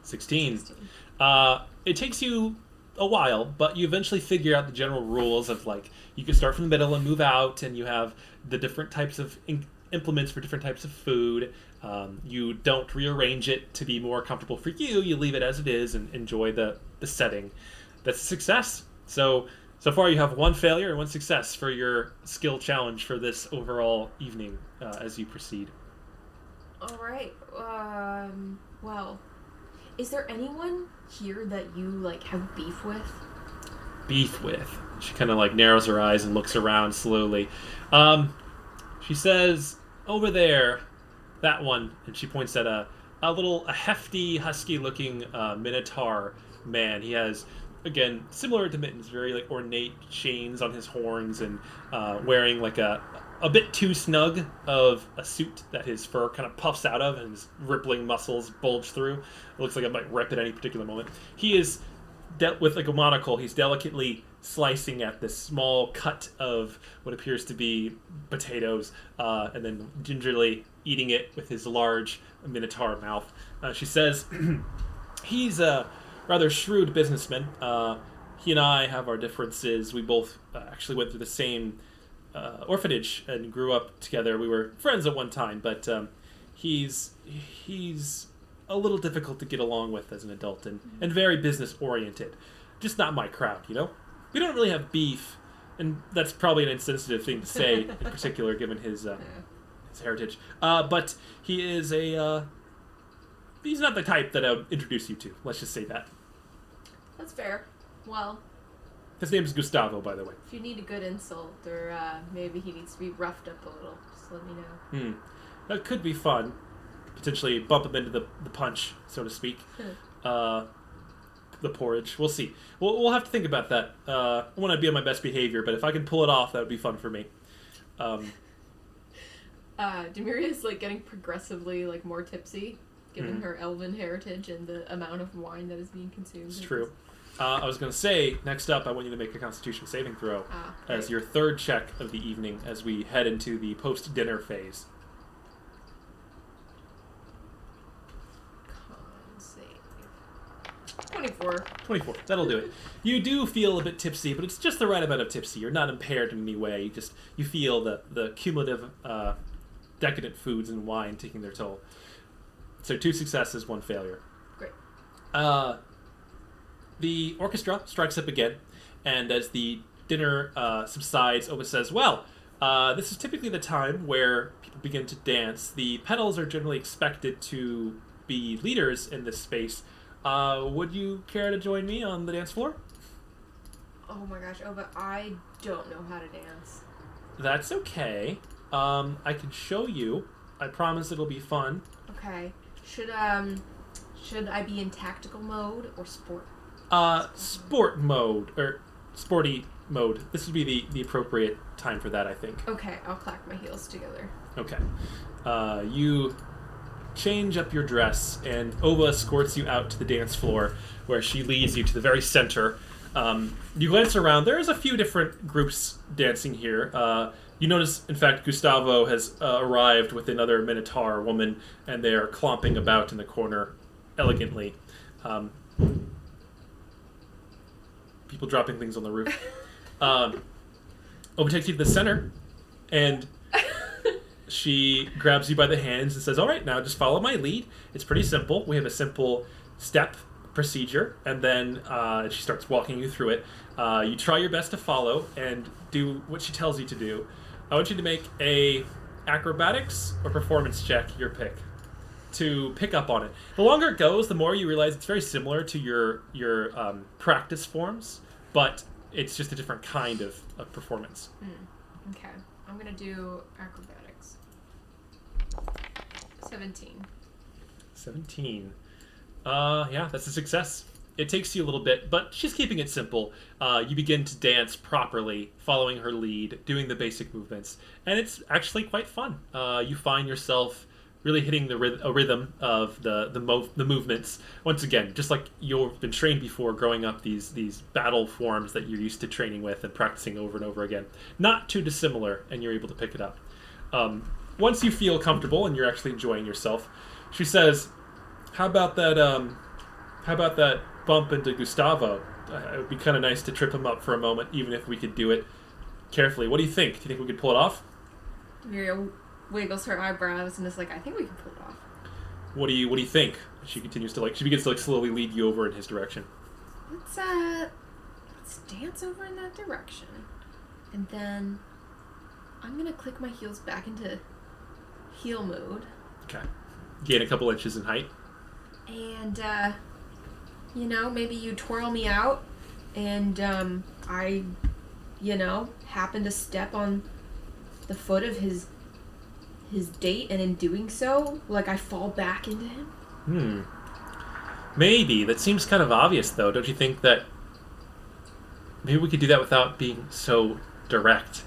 16. It takes you a while, but you eventually figure out the general rules of like you can start from the middle and move out, and you have the different types of implements for different types of food. You don't rearrange it to be more comfortable for you. You leave it as it is and enjoy the setting. That's a success. So far you have 1 failure and 1 success for your skill challenge for this overall evening as you proceed. All right. Well, is there anyone here that you like have beef with? Beef with? She kind of like narrows her eyes and looks around slowly. She says, over there, that one, and she points at a hefty, husky-looking minotaur man. He has, again, similar to Mittens, very like ornate chains on his horns and wearing like a bit too snug of a suit that his fur kind of puffs out of and his rippling muscles bulge through. It looks like it might rip at any particular moment. He is with like a monocle. He's delicately slicing at this small cut of what appears to be potatoes, and then gingerly eating it with his large minotaur mouth. She says, he's a rather shrewd businessman. He and I have our differences. We both actually went through the same orphanage and grew up together. We were friends at one time, but he's a little difficult to get along with as an adult and very business oriented. Just not my crowd, you know? We don't really have beef, and that's probably an insensitive thing to say in particular given his heritage. But he is he's not the type that I would introduce you to. Let's just say that. That's fair. Well, his name is Gustavo, by the way. if you need a good insult, or maybe he needs to be roughed up a little, just let me know. That could be fun. Potentially bump him into the punch, so to speak. The porridge. We'll see. We'll have to think about that. I want to be on my best behavior, but if I can pull it off, that would be fun for me. Dhamiria is like getting progressively like more tipsy, given her elven heritage and the amount of wine that is being consumed. It's true. I was going to say, next up, I want you to make a Constitution saving throw as your 3rd check of the evening as we head into the post-dinner phase. Con save. 24. 24. 24. That'll do it. You do feel a bit tipsy, but it's just the right amount of tipsy. You're not impaired in any way. You feel the cumulative decadent foods and wine taking their toll. So 2 successes, 1 failure. Great. The orchestra strikes up again, and as the dinner subsides, Oba says, well, this is typically the time where people begin to dance. The pedals are generally expected to be leaders in this space. Would you care to join me on the dance floor? Oh my gosh, Oba, I don't know how to dance. That's okay. I can show you. I promise it'll be fun. Okay. Should I be in tactical mode or sport? Sport mode, or sporty mode. This would be the appropriate time for that, I think. Okay, I'll clack my heels together. Okay. You change up your dress, and Ova escorts you out to the dance floor, where she leads you to the very center. You glance around. There's a few different groups dancing here. You notice, in fact, Gustavo has arrived with another Minotaur woman, and they are clomping about in the corner elegantly. People dropping things on the roof. Ova takes you to the center, and she grabs you by the hands and says, all right, now just follow my lead. It's pretty simple. We have a simple step procedure, and then she starts walking you through it. You try your best to follow and do what she tells you to do. I want you to make a acrobatics or performance check, your pick, to pick up on it. The longer it goes, the more you realize it's very similar to your practice forms, but it's just a different kind of performance. Okay, I'm gonna do acrobatics. 17. 17. Yeah, that's a success. It takes you a little bit, but she's keeping it simple. You begin to dance properly, following her lead, doing the basic movements, and it's actually quite fun. You find yourself really hitting a rhythm of the movements. Once again, just like you've been trained before, growing up these battle forms that you're used to training with and practicing over and over again. Not too dissimilar, and you're able to pick it up. Once you feel comfortable and you're actually enjoying yourself, she says, How about that bump into Gustavo? It would be kind of nice to trip him up for a moment, even if we could do it carefully. What do you think? Do you think we could pull it off? Dhamiria wiggles her eyebrows and is like, I think we can pull it off. What do you think? She begins to slowly lead you over in his direction. Let's dance over in that direction. And then I'm gonna click my heels back into heel mode. Okay. Gain a couple inches in height. And maybe you twirl me out, and I, happen to step on the foot of his date, and in doing so, I fall back into him. Maybe. That seems kind of obvious, though. Don't you think that maybe we could do that without being so direct?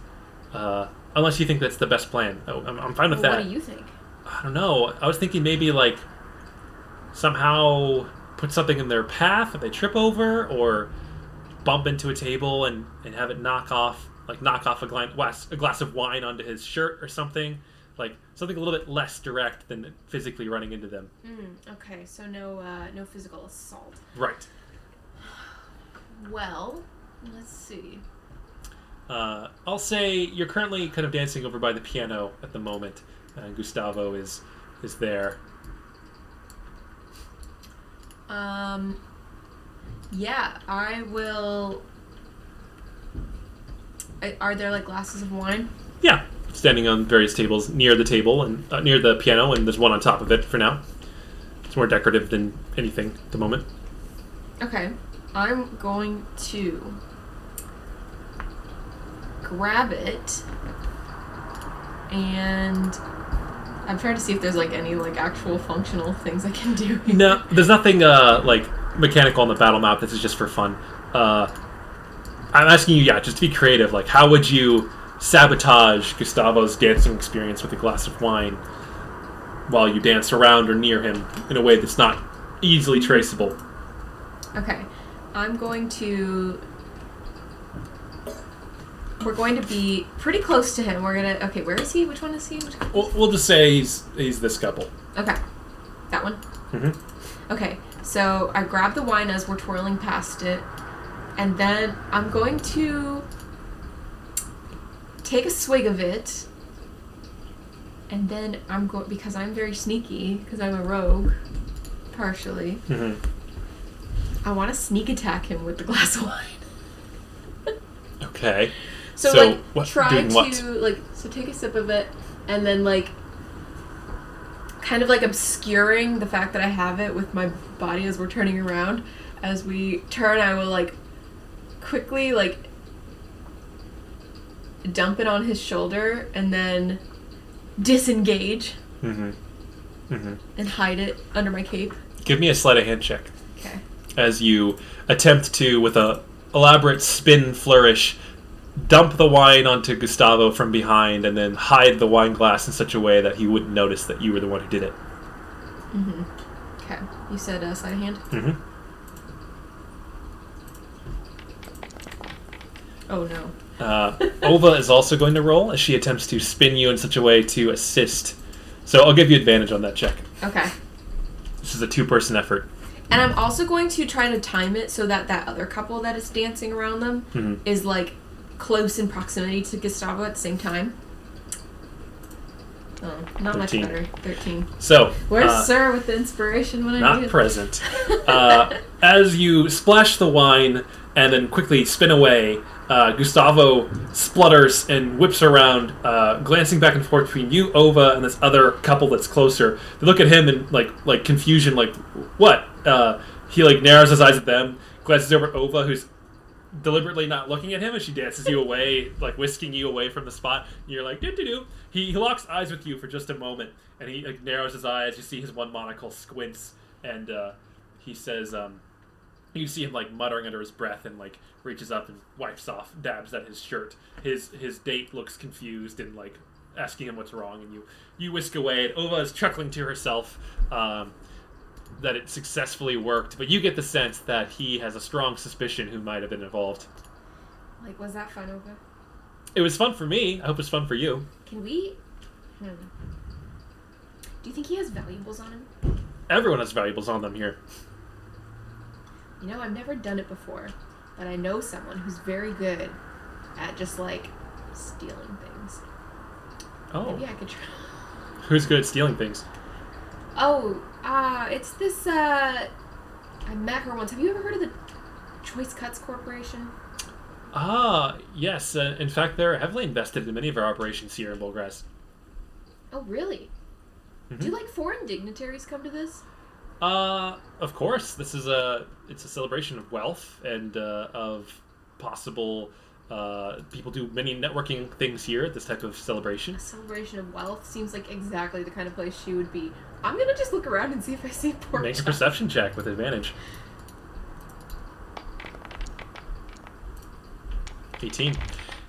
Unless you think that's the best plan. I'm fine with that. What do you think? I don't know. I was thinking maybe, somehow put something in their path that they trip over, or bump into a table and have it knock off a glass of wine onto his shirt or something. Something a little bit less direct than physically running into them. Okay, so no physical assault. Right. Well, let's see. I'll say you're currently kind of dancing over by the piano at the moment, and Gustavo is there. Yeah, I will. Are there glasses of wine? Yeah, standing on various tables near the table and near the piano, and there's one on top of it for now. It's more decorative than anything at the moment. Okay, I'm going to grab it, and I'm trying to see if there's any actual functional things I can do here. No, there's nothing mechanical on the battle map. This is just for fun. I'm asking you, just to be creative. How would you sabotage Gustavo's dancing experience with a glass of wine while you dance around or near him in a way that's not easily traceable? Okay, we're going to be pretty close to him. Okay, where is he? Which one is he? We'll just say he's this couple. Okay, that one? Mm-hmm. Okay, So I grab the wine as we're twirling past it, and then I'm going to take a swig of it, and then because I'm very sneaky, because I'm a rogue, partially. Mm-hmm. I want to sneak attack him with the glass of wine. Okay. So try to so take a sip of it, and then kind of obscuring the fact that I have it with my body as we're turning around. As we turn, I will quickly dump it on his shoulder and then disengage and hide it under my cape. Give me a sleight of hand check. Okay. As you attempt to, with a elaborate spin flourish, dump the wine onto Gustavo from behind and then hide the wine glass in such a way that he wouldn't notice that you were the one who did it. Mm-hmm. Okay. You said sleight of hand? Mm-hmm. Oh, no. Ova is also going to roll as she attempts to spin you in such a way to assist. So I'll give you advantage on that check. Okay. This is a two-person effort. And I'm also going to try to time it so that other couple that is dancing around them is close in proximity to Gustavo at the same time. Oh, not 13. Much better. 13. So where's Sir with the inspiration when I need it? Not present. As you splash the wine and then quickly spin away, Gustavo splutters and whips around, glancing back and forth between you, Ova, and this other couple that's closer. They look at him in like confusion, like what? He narrows his eyes at them, glances over at Ova, who's deliberately not looking at him, and she dances you away, whisking you away from the spot. And you're like, do-do-do. He locks eyes with you for just a moment, and he narrows his eyes. You see his one monocle squints, and he says, you see him muttering under his breath and reaches up and wipes off, dabs at his shirt. His date looks confused and asking him what's wrong, and you whisk away. And Ova is chuckling to herself that it successfully worked, but you get the sense that he has a strong suspicion who might have been involved. Was that fun, Ova? It was fun for me. I hope it's fun for you. Can we? Do you think he has valuables on him? Everyone has valuables on them here. I've never done it before, but I know someone who's very good at just stealing things. Oh. Maybe I could try. Who's good at stealing things? Oh, it's this, I met her once. Have you ever heard of the Choice Cuts Corporation? Yes. In fact, they're heavily invested in many of our operations here in Bulgras. Oh, really? Mm-hmm. Do foreign dignitaries come to this? Of course. This is it's a celebration of wealth and of possible. People do many networking things here at this type of celebration. A celebration of wealth seems like exactly the kind of place she would be. I'm gonna just look around and see if I see pork Make a perception check with advantage. 18.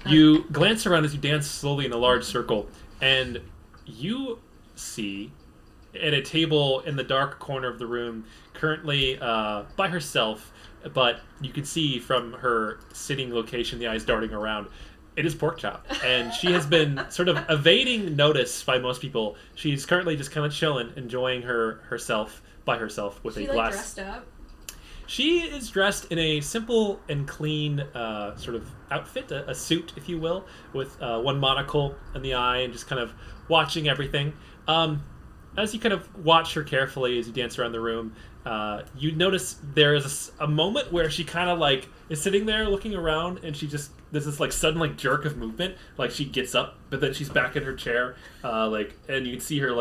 You glance around as you dance slowly in a large circle, and you see at a table in the dark corner of the room, currently by herself, but you can see from her sitting location, the eyes darting around, it is Porkchop. And she has been sort of evading notice by most people. She's currently just kind of chilling, enjoying herself by herself with a glass. Is she dressed up? She is dressed in a simple and clean sort of outfit, a suit, if you will, with one monocle in the eye and just kind of watching everything. As you kind of watch her carefully as you dance around the room, you notice there is a moment where she kind of is sitting there looking around, and there's this sudden jerk of movement, she gets up, but then she's back in her chair, and you can see her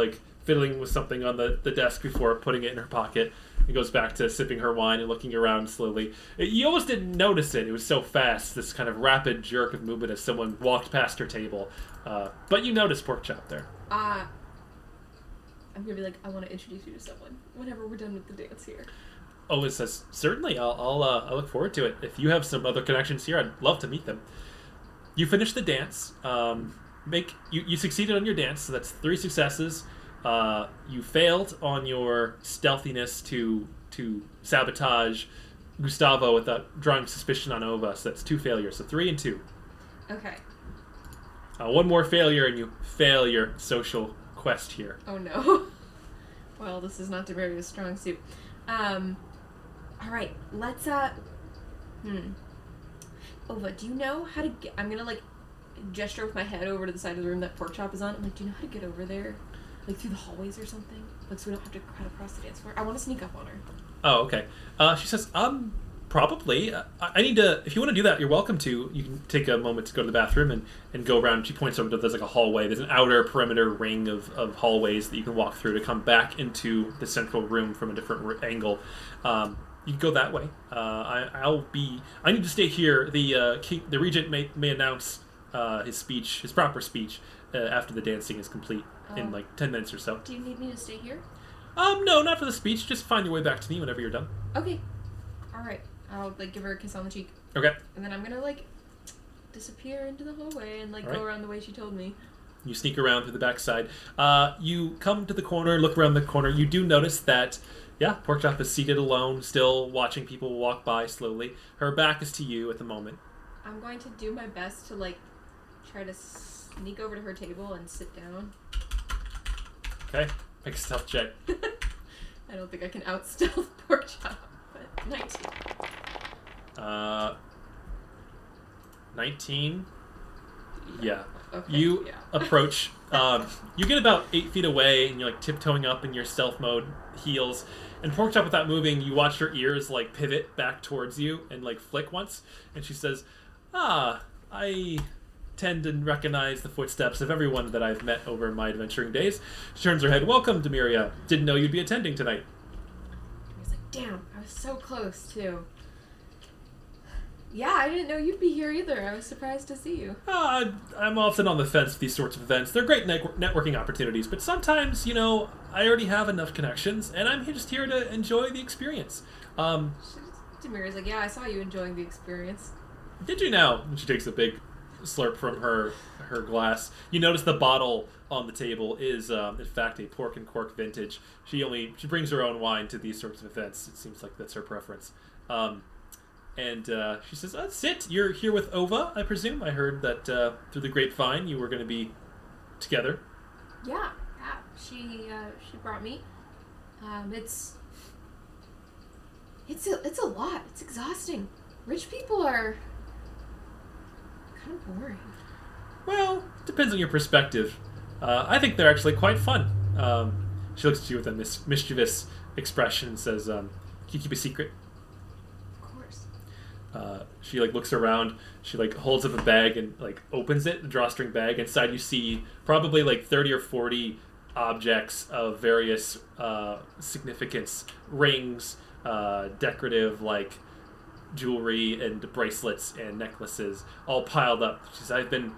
fiddling with something on the desk before putting it in her pocket. And goes back to sipping her wine and looking around slowly. You almost didn't notice it. It was so fast, this kind of rapid jerk of movement as someone walked past her table. But you noticed Porkchop there. I'm gonna be I want to introduce you to someone whenever we're done with the dance here. Oh, it says, certainly, I'll look forward to it. If you have some other connections here, I'd love to meet them. You finish the dance. You succeeded on your dance, so that's 3 successes. You failed on your stealthiness to sabotage Gustavo without drawing suspicion on Ova, so that's 2 failures, so 3 and 2. Okay. One more failure and you fail your social quest here. Oh no. Well, this is not Dhamiria's strong suit. All right, let's, Ova, do you know how to get... I'm gonna, like, gesture with my head over to the side of the room that pork chop is on. I'm like, do you know how to get over there? Like, through the hallways or something? Like, so we don't have to crowd across the dance floor? I want to sneak up on her. Oh, okay. She says, probably. I need to... If you want to do that, you're welcome to. You can take a moment to go to the bathroom and go around. She points over to... There's, like, a hallway. There's an outer perimeter ring of hallways that you can walk through to come back into the central room from a different angle. You can go that way. I need to stay here. The regent may announce his proper speech after the dancing is complete in like 10 minutes or so. Do you need me to stay here? No, not for the speech. Just find your way back to me whenever you're done. Okay. All right. I'll like give her a kiss on the cheek. Okay. And then I'm gonna like disappear into the hallway and like All go right. around the way she told me. You sneak around through the backside. You come to the corner, look around the corner. You do notice that, yeah, Porkchop is seated alone, still watching people walk by slowly. Her back is to you at the moment. I'm going to do my best to like try to sneak over to her table and sit down. Okay, make a stealth check. I don't think I can out-stealth Porkchop, but 19. 19. Yeah. Okay, You yeah. approach. You get about 8 feet away, and you're like tiptoeing up in your stealth mode heels. And Porkchop, without moving, you watch her ears like pivot back towards you and like flick once. And she says, I tend to recognize the footsteps of everyone that I've met over my adventuring days. She turns her head. Welcome, Dhamiria. Didn't know you'd be attending tonight. I was like, damn, I was so close too. Yeah, I didn't know you'd be here either. I was surprised to see you. I'm often on the fence with these sorts of events. They're great networking opportunities, but sometimes, I already have enough connections, and I'm just here to enjoy the experience. Dhamiria like, yeah, I saw you enjoying the experience. Did you now? And she takes a big slurp from her glass. You notice the bottle on the table is, in fact, a Pork and Cork vintage. She brings her own wine to these sorts of events. It seems like that's her preference. And she says, sit. You're here with Ova, I presume. I heard that through the grapevine you were going to be together. Yeah. She brought me. It's a lot. It's exhausting. Rich people are kind of boring. Well, depends on your perspective. I think they're actually quite fun. She looks at you with a mischievous expression and says, can you keep a secret? She looks around. She holds up a bag and opens it, the drawstring bag. Inside you see probably 30 or 40 objects of various significance, rings, decorative jewelry and bracelets and necklaces, all piled up. She says, I've been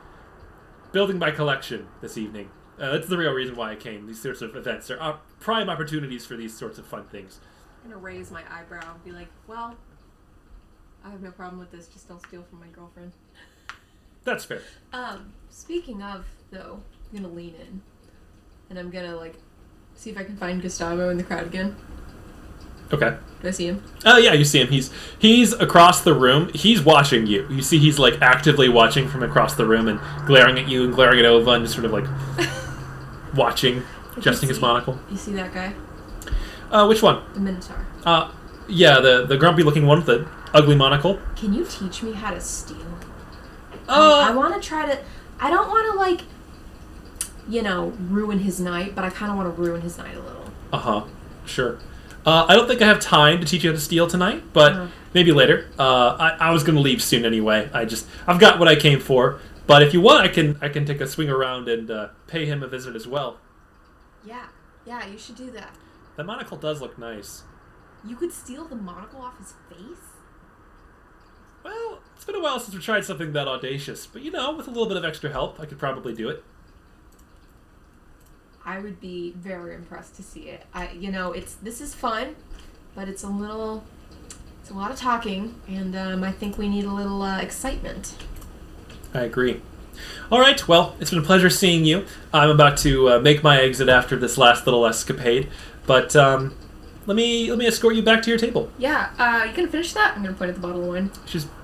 building my collection this evening. That's the real reason why I came. These sorts of events are prime opportunities for these sorts of fun things. I'm gonna raise my eyebrow and be like, well, I have no problem with this, just don't steal from my girlfriend. That's fair. Speaking of, though, I'm gonna lean in. And I'm gonna, see if I can find Gustavo in the crowd again. Okay. Do I see him? Yeah, you see him. He's across the room. He's watching you. You see he's, actively watching from across the room and glaring at you and glaring at Ova and just sort of, watching, adjusting his monocle. You see that guy? Which one? The Minotaur. Yeah, the grumpy-looking one with the ugly monocle. Can you teach me how to steal? I want to try to... I don't want to, ruin his night, but I kind of want to ruin his night a little. Uh-huh. Sure. I don't think I have time to teach you how to steal tonight, but maybe later. I was going to leave soon anyway. I've got what I came for. But if you want, I can take a swing around and pay him a visit as well. Yeah, you should do that. The monocle does look nice. You could steal the monocle off his face? Well, it's been a while since we tried something that audacious, but with a little bit of extra help, I could probably do it. I would be very impressed to see it. This is fun, but it's a lot of talking, and I think we need a little excitement. I agree. All right, well, it's been a pleasure seeing you. I'm about to make my exit after this last little escapade, but let me escort you back to your table. Yeah, you gonna finish that? I'm gonna point at the bottle of wine.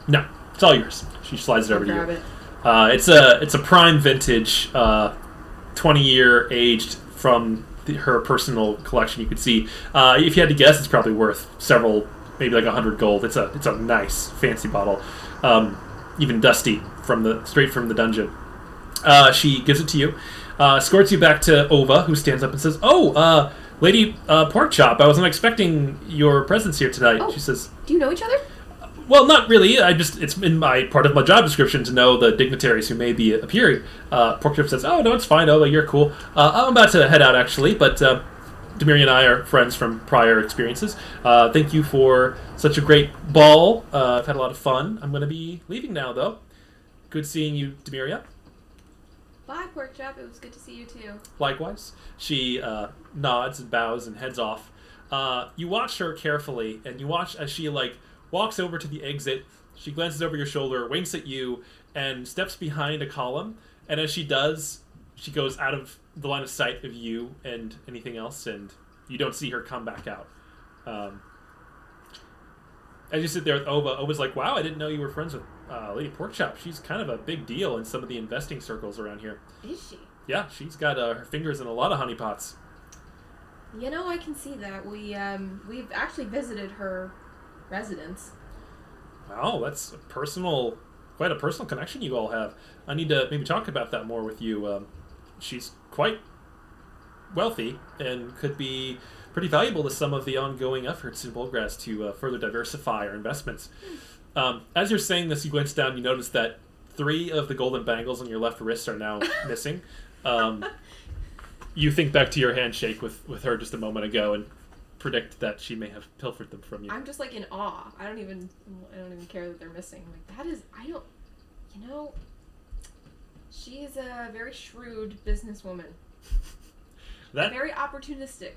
No, it's all yours. She slides it over to you. Grab it. It's a prime vintage, 20-year aged from her personal collection. You could see, if you had to guess, it's probably worth several, maybe like 100 gold. It's a nice, fancy bottle, even dusty straight from the dungeon. She gives it to you, escorts you back to Ova, who stands up and says, "Oh, Lady Porkchop, I wasn't expecting your presence here tonight." Oh, she says, "Do you know each other?" "Well, not really. It's in my part of my job description to know the dignitaries who may be appearing." Porkchop says, "Oh, no, it's fine, Ova, you're cool. I'm about to head out, actually, but Dhamiria and I are friends from prior experiences. Thank you for such a great ball. I've had a lot of fun. I'm going to be leaving now, though. Good seeing you, Dhamiria." "Bye, Porkchop. It was good to see you, too." Likewise. She nods and bows and heads off. You watch her carefully, and you watch as she, walks over to the exit. She glances over your shoulder, winks at you, and steps behind a column. And as she does, she goes out of the line of sight of you and anything else, and you don't see her come back out. As you sit there with Ova, Ova's like, "Wow, I didn't know you were friends with Lady Porkchop. She's kind of a big deal in some of the investing circles around here." "Is she?" "Yeah, she's got her fingers in a lot of honeypots." I can see that. We've actually visited her residence." "Wow, that's quite a personal connection you all have. I need to maybe talk about that more with you. She's quite wealthy and could be pretty valuable to some of the ongoing efforts in Volgras to further diversify our investments." As you're saying this, you glance down, you notice that 3 of the golden bangles on your left wrist are now missing. You think back to your handshake with her just a moment ago and predict that she may have pilfered them from you. I'm just in awe. I don't even care that they're missing. She is a very shrewd businesswoman. Very opportunistic.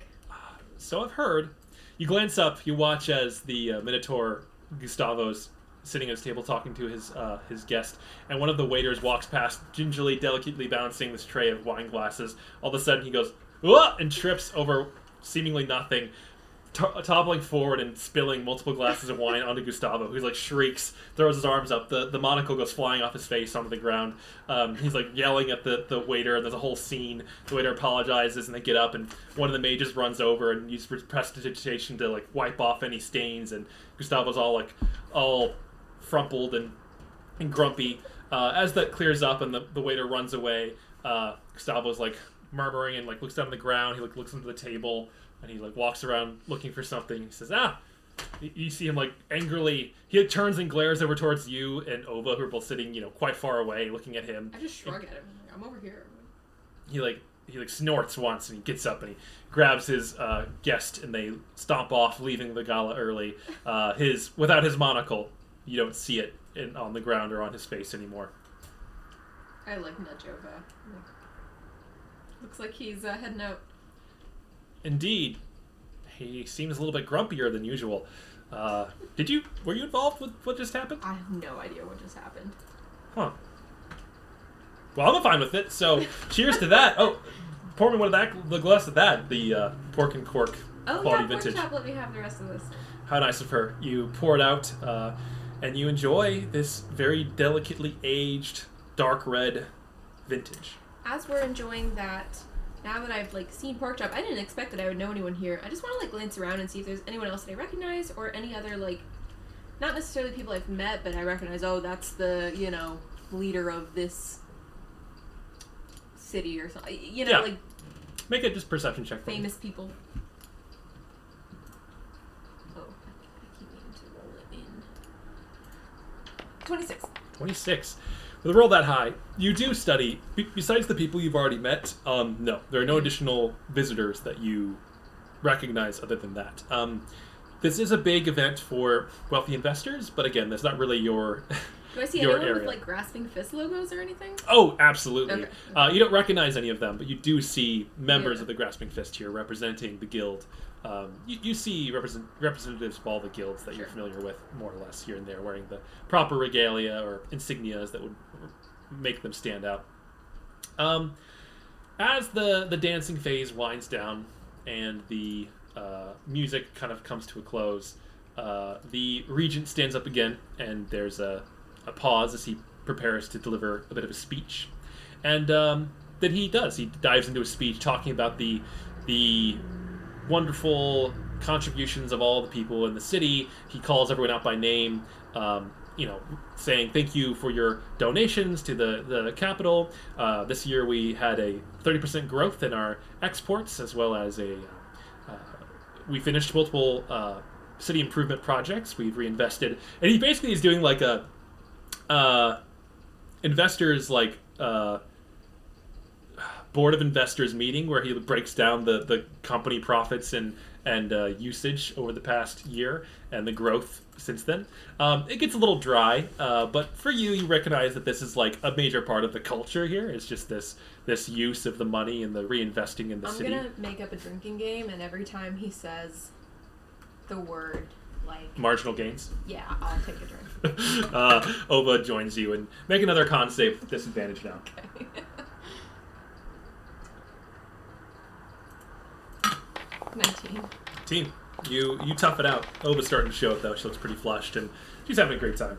So I've heard. You glance up, you watch as the Minotaur Gustavo's sitting at his table talking to his guest, and one of the waiters walks past, gingerly, delicately balancing this tray of wine glasses. All of a sudden he goes, "Whoa!" and trips over seemingly nothing, toppling forward and spilling multiple glasses of wine onto Gustavo, who's shrieks, throws his arms up, the monocle goes flying off his face onto the ground. He's yelling at the waiter, and there's a whole scene. The waiter apologizes, and they get up, and one of the mages runs over and uses prestidigitation to wipe off any stains, and Gustavo's all frumpled and grumpy. As that clears up and the waiter runs away, Gustavo's murmuring and looks down on the ground. He looks under the table, and he walks around looking for something. He says, you see him angrily. He turns and glares over towards you and Ova, who are both sitting quite far away, looking at him. I just shrug at him. I'm over here. He snorts once, and he gets up and he grabs his guest, and they stomp off, leaving the gala early. Without his monocle, you don't see it on the ground or on his face anymore. I nudge Ova. Looks like he's heading out. Indeed. He seems a little bit grumpier than usual. Were you involved with what just happened? I have no idea what just happened. Huh. Well, I'm fine with it, so cheers to that. Oh, pour me one of the glass of that, the pork and cork quality vintage. Pork chop, let me have the rest of this. How nice of her. You pour it out, and you enjoy this very delicately aged, dark red vintage. As we're enjoying that, now that I've seen pork chop, I didn't expect that I would know anyone here. I just want to glance around and see if there's anyone else that I recognize, or any other not necessarily people I've met, but I recognize. Oh, that's the leader of this city or something. Make it just perception check. Famous people. Oh, I keep meaning to roll it in. 26. 26. With a roll that high, you do study, besides the people you've already met, no, there are no additional visitors that you recognize other than that. This is a big event for wealthy investors, but again, that's not really your Do I see your anyone area. with Grasping Fist logos or anything? Oh, absolutely. Okay. You don't recognize any of them, but you do see members Yeah. of the Grasping Fist here representing the guild. You see representatives of all the guilds that you're familiar with, more or less, here and there, wearing the proper regalia or insignias that would make them stand out. As the dancing phase winds down and the music kind of comes to a close, the regent stands up again, and there's a pause as he prepares to deliver a bit of a speech. And then he does. He dives into a speech talking about the the wonderful contributions of all the people in the city. He calls everyone out by name, saying thank you for your donations to the capital. This year we had a 30% growth in our exports, as well as we finished multiple city improvement projects. We've reinvested, and he basically is doing like a investors board of investors meeting where he breaks down the company profits and usage over the past year and the growth since then. It gets a little dry, but for you recognize that this is like a major part of the culture here. It's just this use of the money and the reinvesting in the city. I'm gonna make up a drinking game, and every time he says the word marginal gains. Yeah, I'll take a drink. Ova joins you and make another con save with disadvantage now. Okay. 19. You tough it out. Ova's starting to show it though. She looks pretty flushed and she's having a great time.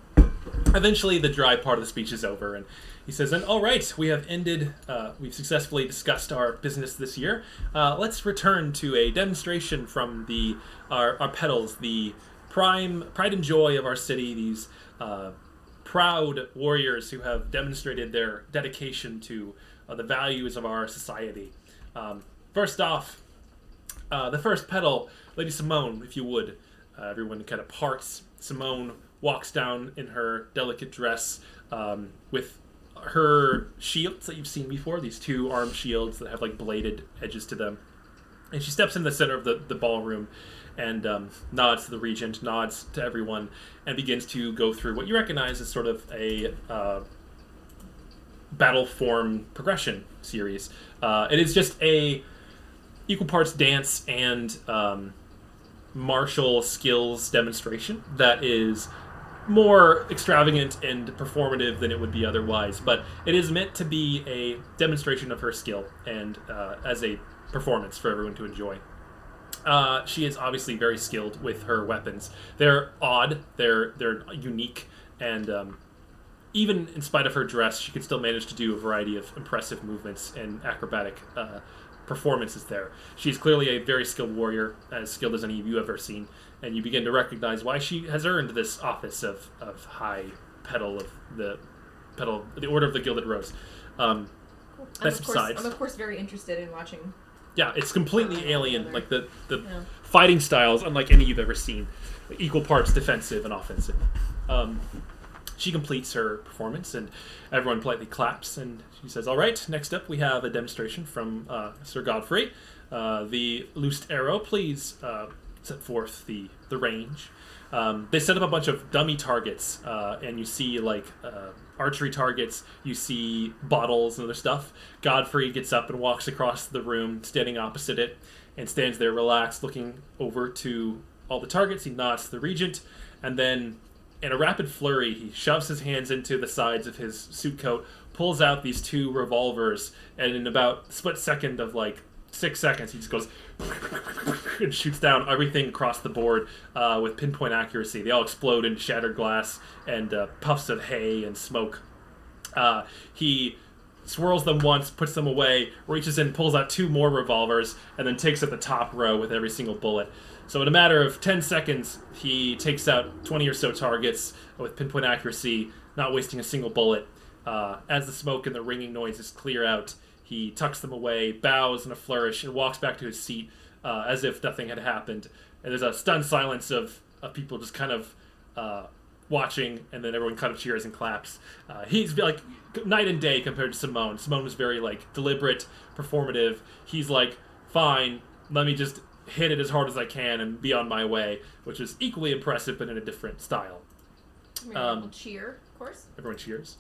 Eventually, the dry part of the speech is over, and he says, "And all right, we have ended. We've successfully discussed our business this year. Let's return to a demonstration from our pedals, the pride and joy of our city. These proud warriors who have demonstrated their dedication to the values of our society. First off, the first pedal, Lady Simone, if you would." Everyone kind of parts. Simone walks down in her delicate dress with her shields that you've seen before, these two arm shields that have like bladed edges to them. And she steps in the center of the ballroom and nods to the regent, nods to everyone, and begins to go through what you recognize as sort of a battle form progression series. It is just a equal parts dance and martial skills demonstration that is more extravagant and performative than it would be otherwise, but it is meant to be a demonstration of her skill and as a performance for everyone to enjoy. She is obviously very skilled with her weapons. They're odd, they're unique, and even in spite of her dress, she can still manage to do a variety of impressive movements and acrobatic performances there. She's clearly a very skilled warrior, as skilled as any of you have ever seen, and you begin to recognize why she has earned this office of High Pedal of the Order of the Gilded Rose. I'm of course very interested in watching. Yeah, it's completely alien, like the fighting styles, unlike any you've ever seen, equal parts defensive and offensive. She completes her performance, and everyone politely claps, and she says, "All right, next up we have a demonstration from Sir Godfrey. The loosed arrow, please set forth the range." They set up a bunch of dummy targets, and you see, archery targets, you see bottles and other stuff. Godfrey gets up and walks across the room, standing opposite it, and stands there relaxed, looking over to all the targets. He nods to the regent, and then in a rapid flurry, he shoves his hands into the sides of his suit coat, pulls out these two revolvers, and in about a split second of 6 seconds, he just goes and shoots down everything across the board with pinpoint accuracy. They all explode into shattered glass and puffs of hay and smoke. He swirls them once, puts them away, reaches in, pulls out two more revolvers, and then takes up the top row with every single bullet. So in a matter of 10 seconds, he takes out 20 or so targets with pinpoint accuracy, not wasting a single bullet. As the smoke and the ringing noises clear out, he tucks them away, bows in a flourish, and walks back to his seat as if nothing had happened. And there's a stunned silence of people just kind of watching, and then everyone kind of cheers and claps. He's like night and day compared to Simone. Simone was very deliberate, performative. He's like, fine, let me just hit it as hard as I can and be on my way, which is equally impressive but in a different style. Everyone will cheer, of course. Everyone cheers.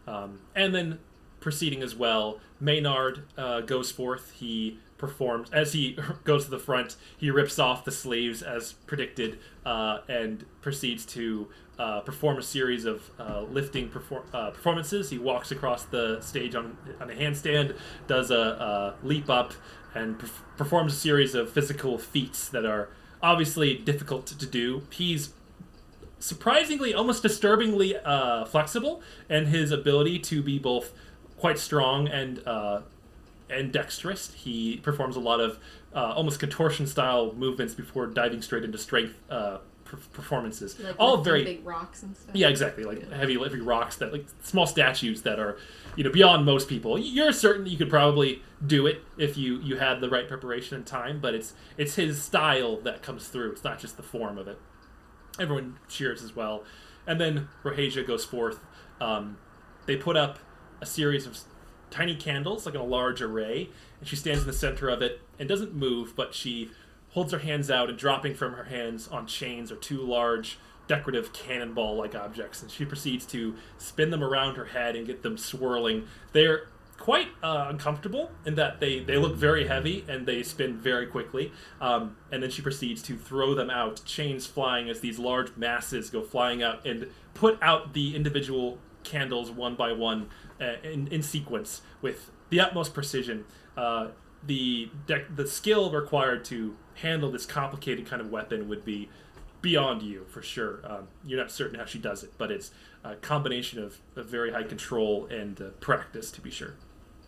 And then proceeding as well, Maynard goes forth. He performs. As he goes to the front, he rips off the sleeves as predicted and proceeds to perform a series of lifting performances. He walks across the stage on a handstand, does a leap up, and performs a series of physical feats that are obviously difficult to do. He's surprisingly, almost disturbingly flexible, and his ability to be both quite strong and ambidextrous. He performs a lot of almost contortion-style movements before diving straight into strength performances. Like all very big rocks and stuff. Yeah, exactly. Like heavy rocks that like small statues that are beyond most people. You're certain that you could probably do it if you had the right preparation and time, but it's his style that comes through. It's not just the form of it. Everyone cheers as well, and then Rohasia goes forth. They put up a series of tiny candles, like in a large array, and she stands in the center of it and doesn't move, but she holds her hands out, and dropping from her hands on chains are two large decorative cannonball-like objects, and she proceeds to spin them around her head and get them swirling. They're quite uncomfortable in that they look very heavy and they spin very quickly, and then she proceeds to throw them out, chains flying as these large masses go flying out and put out the individual candles one by one in sequence with the utmost precision. The skill required to handle this complicated kind of weapon would be beyond you, for sure. You're not certain how she does it, but it's a combination of very high control and practice, to be sure.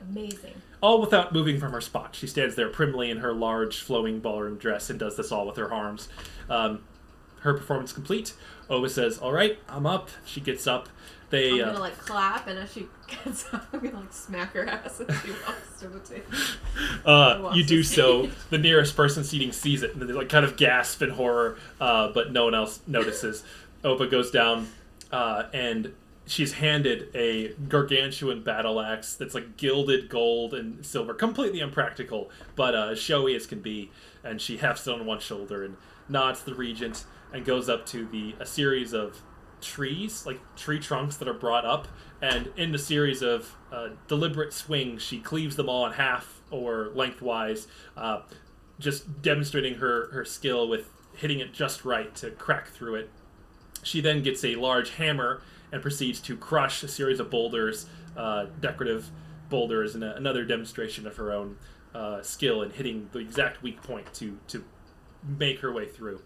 Amazing. All without moving from her spot. She stands there primly in her large flowing ballroom dress and does this all with her arms. Her performance complete. Oba says, "All right, I'm up." She gets up. I'm gonna clap, and as she gets up, I'm gonna smack her ass as she walks to the table. You do so. The nearest person seating sees it, and they kind of gasp in horror, but no one else notices. Opa goes down, and she's handed a gargantuan battle axe that's like gilded gold and silver, completely impractical, but as showy as can be. And she hefts it on one shoulder and nods to the regent and goes up to a series of trees, like tree trunks that are brought up, and in the series of deliberate swings, she cleaves them all in half or lengthwise, just demonstrating her skill with hitting it just right to crack through it. She then gets a large hammer and proceeds to crush a series of boulders, decorative boulders, and another demonstration of her own skill in hitting the exact weak point to make her way through.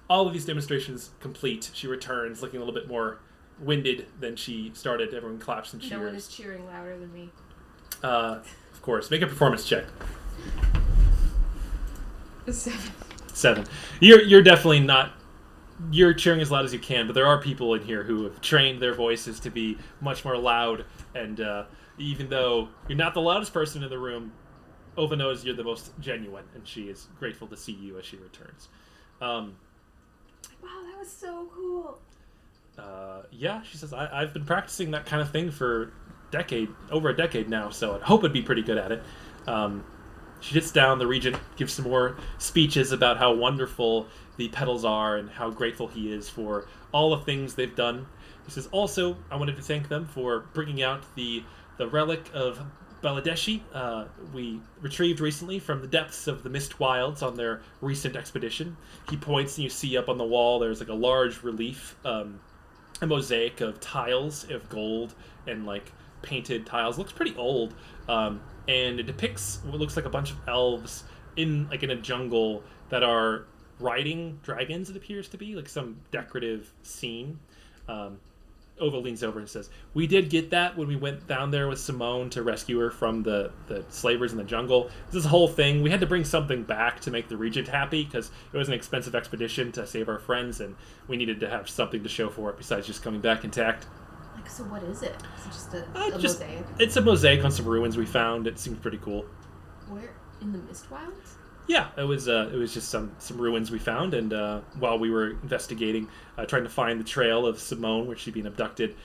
All of these demonstrations complete. She returns looking a little bit more winded than she started. Everyone claps and cheers. No one is cheering louder than me. Of course. Make a performance check. 7. You're definitely not... You're cheering as loud as you can, but there are people in here who have trained their voices to be much more loud, and even though you're not the loudest person in the room, Ova knows you're the most genuine, and she is grateful to see you as she returns. Wow, that was so cool. Yeah, she says, I've been practicing that kind of thing for over a decade now, so I hope I'd be pretty good at it. She sits down, the regent gives some more speeches about how wonderful the petals are and how grateful he is for all the things they've done. He says, also, I wanted to thank them for bringing out the relic of Baladeshi, we retrieved recently from the depths of the Mist Wilds on their recent expedition. He points, and you see up on the wall there's like a large relief, a mosaic of tiles of gold and like painted tiles. It looks pretty old, and it depicts what looks like a bunch of elves in a jungle that are riding dragons. It appears to be like some decorative scene. Ova leans over and says, "We did get that when we went down there with Simone to rescue her from the slavers in the jungle. This whole thing, we had to bring something back to make the regent happy because it was an expensive expedition to save our friends, and we needed to have something to show for it besides just coming back intact." So what is it? Is it just a mosaic? It's a mosaic on some ruins we found. It seems pretty cool. Where? In the Mist Wilds? Yeah, it was just some ruins we found, and while we were investigating, trying to find the trail of Simone, where she'd been abducted,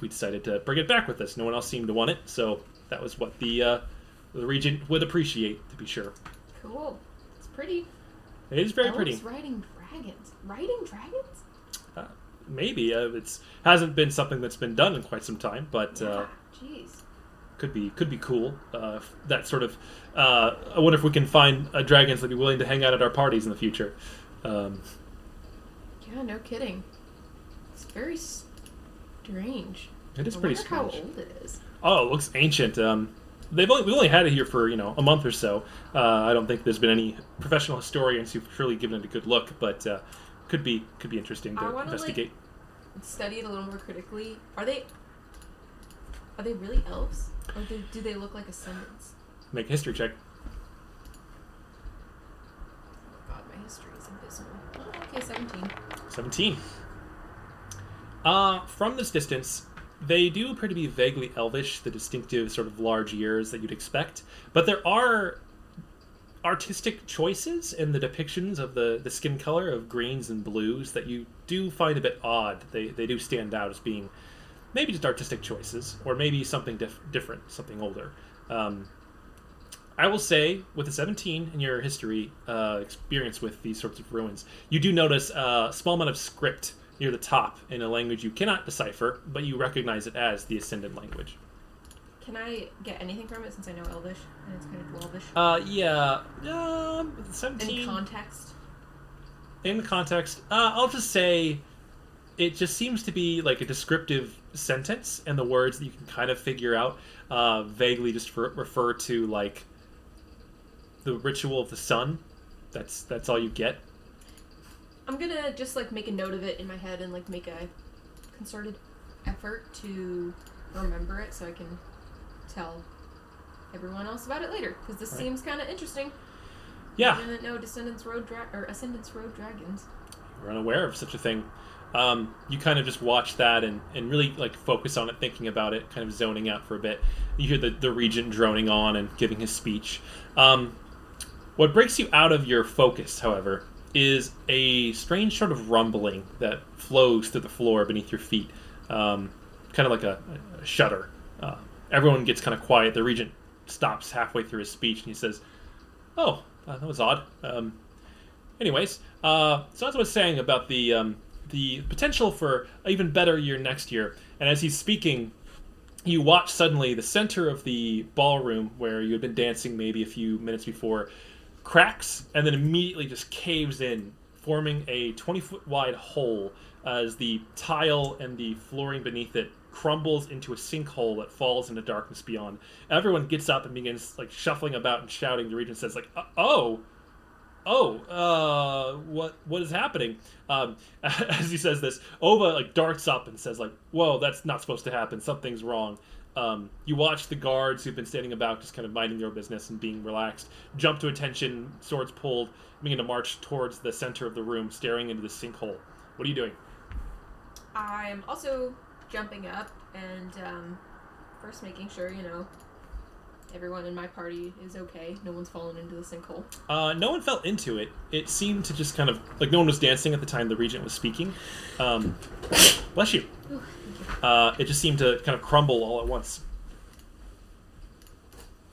we decided to bring it back with us. No one else seemed to want it, so that was what the regent would appreciate, to be sure. Cool. It's pretty. It is very pretty. Riding dragons. Riding dragons? Maybe. It hasn't been something that's been done in quite some time, but jeez. Could be cool. That sort of. I wonder if we can find dragons that'd be willing to hang out at our parties in the future. Yeah, no kidding. It's very strange. It is pretty strange. How old it is. Oh, it looks ancient. We only had it here for a month or so. I don't think there's been any professional historians who've truly given it a good look, but could be interesting to investigate. Study it a little more critically. Are they Are they really elves? Or do they look like ascendants? Make a history check. Oh god, my history is abysmal. Oh, okay, 17. 17. From this distance, they do appear to be vaguely elvish, the distinctive sort of large ears that you'd expect. But there are artistic choices in the depictions of the skin color of greens and blues that you do find a bit odd. They do stand out as being maybe just artistic choices, or maybe something different, something older. I will say, with the 17 in your history experience with these sorts of ruins, you do notice a small amount of script near the top in a language you cannot decipher, but you recognize it as the Ascendant language. Can I get anything from it since I know Elvish and it's kind of Dwarvish? Yeah. 17. Any context? In the context, I'll just say it just seems to be like a descriptive sentence, and the words that you can kind of figure out vaguely just refer to like the ritual of the sun. That's all you get. I'm gonna just like make a note of it in my head and like make a concerted effort to remember it so I can tell everyone else about it later, because this seems kind of interesting. Yeah. I didn't know Ascendants Road Dragons. We're unaware of such a thing. You kind of just watch that and really like focus on it, thinking about it, kind of zoning out for a bit. You hear the regent droning on and giving his speech. What breaks you out of your focus, however, is a strange sort of rumbling that flows through the floor beneath your feet, kind of like a shudder. Everyone gets kind of quiet. The regent stops halfway through his speech and he says, "Oh, that was odd." Anyways, so as I was saying about the potential for an even better year next year, and as he's speaking, you watch suddenly the center of the ballroom where you had been dancing maybe a few minutes before cracks and then immediately just caves in, forming a 20-foot wide hole as the tile and the flooring beneath it crumbles into a sinkhole that falls into darkness beyond. Everyone gets up and begins like shuffling about and shouting. The regent says like, what is happening? As he says this, Ova like darts up and says like, "Whoa, that's not supposed to happen. Something's wrong." You watch the guards who've been standing about just kind of minding their business and being relaxed jump to attention, swords pulled, begin to march towards the center of the room, staring into the sinkhole. What are you doing? I'm also jumping up and first making sure, everyone in my party is okay. No one's fallen into the sinkhole. No one fell into it. It seemed to just kind of, like no one was dancing at the time the regent was speaking. Bless you. Ooh, thank you. It just seemed to kind of crumble all at once.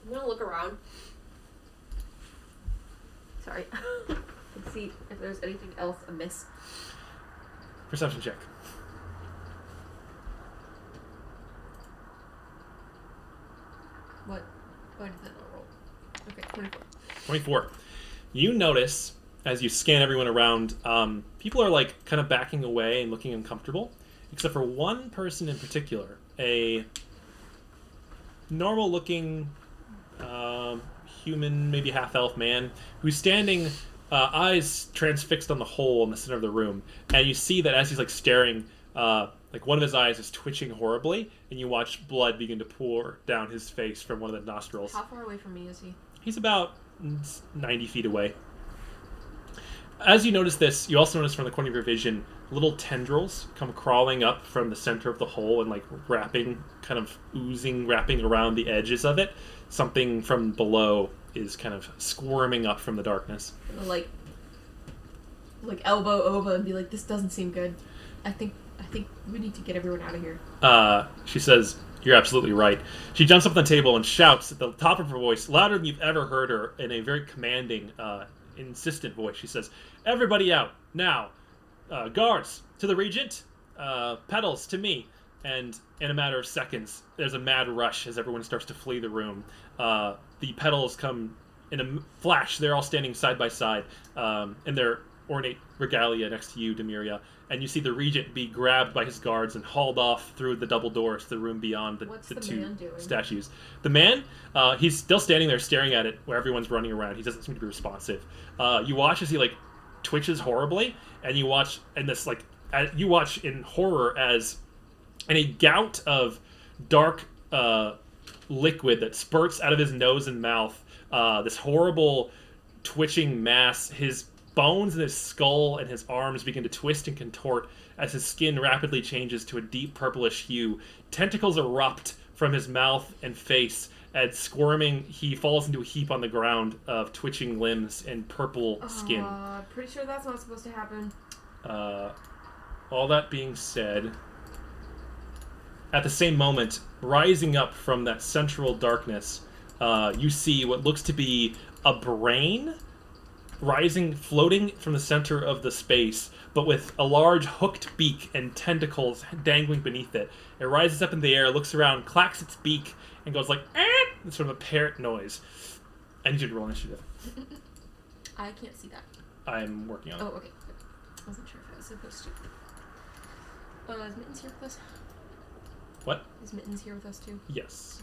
I'm gonna look around. Sorry. Let's see if there's anything else amiss. Perception check. Why did that not roll? Okay, 24. 24. You notice, as you scan everyone around, people are like kind of backing away and looking uncomfortable, except for one person in particular, a normal-looking human, maybe half-elf man, who's standing, eyes transfixed on the hole in the center of the room, and you see that as he's like staring, like one of his eyes is twitching horribly, and you watch blood begin to pour down his face from one of the nostrils. How far away from me is he? He's about 90 feet away. As you notice this, you also notice from the corner of your vision, little tendrils come crawling up from the center of the hole and like wrapping around the edges of it. Something from below is kind of squirming up from the darkness. Like elbow Ova and be like, "This doesn't seem good. I think we need to get everyone out of here." She says, "You're absolutely right." She jumps up on the table and shouts at the top of her voice, louder than you've ever heard her, in a very commanding, insistent voice. She says, "Everybody out, now. Guards, to the regent. Petals, to me." And in a matter of seconds, there's a mad rush as everyone starts to flee the room. The petals come in a flash. They're all standing side by side in their ornate regalia next to you, Dhamiria. And you see the regent be grabbed by his guards and hauled off through the double doors to the room beyond the two statues. The man, he's still standing there staring at it where everyone's running around. He doesn't seem to be responsive. You watch as he like twitches horribly, and you watch in horror as in a gout of dark liquid that spurts out of his nose and mouth. This horrible twitching mass. His bones and his skull and his arms begin to twist and contort as his skin rapidly changes to a deep purplish hue. Tentacles erupt from his mouth and face, and squirming, he falls into a heap on the ground of twitching limbs and purple skin. Pretty sure that's not supposed to happen. All that being said, at the same moment, rising up from that central darkness, you see what looks to be a brain floating from the center of the space, but with a large hooked beak and tentacles dangling beneath it. It rises up in the air, looks around, clacks its beak, and goes like, eh! It's sort of a parrot noise. I need you to roll initiative. I can't see that. I'm working on it. Oh, okay. I wasn't sure if I was supposed to. Is Mittens here with us? What? Is Mittens here with us too? Yes.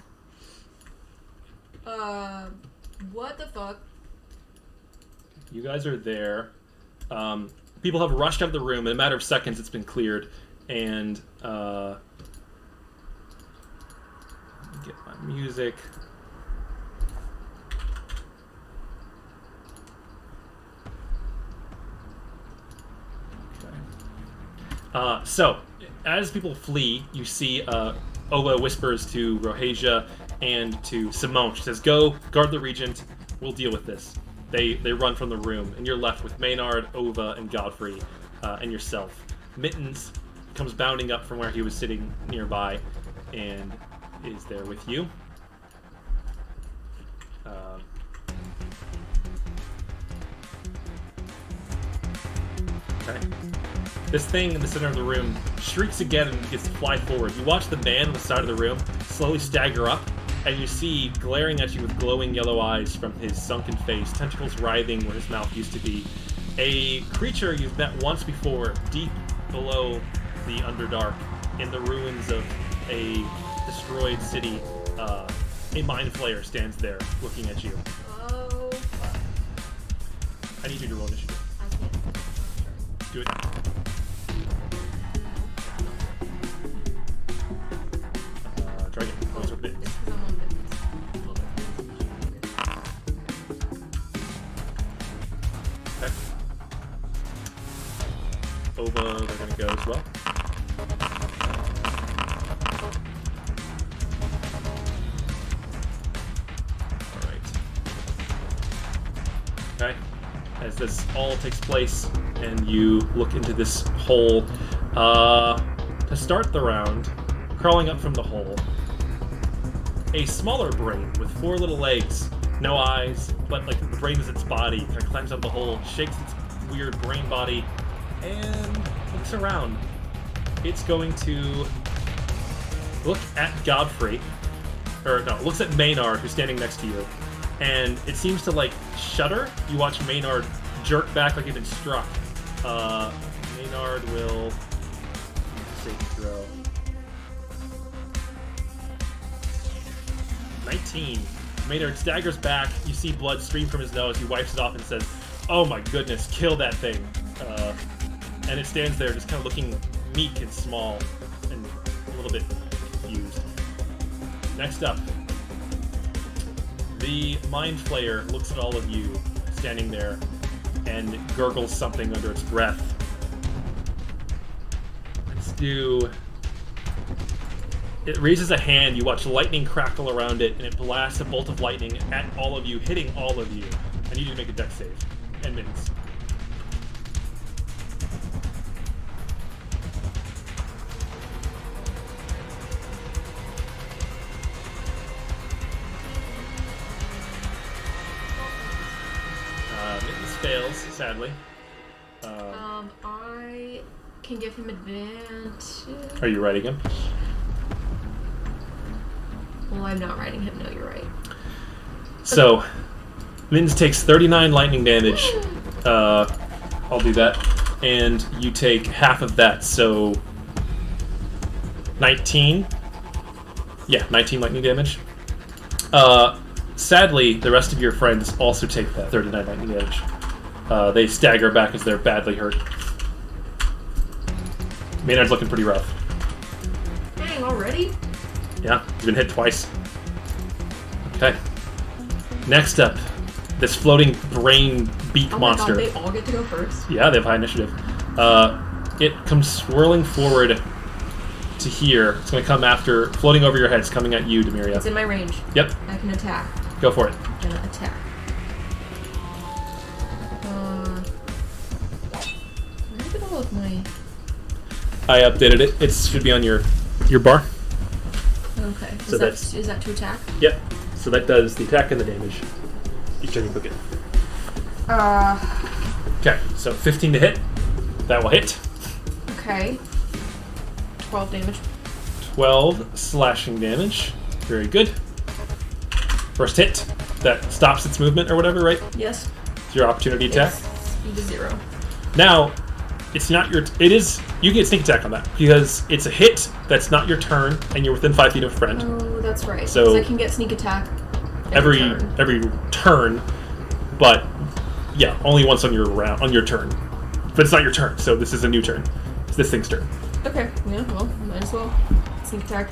What the fuck? You guys are there. People have rushed out of the room. In a matter of seconds, it's been cleared. And, let me get my music. Okay. So, as people flee, you see Ola whispers to Rohasia and to Simone. She says, go, guard the Regent. We'll deal with this. They run from the room, and you're left with Maynard, Ova, and Godfrey, and yourself. Mittens comes bounding up from where he was sitting nearby, and is there with you. Okay. This thing in the center of the room shrieks again and begins to fly forward. You watch the man on the side of the room slowly stagger up, and you see, glaring at you with glowing yellow eyes from his sunken face, tentacles writhing where his mouth used to be, a creature you've met once before, deep below the Underdark, in the ruins of a destroyed city. A mind flayer stands there, looking at you. Oh, fuck. I need you to roll initiative. I can't. Do it. Try again. Close with it. It's because I'm on Mittens. Okay. Ova, they're going to go as well. Okay, as this all takes place and you look into this hole, to start the round, crawling up from the hole, a smaller brain with 4 little legs, no eyes, but like the brain is its body, kind of climbs up the hole, shakes its weird brain body, and looks around. It's going to look at Godfrey, or no, looks at Maynard, who's standing next to you. And it seems to, like, shudder. You watch Maynard jerk back like he'd been struck. Maynard will save throw. 19. Maynard staggers back. You see blood stream from his nose. He wipes it off and says, "Oh my goodness, kill that thing." And it stands there just kind of looking meek and small and a little bit confused. Next up. The Mind Flayer looks at all of you standing there and gurgles something under its breath. Let's do... It raises a hand, you watch lightning crackle around it, and it blasts a bolt of lightning at all of you, hitting all of you. I need you to make a dex save. 10 minutes. Fails, sadly. I can give him advantage. Are you writing him? Well, I'm not writing him. No, you're right. So, Mins takes 39 lightning damage. I'll do that. And you take half of that, so 19. Yeah, 19 lightning damage. Sadly, the rest of your friends also take that 39 lightning damage. They stagger back as they're badly hurt. Maynard's looking pretty rough. Dang, already? Yeah, he's been hit twice. Okay. Next up, this floating brain beak monster. God, they all get to go first. Yeah, they have high initiative. It comes swirling forward to here. It's going to come after, floating over your head. It's coming at you, Dhamiria. It's in my range. Yep. I can attack. Go for it. I'm gonna attack. Where did all of my... I updated it. It should be on your bar. Okay. So Is that to attack? Yep. So that does the attack and the damage. Each time you click it. Okay, so 15 to hit. That will hit. Okay. 12 damage. 12 slashing damage. Very good. First hit. That stops its movement or whatever, right? Yes. It's your opportunity attack. Speed is 0. Now, it's not your... It is... You get sneak attack on that because it's a hit that's not your turn and you're within 5 feet of a friend. Oh, that's right. So I can get sneak attack every turn, but yeah, only once on your turn. But it's not your turn, so this is a new turn. It's this thing's turn. Okay, yeah, well, might as well. Sneak attack,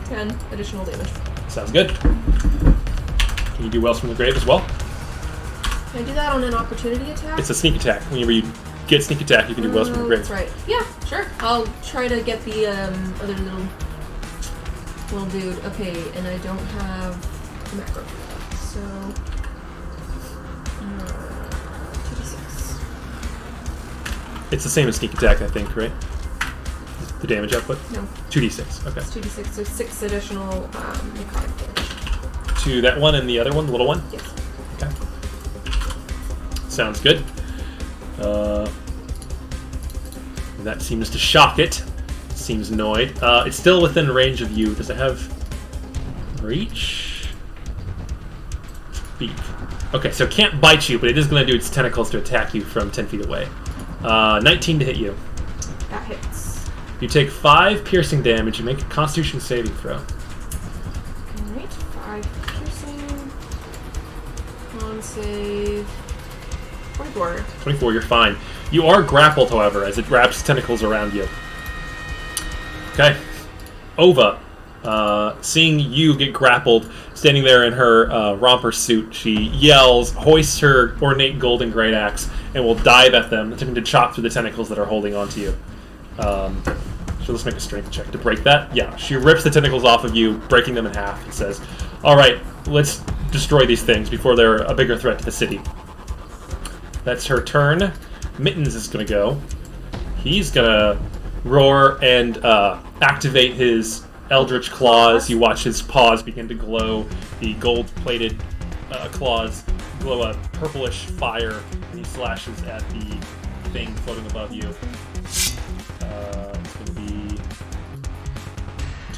10 additional damage. Sounds good. Can you do Wells from the Grave as well? Can I do that on an opportunity attack? It's a sneak attack. Whenever you get sneak attack, you can do Wells from the Grave. That's right. Yeah, sure. I'll try to get the other little dude. Okay, and I don't have the macro for that, so 2d6. It's the same as sneak attack, I think, right? The damage output? No. 2d6. Okay. It's 2d6, so 6 additional necrotic damage. To that one and the other one, the little one? Yes. Okay. Sounds good. That seems to shock it. Seems annoyed. It's still within range of you. Does it have reach? Beak. Okay, so it can't bite you, but it is going to do its tentacles to attack you from 10 feet away. 19 to hit you. That hits. You take 5 piercing damage. You make a Constitution saving throw. Alright, 5 piercing. Con save. 24. 24, you're fine. You are grappled, however, as it wraps tentacles around you. Okay. Ova, seeing you get grappled, standing there in her romper suit, she yells, hoists her ornate golden great axe, and will dive at them, attempting to chop through the tentacles that are holding onto you. So let's make a strength check to break that. Yeah, she rips the tentacles off of you, breaking them in half, and says, alright, let's destroy these things before they're a bigger threat to the city. That's her turn. Mittens is going to go. He's going to roar and activate his Eldritch Claws. You watch his paws begin to glow. The gold-plated claws glow a purplish fire, and he slashes at the thing floating above you. It's going to be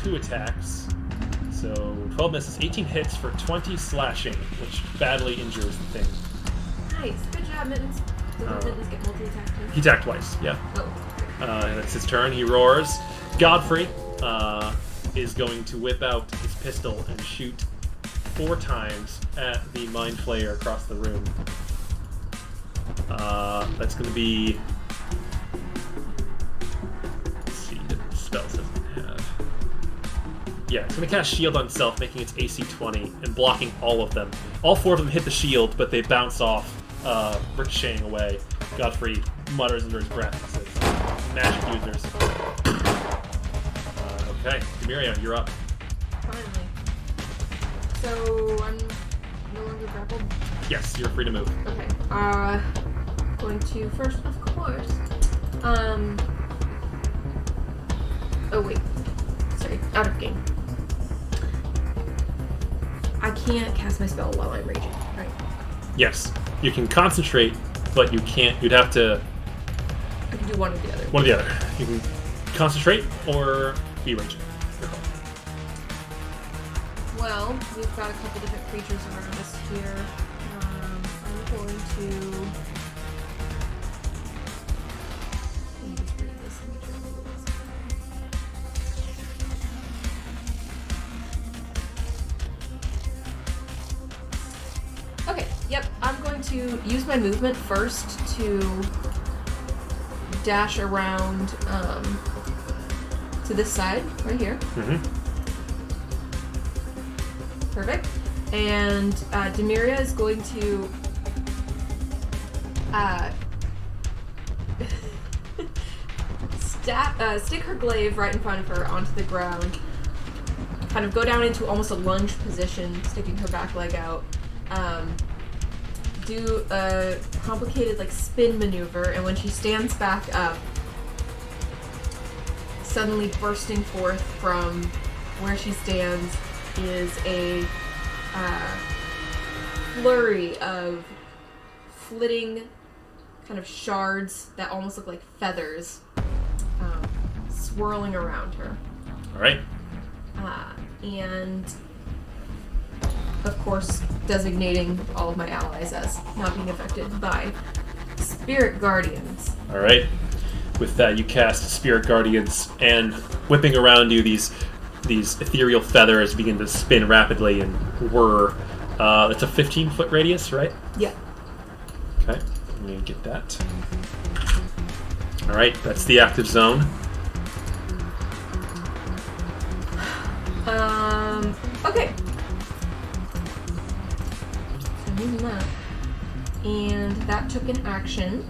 2 attacks. So 12 misses, 18 hits for 20 slashing, which badly injures the thing. Nice. Good job, Mittens. Doesn't Mittens get multi-attack too? He attacked twice, yeah. Oh. And it's his turn. He roars. Godfrey is going to whip out his pistol and shoot 4 times at the Mind Flayer across the room. That's going to be... Let's see, the spells doesn't have... Yeah, it's going to cast Shield on itself, making its AC 20, and blocking all of them. All 4 of them hit the shield, but they bounce off, ricocheting away. Godfrey mutters under his breath and says, magic users. Okay, Dhamiria, you're up. Finally. So, I'm no longer grappled? Yes, you're free to move. Okay. Going to first, of course. Oh, wait. Sorry, out of game. I can't cast my spell while I'm raging, right? Yes, you can concentrate, but you can't. You'd have to. I can do one or the other. One or the other. You can concentrate or be raging. Well, we've got a couple different creatures around us here. I'm going to. Let me just read this. Okay, yep, I'm going to use my movement first to dash around to this side, right here. Mm-hmm. Perfect. And Dhamiria is going to stick her glaive right in front of her onto the ground, kind of go down into almost a lunge position, sticking her back leg out, do a complicated like spin maneuver, and when she stands back up, suddenly bursting forth from where she stands is a flurry of flitting kind of shards that almost look like feathers swirling around her. All right. And of course designating all of my allies as not being affected by spirit guardians. All right. With that, you cast Spirit Guardians, and whipping around you, these ethereal feathers begin to spin rapidly and whir. It's a 15-foot radius, right? Yeah. Okay, let me get that. All right, that's the active zone. Okay. So I'm using that. And that took an action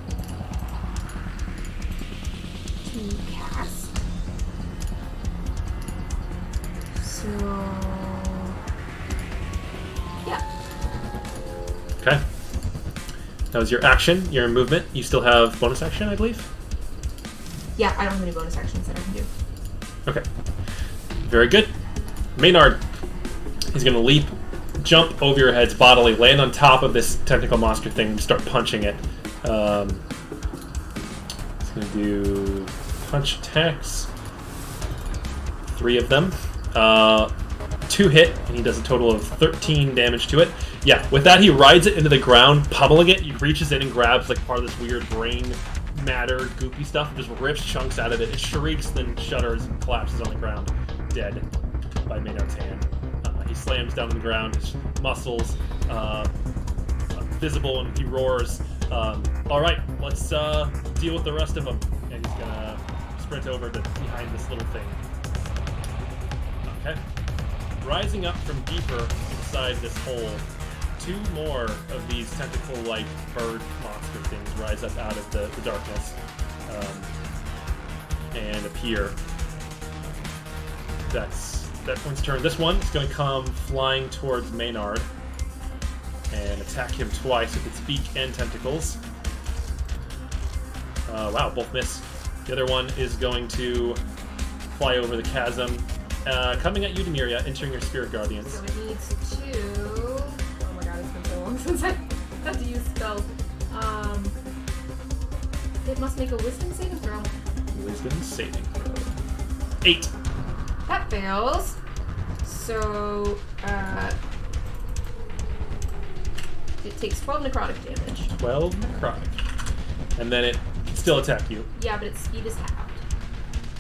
to cast. So, yeah. Okay. That was your action, your movement. You still have bonus action, I believe? Yeah, I don't have any bonus actions that I can do. Okay. Very good. Maynard is going to leap, jump over your heads bodily, land on top of this tentacle monster thing, and start punching it. It's going to do punch attacks. 3 of them. 2 hit, and he does a total of 13 damage to it. Yeah, with that, he rides it into the ground, pummeling it. He reaches in and grabs like part of this weird brain matter, goopy stuff, and just rips chunks out of it. It shrieks, then shudders and collapses on the ground, dead by Maynard's hand. He slams down on the ground, his muscles visible, and he roars, all right, let's deal with the rest of them. And he's gonna sprint over to behind this little thing. Okay. Rising up from deeper inside this hole, 2 more of these tentacle-like bird monster things rise up out of the darkness and appear. That's that one's turn. This one is going to come flying towards Maynard and attack him twice with its beak and tentacles. Wow, both miss. The other one is going to fly over the chasm, coming at you, Dhamiria, entering your Spirit Guardians. So it needs to... Oh my god, it's been so long since I had to use spells. It must make a Wisdom saving throw. Wisdom saving throw. 8. That fails. So, it takes 12 necrotic damage. 12 necrotic. And then it can still attack you. Yeah, but its speed is halved.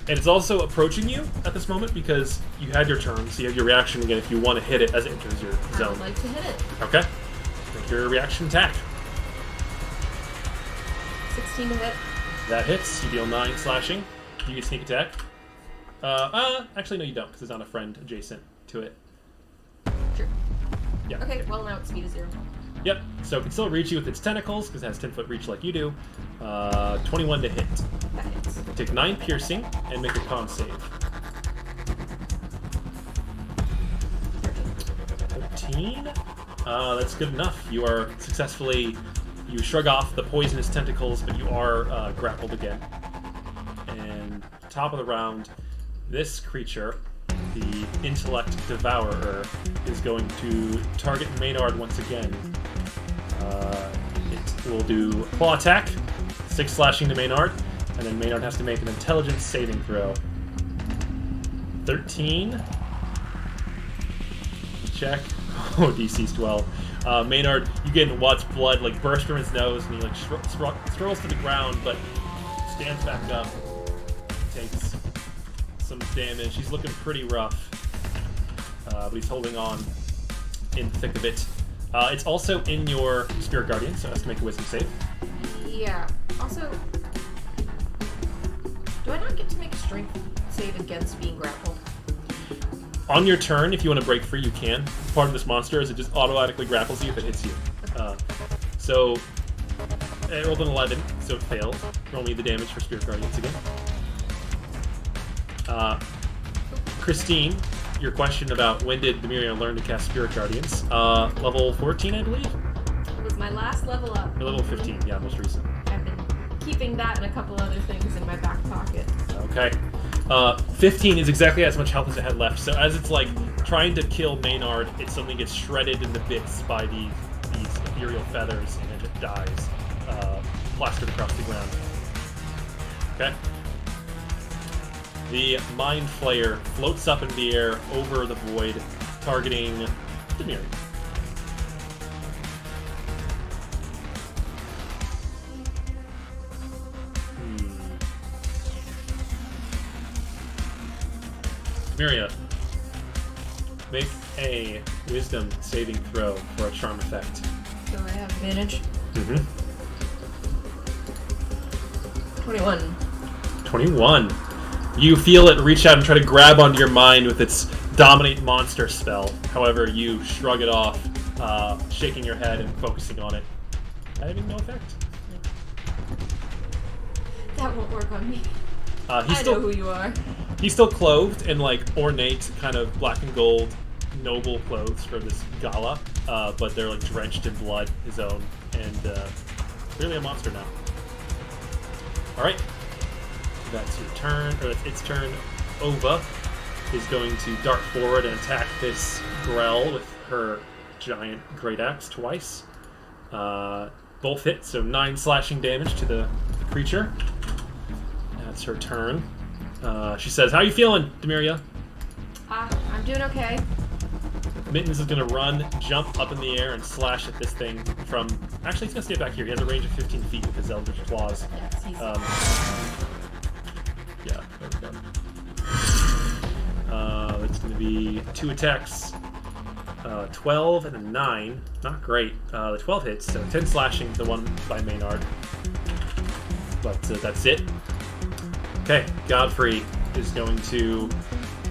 And it's also approaching you at this moment because you had your turn, so you have your reaction again if you want to hit it as it enters your zone. I would like to hit it. Okay. Make your reaction attack. 16 to hit. That hits. You deal 9 slashing. You get sneak attack. Actually, no, you don't, because there's not a friend adjacent to it. Sure. Yeah. Okay, well, now its speed is 0. Yep. So it can still reach you with its tentacles, because it has 10-foot reach like you do. 21 to hit. That hits. Take 9 piercing, and make a con save. 13. That's good enough. You are successfully... You shrug off the poisonous tentacles, but you are grappled again. And top of the round, this creature, the Intellect Devourer, is going to target Maynard once again. It will do claw attack, 6 slashing to Maynard, and then Maynard has to make an intelligence saving throw. 13. Check. Oh, DC's 12. Maynard, you get watch blood like burst from his nose, and he like strolls to the ground, but stands back up. Takes some damage. He's looking pretty rough, but he's holding on in the thick of it. It's also in your Spirit Guardian, so it has to make a Wisdom save. Yeah. Also, do I not get to make a Strength save against being grappled? On your turn, if you want to break free, you can. Part of this monster is it just automatically grapples you if it hits you. So, it rolled an 11, so it failed. Roll me the damage for Spirit Guardians again. Christine, your question about when did Dhamiria learn to cast Spirit Guardians? Level 14, I believe? It was my last level up. Or level 15, yeah, most recent. I've been keeping that and a couple other things in my back pocket. Okay. 15 is exactly as much health as it had left, so as it's like trying to kill Maynard, it suddenly gets shredded into bits by these ethereal feathers, and it dies, plastered across the ground. Okay? The Mind Flayer floats up in the air over the void, targeting Dhamiria. Dhamiria, make a Wisdom saving throw for a charm effect. So I have advantage. Mm-hmm. 21. 21. You feel it reach out and try to grab onto your mind with its Dominate Monster spell. However, you shrug it off, shaking your head and focusing on it. Having no effect. That won't work on me. I know who you are. He's still clothed in like ornate, kind of black and gold, noble clothes for this gala, but they're like drenched in blood, his own, and really a monster now. All right, that's your turn, or that's its turn. Ova is going to dart forward and attack this Grell with her giant great axe twice. Both hit, so 9 slashing damage to the creature. That's her turn. She says, "How you feeling, Dhamiria?" I'm doing okay. Mittens is going to run, jump up in the air, and slash at this thing from... Actually, he's going to stay back here. He has a range of 15 feet with his Eldritch Claws. Yes, he's... Yeah, there we go. That's going to be 2 attacks. 12 and a 9. Not great. The 12 hits, so 10 slashing, the one by Maynard. But that's it. Okay, Godfrey is going to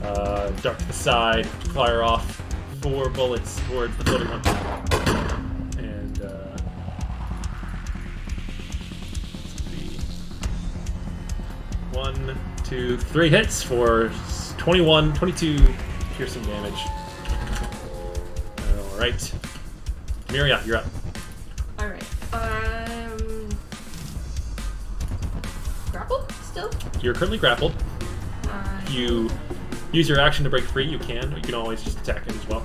dart to the side, fire off 4 bullets toward the floating one. And let's see. 1, 2, 3 hits for 22 piercing damage. Alright. Dhamiria, you're up. Alright. Grappled still? You're currently grappled. If you use your action to break free, you can. You can always just attack it as well.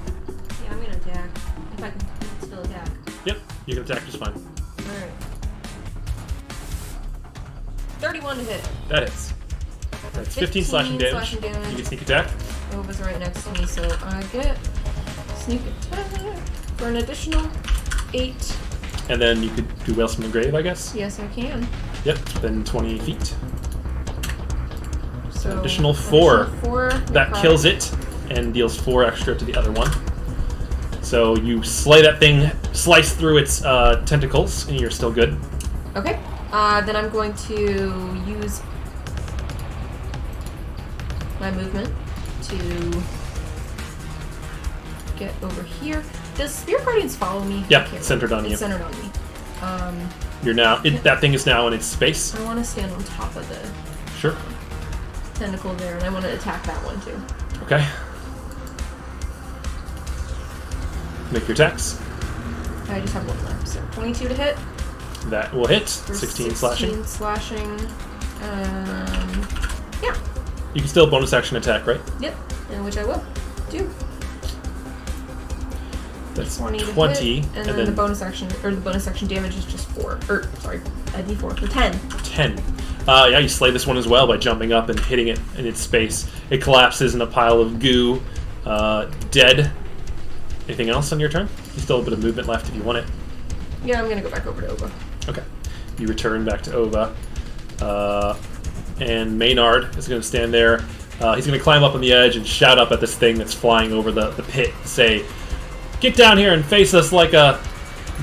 Yeah, I'm gonna attack. If I can still attack. Yep, you can attack just fine. Alright. 31 to hit. That hits. That's 15 slashing damage. You can sneak attack. Ova's right next to me, so I get sneak attack for an additional 8. And then you could do Wails from the Grave, I guess? Yes, I can. Yep, then 20 feet. So additional 4. Additional 4. That kills it and deals 4 extra to the other one. So you slay that thing, slice through its tentacles, and you're still good. Okay. Then I'm going to use my movement to get over here. Does Spirit Guardians follow me? Yeah, it's centered on you. It's centered on me. You're now... that thing is now in its space. I want to stand on top of the Sure. tentacle there, and I want to attack that one too. Okay. Make your attacks. I just have 1 left, so 22 to hit. That will hit. For 16 slashing. slashing. Yeah. You can still bonus action attack, right? Yep. And which I will do. That's 20 to 20. hit, and then the bonus action damage is just 4. Sorry, a d4 for 10. 10. Yeah, you slay this one as well by jumping up and hitting it in its space. It collapses in a pile of goo, dead. Anything else on your turn? You still have a bit of movement left if you want it. Yeah, I'm gonna go back over to Ova. Okay. You return back to Ova. And Maynard is going to stand there. He's going to climb up on the edge and shout up at this thing that's flying over the pit. Say, "Get down here and face us like a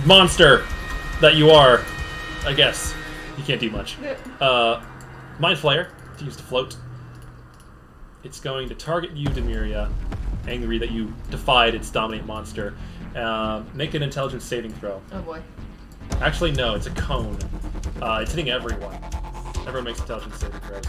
monster that you are." I guess. You can't do much. Mind Flayer, to use to float. It's going to target you, Dhamiria, angry that you defied its dominate monster. Make an intelligence saving throw. Oh boy. Actually, no, it's a cone. It's hitting everyone. Everyone makes intelligence saving throws.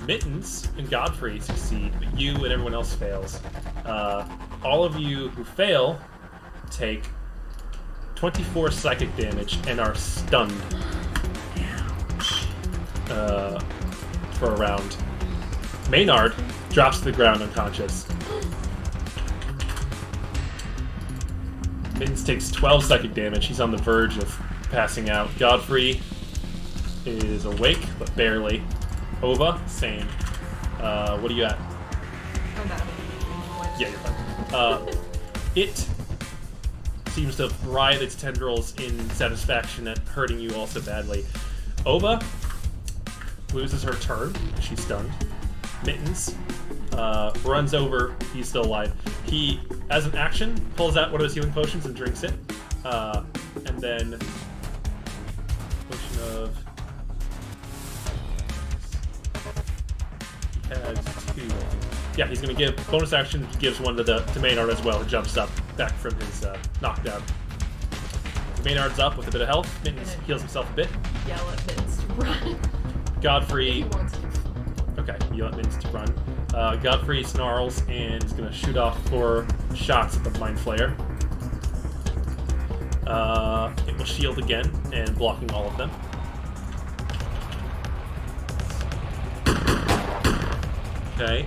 Mittens and Godfrey succeed, but you and everyone else fails. All of you who fail take 24 psychic damage and are stunned for a round. Maynard drops to the ground unconscious. Mittens takes 12 psychic damage. He's on the verge of passing out. Godfrey is awake, but barely. Ova, same. What are you at? I'm down. Yeah, you're fine. It seems to writhe its tendrils in satisfaction at hurting you all so badly. Ova loses her turn. She's stunned. Mittens runs over. He's still alive. He, as an action, pulls out one of his healing potions and drinks it. And then... Potion of... He has 2. Yeah, he's going to give bonus action. He gives one to Maynard as well. He jumps up back from his knockdown. Maynard's up with a bit of health. Mittens heals himself a bit. Yell at Mittens to run. Godfrey. He wants to. Okay, you let Mittens to run. Godfrey snarls and is going to shoot off 4 shots at the Mind Flayer. It will shield again and blocking all of them. Okay,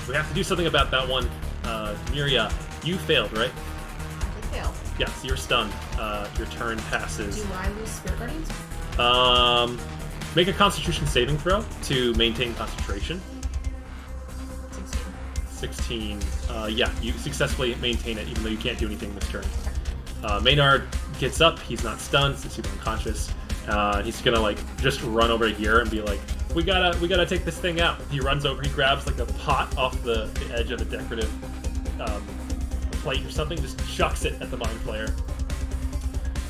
we have to do something about that one. Dhamiria, you failed, right? I fail. Yes, you're stunned. Your turn passes. Do I lose Spirit Guardians? Make a Constitution saving throw to maintain concentration. 16. Yeah, you successfully maintain it, even though you can't do anything this turn. Maynard gets up. He's not stunned since he's unconscious. He's gonna like just run over here and be like, "We gotta take this thing out." He runs over. He grabs like a pot off the edge of a decorative plate or something. Just chucks it at the Mind Flayer.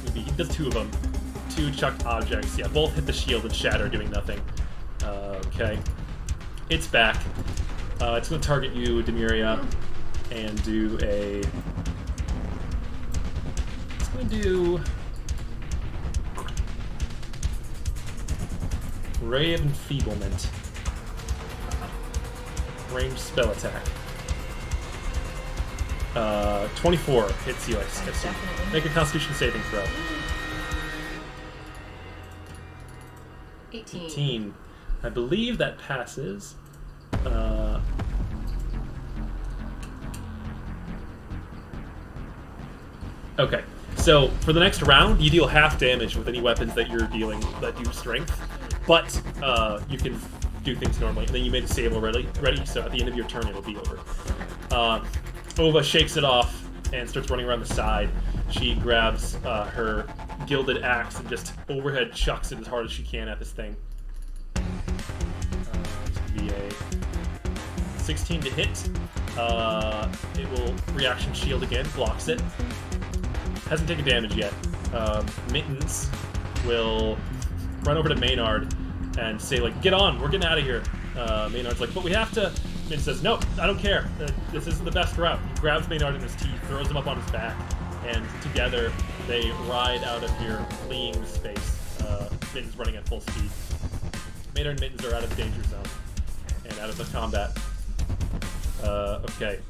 Maybe he does 2 of them. 2 chucked objects. Yeah, both hit the shield and shatter, doing nothing. Okay, it's back. It's gonna target you, Dhamiria, and do a. It's gonna do. Ray of Enfeeblement. Ranged spell attack. 24 hits you, I assume. Definitely. Make a Constitution saving throw. 18. I believe that passes. Okay, so for the next round, you deal half damage with any weapons that you're dealing that do strength, but you can do things normally. And then you made the save already, so at the end of your turn, it'll be over. Ova shakes it off and starts running around the side. She grabs her gilded axe and just overhead chucks it as hard as she can at this thing. It's going to be a 16 to hit. It will reaction shield again, blocks it. Hasn't taken damage yet. Mittens will run over to Maynard and say, like, "Get on, we're getting out of here." Maynard's like, "But we have to." Mittens says, "No, I don't care. This isn't the best route." He grabs Maynard in his teeth, throws him up on his back, and together they ride out of here, fleeing the space. Mittens running at full speed. Maynard and Mittens are out of the danger zone and out of the combat. Okay.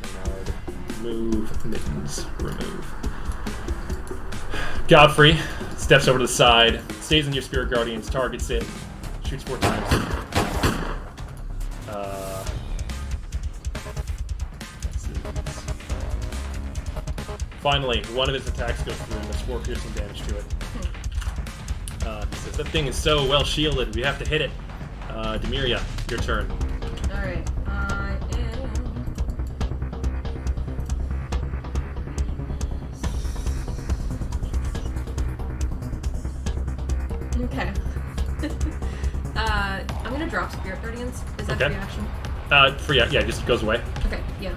Maynard, move. Mittens, remove. Godfrey steps over to the side, stays in your Spirit Guardians, targets it, shoots 4 times. Finally, one of his attacks goes through and does 4 piercing damage to it. He says, "That thing is so well shielded, we have to hit it." Dhamiria, your turn. Alright, I am... Okay. I'm gonna drop Spirit Guardians. Is that Okay. free action? Yeah, just goes away. Okay, yeah.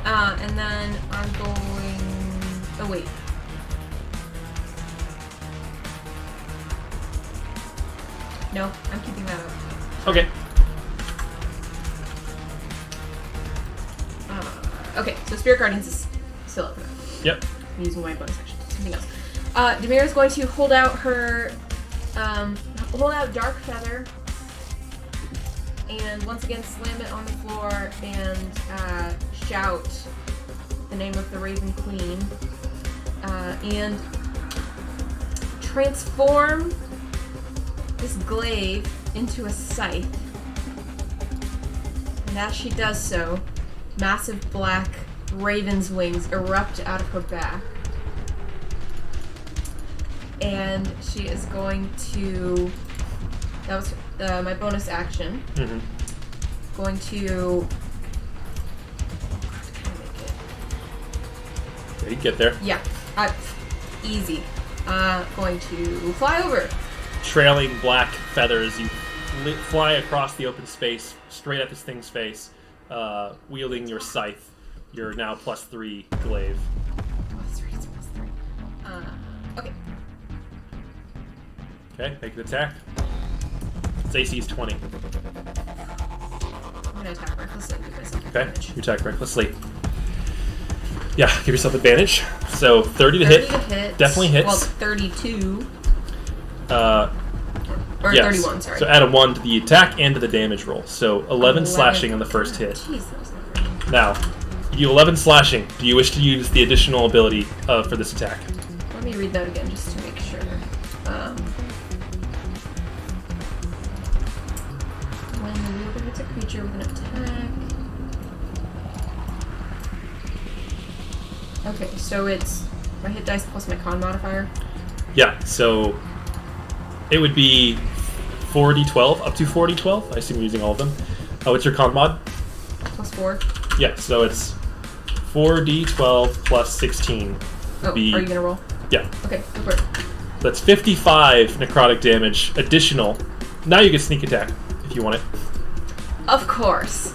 And then I'm going... Oh, wait. No, I'm keeping that up. Okay. Okay, so Spirit Guardians is still up for that. Yep. I'm using my bonus action. Something else. Dhamiria is going to hold out her, hold out Dark Feather, and once again slam it on the floor and shout the name of the Raven Queen, and transform this glaive into a scythe. And as she does so, massive black raven's wings erupt out of her back. And she is going to... That was my bonus action. Mm-hmm. Going to... Yeah, you get there. Yeah. Easy. Going to fly over. Trailing black feathers, you fly across the open space, straight at this thing's face, wielding your scythe, your now +3 glaive. It's +3. Okay. Okay, make an attack. Its AC is 20. I'm gonna attack recklessly and give myself Okay, advantage. you attack recklessly. Yeah, give yourself advantage. So 30 to 30 hit. to hit. Definitely hits. Well, 32. Or yes. 31, sorry. So add a 1 to the attack and to the damage roll. So 11 slashing on the first hit. Jeez, that was not very... Now, you do 11 slashing. Do you wish to use the additional ability for this attack? Let me read that again just to make sure. When the wielder hits a creature with an attack... Okay, so it's my hit dice plus my con modifier. Yeah, so it would be 4d12, up to 4d12. I assume you're using all of them. What's your con mod? Plus 4. Yeah, so it's 4d12 plus 16. Oh, are you gonna roll? Yeah. Okay, go for it. That's 55 necrotic damage additional. Now you get sneak attack if you want it. Of course.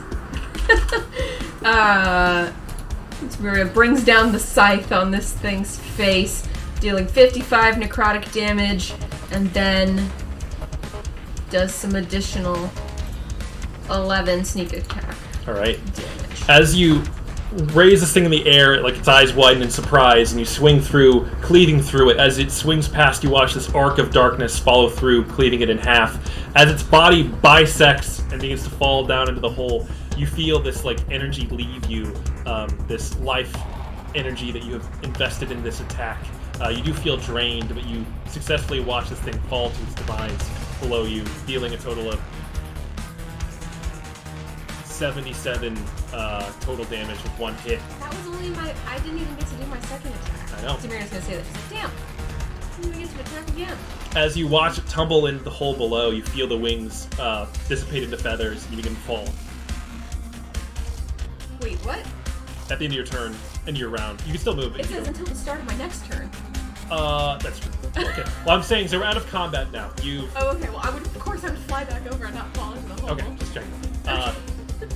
Dhamiria brings down the scythe on this thing's face, dealing 55 necrotic damage, and then does some additional 11 sneak attack Alright. damage. As you raise this thing in the air, like its eyes widen in surprise, and you swing through, cleaving through it. As it swings past, you watch this arc of darkness follow through, cleaving it in half. As its body bisects and begins to fall down into the hole, you feel this like energy leave you, this life energy that you have invested in this attack. You do feel drained, but you successfully watch this thing fall to its demise below you, dealing a total of 77 total damage with one hit. That was only I didn't even get to do my second attack. I know. Dhamira's gonna say that. She's like, damn. I didn't even get to attack again. As you watch it tumble into the hole below, you feel the wings dissipate into feathers, and you begin to fall. Wait, what? At the end of your turn, end of your round, you can still move. It says until the start of my next turn. That's true. Okay. Well, I'm saying, so we're out of combat now. You. Oh, okay. Well, I would fly back over and not fall into the hole. Okay, just checking.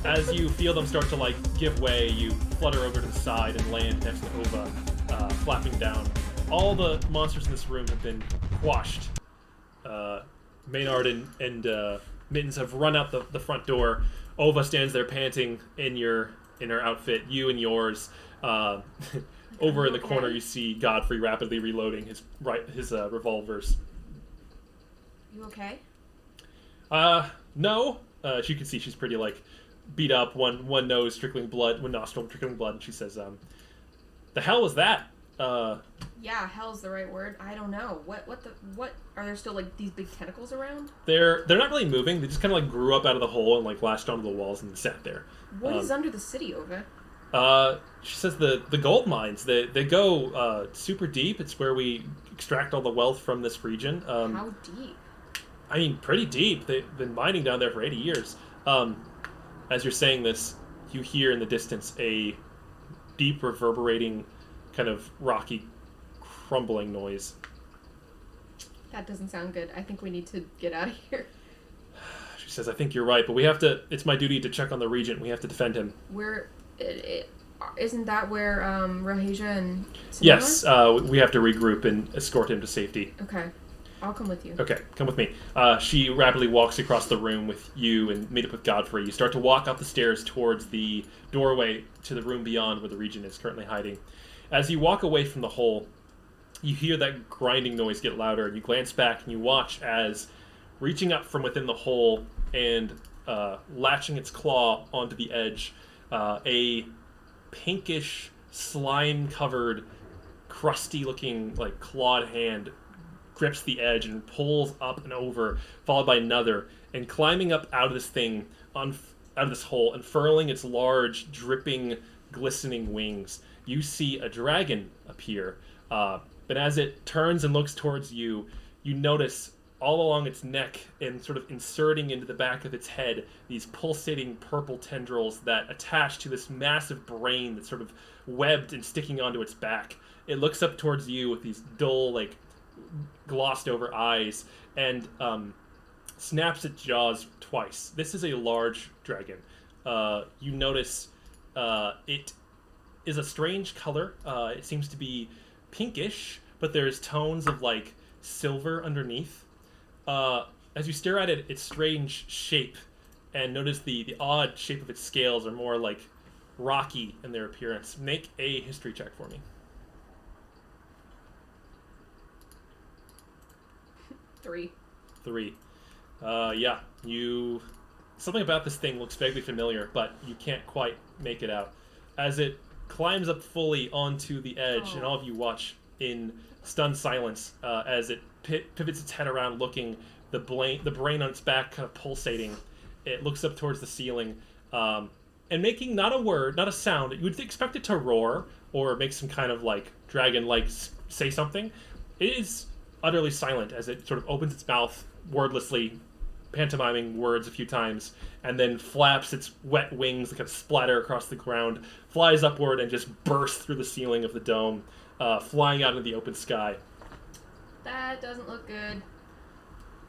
As you feel them start to like give way, you flutter over to the side and land next to Ova, flapping down. All the monsters in this room have been quashed. Maynard and Mittens have run out the front door. Ova stands there panting in her outfit. You and yours. Over in the corner, you see Godfrey rapidly reloading his revolvers. You okay? No. As you can see, she's pretty like beat up. One nose trickling blood, one nostril trickling blood, and she says, "The hell was that?" Yeah, hell's the right word. I don't know. What are there still like these big tentacles around? They're not really moving. They just kind of like grew up out of the hole and like lashed onto the walls and sat there. What is under the city, Ova? She says the gold mines. They go super deep. It's where we extract all the wealth from this region. How deep? I mean, pretty deep. They've been mining down there for 80 years. As you're saying this, you hear in the distance a deep, reverberating, kind of rocky, crumbling noise. That doesn't sound good. I think we need to get out of here. She says, I think you're right, but we have to... It's my duty to check on the regent. We have to defend him. Isn't that where Rahesia and Simona Yes, we have to regroup and escort him to safety. Okay. I'll come with you. Okay, come with me. She rapidly walks across the room with you and meet up with Godfrey. You start to walk up the stairs towards the doorway to the room beyond where the Regent is currently hiding. As you walk away from the hole, you hear that grinding noise get louder, and you glance back and you watch as, reaching up from within the hole and latching its claw onto the edge, a pinkish, slime-covered, crusty-looking, like, clawed hand grips the edge and pulls up and over, followed by another, and climbing up out of this thing, out of this hole, unfurling its large, dripping, glistening wings, you see a dragon appear. But as it turns and looks towards you, you notice all along its neck and sort of inserting into the back of its head these pulsating purple tendrils that attach to this massive brain that's sort of webbed and sticking onto its back. It looks up towards you with these dull, like, glossed over eyes and snaps its jaws twice. This is a large dragon. You notice it is a strange color. It seems to be pinkish, but there's tones of like silver underneath. As you stare at it, its strange shape, and notice the odd shape of its scales are more like rocky in their appearance. Make a history check for me. 3. Yeah, you... Something about this thing looks vaguely familiar, but you can't quite make it out. As it climbs up fully onto the edge, and all of you watch in stunned silence as it pivots its head around looking, the brain on its back kind of pulsating. It looks up towards the ceiling, and making not a word, not a sound. You would expect it to roar or make some kind of like dragon-like say something. It is utterly silent as it sort of opens its mouth wordlessly, pantomiming words a few times, and then flaps its wet wings that kind of splatter across the ground, flies upward, and just bursts through the ceiling of the dome, flying out into the open sky. That doesn't look good.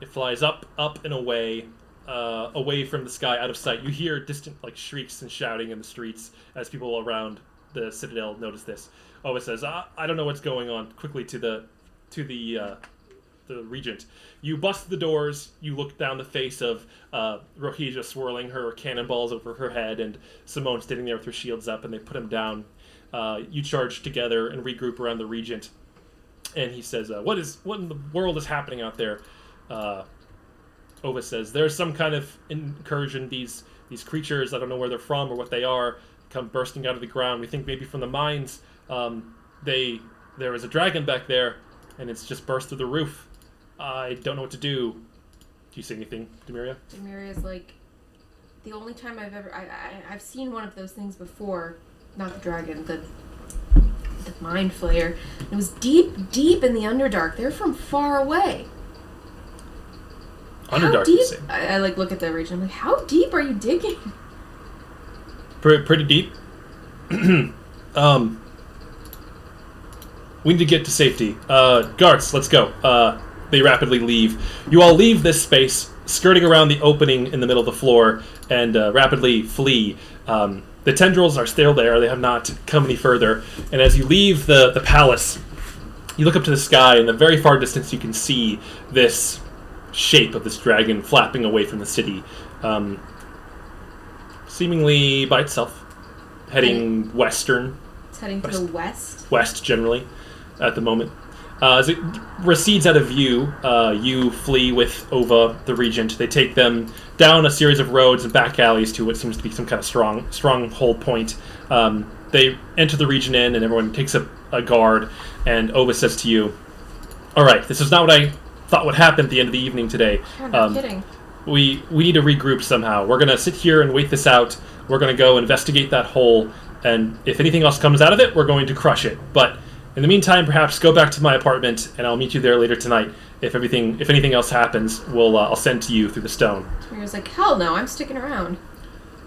It flies up, and away, away from the sky, out of sight. You hear distant like shrieks and shouting in the streets as people around the citadel notice this. Oh, it says, I don't know what's going on. Quickly to the regent. You bust the doors, you look down the face of Rohija swirling her cannonballs over her head, and Simone standing there with her shields up, and they put him down. You charge together and regroup around the regent, and he says, what in the world is happening out there? Ova says, there's some kind of incursion. These creatures, I don't know where they're from or what they are, come bursting out of the ground. We think maybe from the mines. There is a dragon back there, and it's just burst through the roof. I don't know what to do. Do you see anything, Dhamiria? Dhamiria's like, the only time I've seen one of those things before. Not the dragon, the mind flayer. It was deep, deep in the Underdark. They're from far away. Underdark, how deep? You say? I like look at the region. I'm like, how deep are you digging? Pretty deep. We need to get to safety. Guards, let's go. They rapidly leave. You all leave this space, skirting around the opening in the middle of the floor, and rapidly flee. The tendrils are still there. They have not come any further. And as you leave the palace, you look up to the sky. In the very far distance, you can see this shape of this dragon flapping away from the city, seemingly by itself, heading western. It's heading to the west? West, generally, at the moment. As it recedes out of view, you flee with Ova, the regent. They take them down a series of roads and back alleys to what seems to be some kind of stronghold point. They enter the region inn, and everyone takes up a guard, and Ova says to you, all right, this is not what I thought would happen at the end of the evening today. I'm not kidding. We need to regroup somehow. We're going to sit here and wait this out. We're going to go investigate that hole, and if anything else comes out of it, we're going to crush it. But in the meantime, perhaps go back to my apartment, and I'll meet you there later tonight. If anything else happens, I'll send to you through the stone. Tamira's like, hell no, I'm sticking around.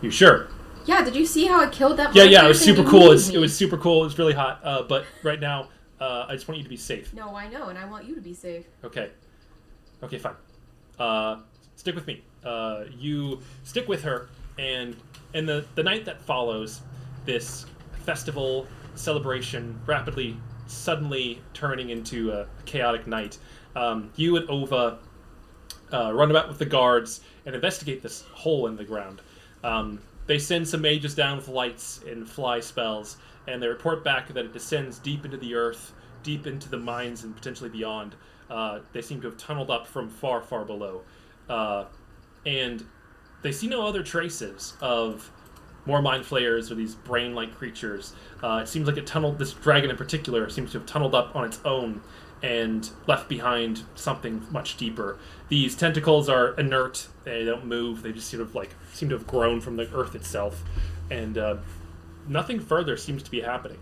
You sure? Yeah, did you see how I killed that? Yeah, it was super cool. It was super cool. It was really hot. But right now, I just want you to be safe. No, I know, and I want you to be safe. Okay, fine. Stick with me. You stick with her, and in the night that follows, this festival celebration rapidly suddenly turning into a chaotic night. You and Ova run about with the guards and investigate this hole in the ground. They send some mages down with lights and fly spells, and they report back that it descends deep into the earth, deep into the mines, and potentially beyond. They seem to have tunneled up from far, far below. And they see no other traces of more mind flayers or these brain-like creatures. It seems like this dragon in particular seems to have tunneled up on its own and left behind something much deeper. These tentacles are inert; they don't move. They just seem to have grown from the earth itself, and nothing further seems to be happening.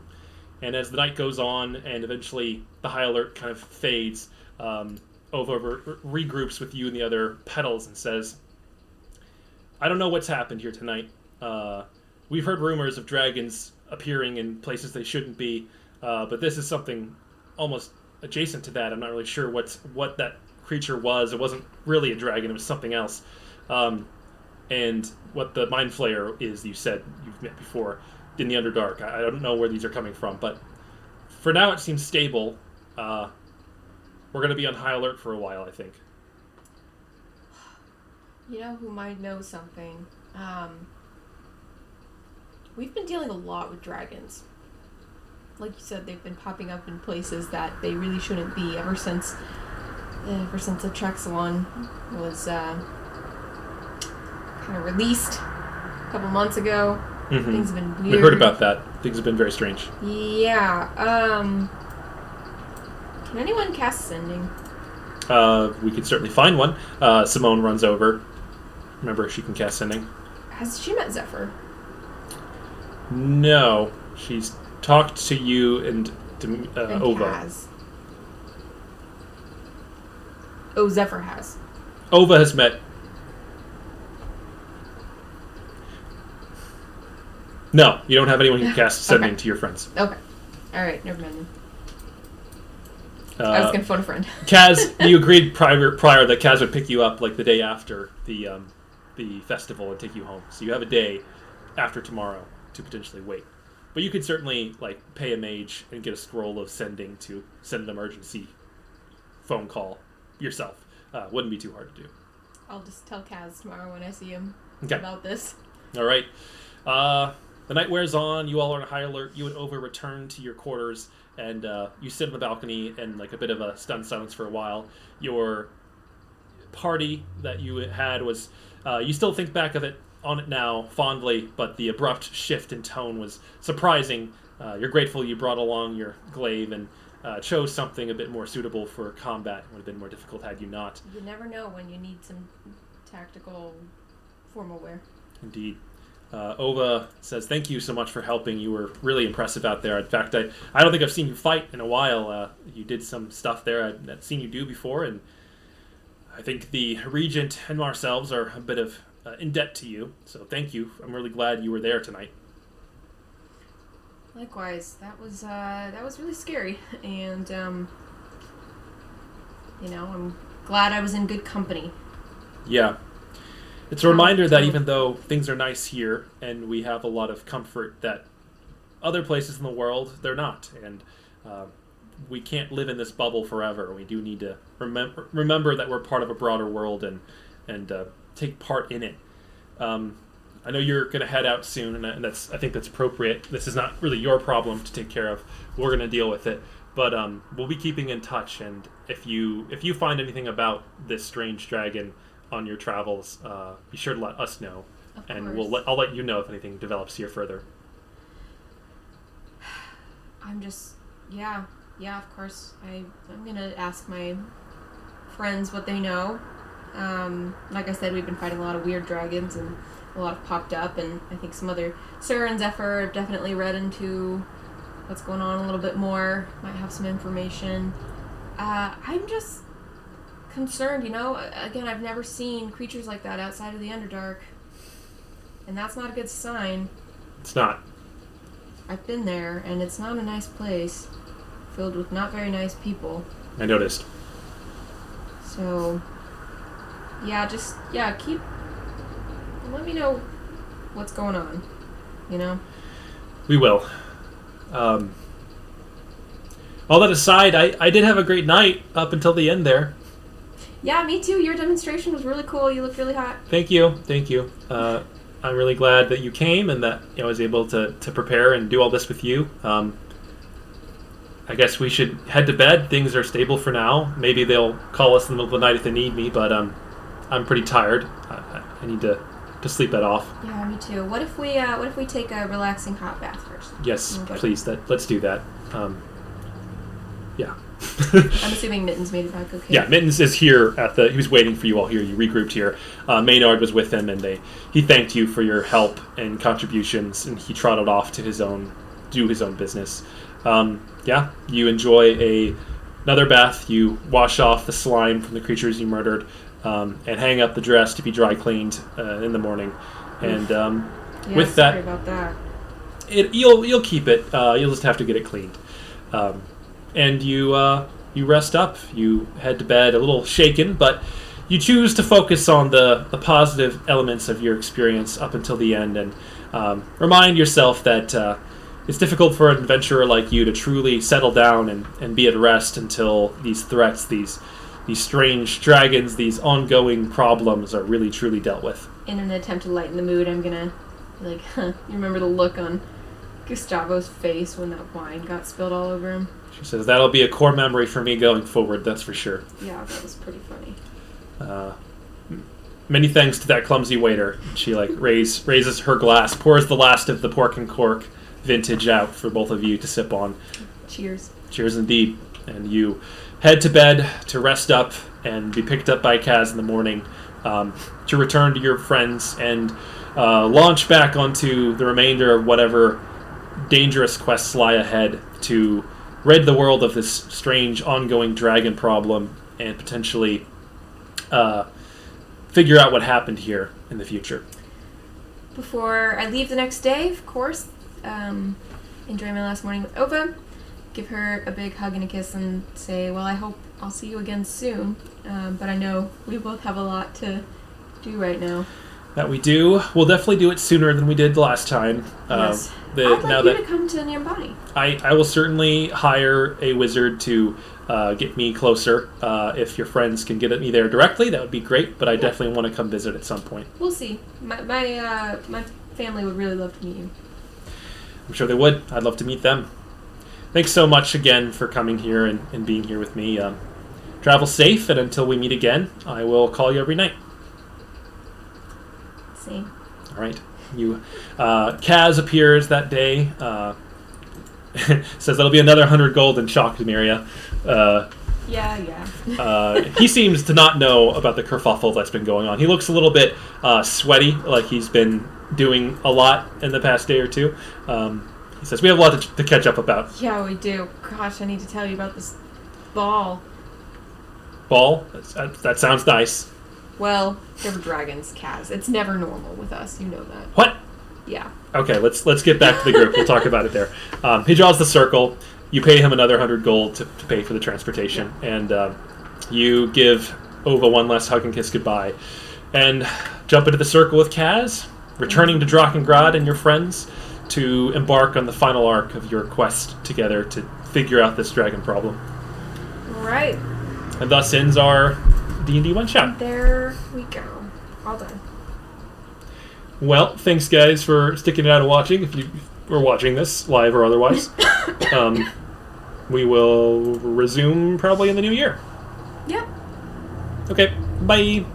And as the night goes on, and eventually the high alert kind of fades, Ova regroups with you and the other petals and says, "I don't know what's happened here tonight. We've heard rumors of dragons appearing in places they shouldn't be, but this is something almost adjacent to that. I'm not really sure what that creature was. It wasn't really a dragon. It was something else. And what the Mind Flayer is, you said you've met before in the Underdark. I don't know where these are coming from, but for now it seems stable. We're going to be on high alert for a while, I think." You know who might know something? We've been dealing a lot with dragons. Like you said, they've been popping up in places that they really shouldn't be ever since the Trexelon was kind of released a couple months ago. Mm-hmm. Things have been weird. We heard about that. Things have been very strange. Yeah. Can anyone cast Sending? We could certainly find one. Simone runs over. Remember, she can cast Sending. Has she met Zephyr? No. She's talked to you and Ova. Has. Oh, Zephyr has. Ova has met... No, you don't have anyone who can cast Sending to your friends. Okay. Alright, never mind. I was going to phone a friend. Kaz, you agreed prior that Kaz would pick you up like the day after the festival and take you home. So you have a day after tomorrow to potentially wait. But you could certainly pay a mage and get a scroll of Sending to send an emergency phone call yourself. Wouldn't be too hard to do. I'll just tell Kaz tomorrow when I see him about this. All right. The night wears on. You all are on high alert. You and Ova return to your quarters, and you sit on the balcony in a bit of a stunned silence for a while. Your party that you had was... you still think back on it now fondly, but the abrupt shift in tone was surprising. You're grateful you brought along your glaive and chose something a bit more suitable for combat. It would have been more difficult had you not. You never know when you need some tactical formal wear. Indeed. Ova says, "Thank you so much for helping. You were really impressive out there. In fact, I don't think I've seen you fight in a while. You did some stuff there I'd seen you do before, and I think the Regent and ourselves are a bit of in debt to you. So thank you. I'm really glad you were there tonight." Likewise, that was really scary, and I'm glad I was in good company. Yeah. It's a reminder that even though things are nice here and we have a lot of comfort, that other places in the world, they're not. And we can't live in this bubble forever. We do need to remember that we're part of a broader world and take part in it. I know you're going to head out soon, and I think that's appropriate. This is not really your problem to take care of. We're going to deal with it. But we'll be keeping in touch, and if you find anything about this strange dragon on your travels, be sure to let us know, and I'll let you know if anything develops here further. I'm just, yeah, of course. I'm gonna ask my friends what they know. Like I said, we've been fighting a lot of weird dragons, and a lot have popped up, and I think some other Sir and Zephyr have definitely read into what's going on a little bit more. Might have some information. I'm just concerned, again, I've never seen creatures like that outside of the Underdark, and that's not a good sign. It's not. I've been there, and it's not a nice place, filled with not very nice people. I noticed. So, let me know what's going on, We will. all that aside, I did have a great night up until the end there. Yeah, me too. Your demonstration was really cool. You looked really hot. Thank you. I'm really glad that you came and that I was able to prepare and do all this with you. I guess we should head to bed. Things are stable for now. Maybe they'll call us in the middle of the night if they need me, but I'm pretty tired. I need to sleep it off. Yeah, me too. What if we take a relaxing hot bath first? Yes, please. Let's do that. Yeah. I'm assuming Mittens made it back okay. Yeah, Mittens is here he was waiting for you all here. You regrouped here. Maynard was with him, and he thanked you for your help and contributions, and he trotted off to do his own business. Yeah, you enjoy another bath. You wash off the slime from the creatures you murdered, and hang up the dress to be dry cleaned in the morning. And with that, sorry about that. You'll keep it. You'll just have to get it cleaned. And you rest up. You head to bed a little shaken, but you choose to focus on the positive elements of your experience up until the end, and remind yourself that it's difficult for an adventurer like you to truly settle down and be at rest until these threats, these strange dragons, these ongoing problems are really truly dealt with. In an attempt to lighten the mood, I'm gonna you remember the look on Gustavo's face when that wine got spilled all over him? She says, that'll be a core memory for me going forward, that's for sure. Yeah, that was pretty funny. Many thanks to that clumsy waiter. She raises her glass, pours the last of the pork and cork vintage out for both of you to sip on. Cheers. Cheers indeed. And you head to bed to rest up and be picked up by Kaz in the morning to return to your friends and launch back onto the remainder of whatever dangerous quests lie ahead to rid the world of this strange ongoing dragon problem and potentially figure out what happened here in the future. Before I leave the next day, of course, enjoy my last morning with Ova, give her a big hug and a kiss and say, well, I hope I'll see you again soon, but I know we both have a lot to do right now. That we do. We'll definitely do it sooner than we did last time. Yes. I'd like you to come to Nyambani. I will certainly hire a wizard to get me closer. If your friends can get me there directly, that would be great, but I definitely want to come visit at some point. We'll see. My family would really love to meet you. I'm sure they would. I'd love to meet them. Thanks so much again for coming here and being here with me. Travel safe, and until we meet again, I will call you every night. Same. All right. Kaz appears that day. Says that'll be another 100 gold in shock, Dhamiria. Yeah. He seems to not know about the kerfuffle that's been going on. He looks a little bit sweaty, like he's been doing a lot in the past day or two. He says, we have a lot to catch up about. Yeah, we do. Gosh, I need to tell you about this ball. Ball? That sounds nice. Well, there were dragons, Kaz. It's never normal with us. You know that. What? Yeah. Okay, let's get back to the group. We'll talk about it there. He draws the circle. You pay him another 100 gold to pay for the transportation. Yeah. And you give Ova one last hug and kiss goodbye. And jump into the circle with Kaz, returning to Drakengard and your friends to embark on the final arc of your quest together to figure out this dragon problem. All right. And thus ends our D&D one-shot. There we go. All done. Well, thanks guys for sticking it out and watching. If you were watching this, live or otherwise. We will resume probably in the new year. Yep. Okay, bye.